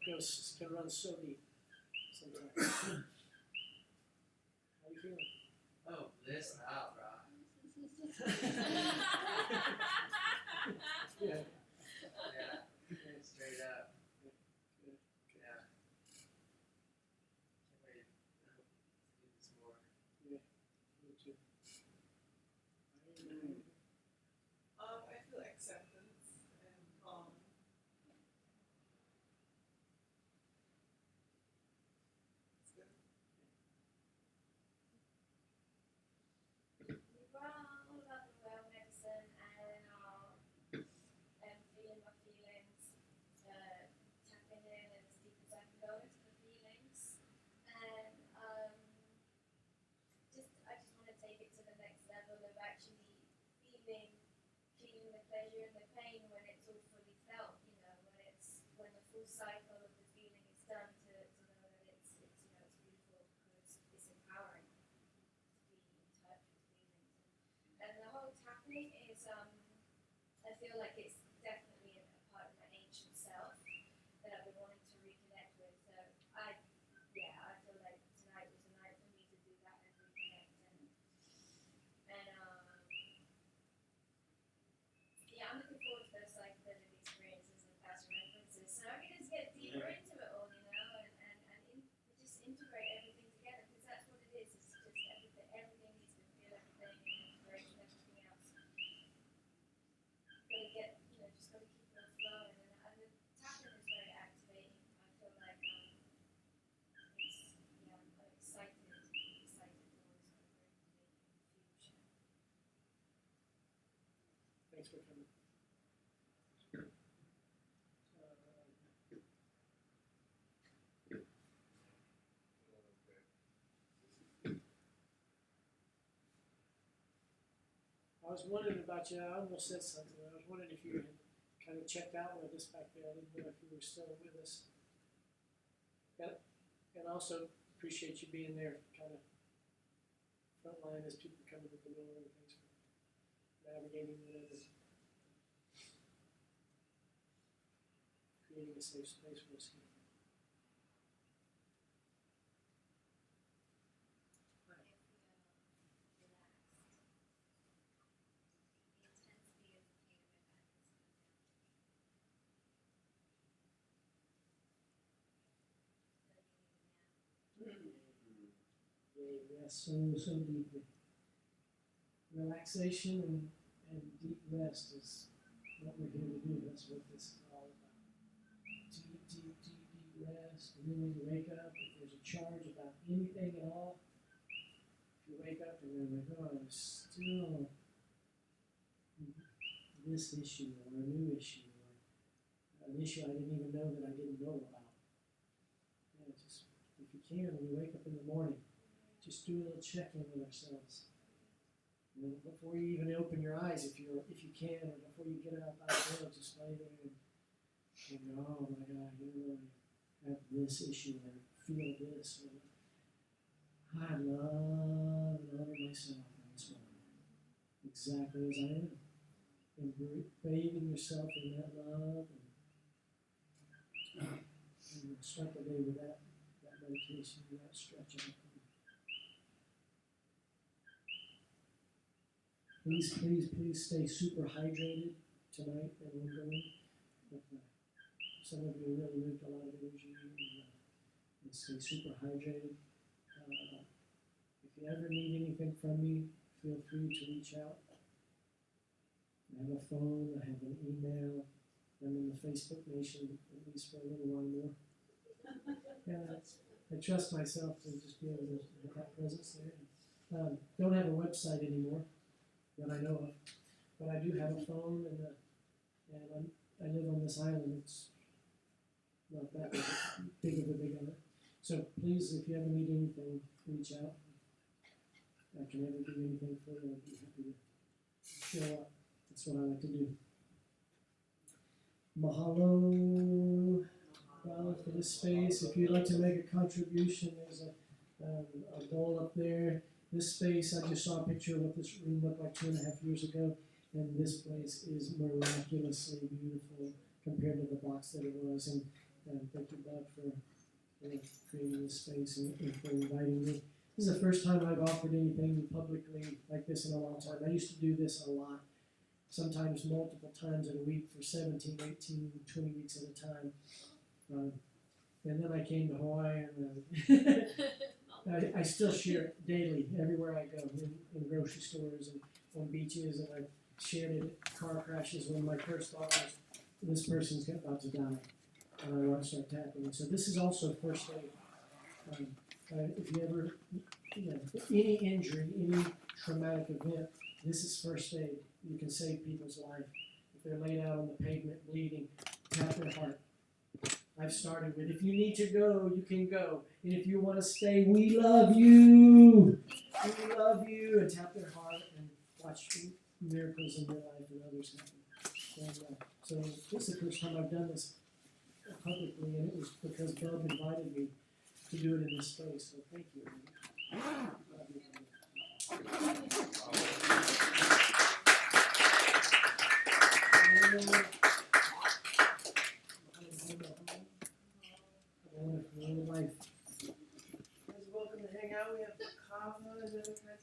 Ghosts can run so deep sometimes. How you feeling? Oh, listen out, Rob. Yeah. Yeah, straight up. Good. Yeah. Can't wait to do this more. Yeah. Me too. pleasure and the pain when it's all fully felt, you know, when the full cycle of the feeling is done to know that it's beautiful because it's empowering to be in touch with feelings. And the whole tapping is, I feel like it's definitely a part of my ancient self that I've been wanting to reconnect with. So I feel like tonight was a night for me to do that and reconnect I'm looking forward to those psychedelic experiences and past references. So I can just get deeper into it all, you know, and just integrate everything together because that's what it is. It's just everything. Everything needs to feel everything and integrate everything else. Gotta get, just gotta keep it flowing. And the tapping is very activating. I feel like I'm excited for what's going to bring to me in the future. Thanks for coming. I was wondering about you. I almost said something. I was wondering if you had kind of checked out with us back there. I didn't know if you were still with us. And also appreciate you being there, kind of front line as people come in the door and things for navigating whatever. Creating a safe space for us here. Yes, so deeply. Relaxation and deep rest is what we're here to do. That's what this is all about. Deep rest. And then when you wake up, if there's a charge about anything at all, if you wake up and you're like, oh, there's still this issue or a new issue or an issue I didn't even know that I didn't know about. Yeah, just if you can, when you wake up in the morning, just do a little check-in with ourselves. Before you even open your eyes, if you can, or before you get up out of bed, just lay there and go, oh my God, I have this issue, or I feel this, or I love and honor myself in this moment, exactly as I am. And bathing yourself in that love, and start the day with that meditation, that stretching. Please stay super hydrated tonight and ongoing. Some of you really moved a lot of energy and stay super hydrated. If you ever need anything from me, feel free to reach out. I have a phone, I have an email. I'm in the Facebook Nation at least for a little while more. Yeah, I trust myself to just be able to have that presence there. Don't have a website anymore that I know of, but I do have a phone, and I live on this island. It's not that big of a big island. So please, if you ever need anything, reach out. If I can ever do anything for you, I'd be happy to show up. That's what I like to do. Mahalo for this space. If you'd like to make a contribution, there's a goal up there. This space, I just saw a picture of what this room looked like 2.5 years ago, and this place is miraculously beautiful compared to the box that it was. And thank you, Bob, for creating this space and for inviting me. This is the first time I've offered anything publicly like this in a long time. I used to do this a lot, sometimes multiple times in a week for 17, 18, 20 weeks at a time. And then I came to Hawaii, and I still share it daily, everywhere I go, in grocery stores and on beaches, and I've shared it at car crashes when my first thought was, this person's about to die, and I want to start tapping. So this is also first aid. If you ever, any injury, any traumatic event, this is first aid. You can save people's life. If they're laid out on the pavement bleeding, tap their heart. I've started with, if you need to go, you can go. And if you want to stay, we love you. We love you. And tap their heart and watch miracles in their life and others happen. first time I've done this publicly, and it was because Bob invited me to do it in this space, so thank you. Guys are welcome to hang out. We have kava and other kinds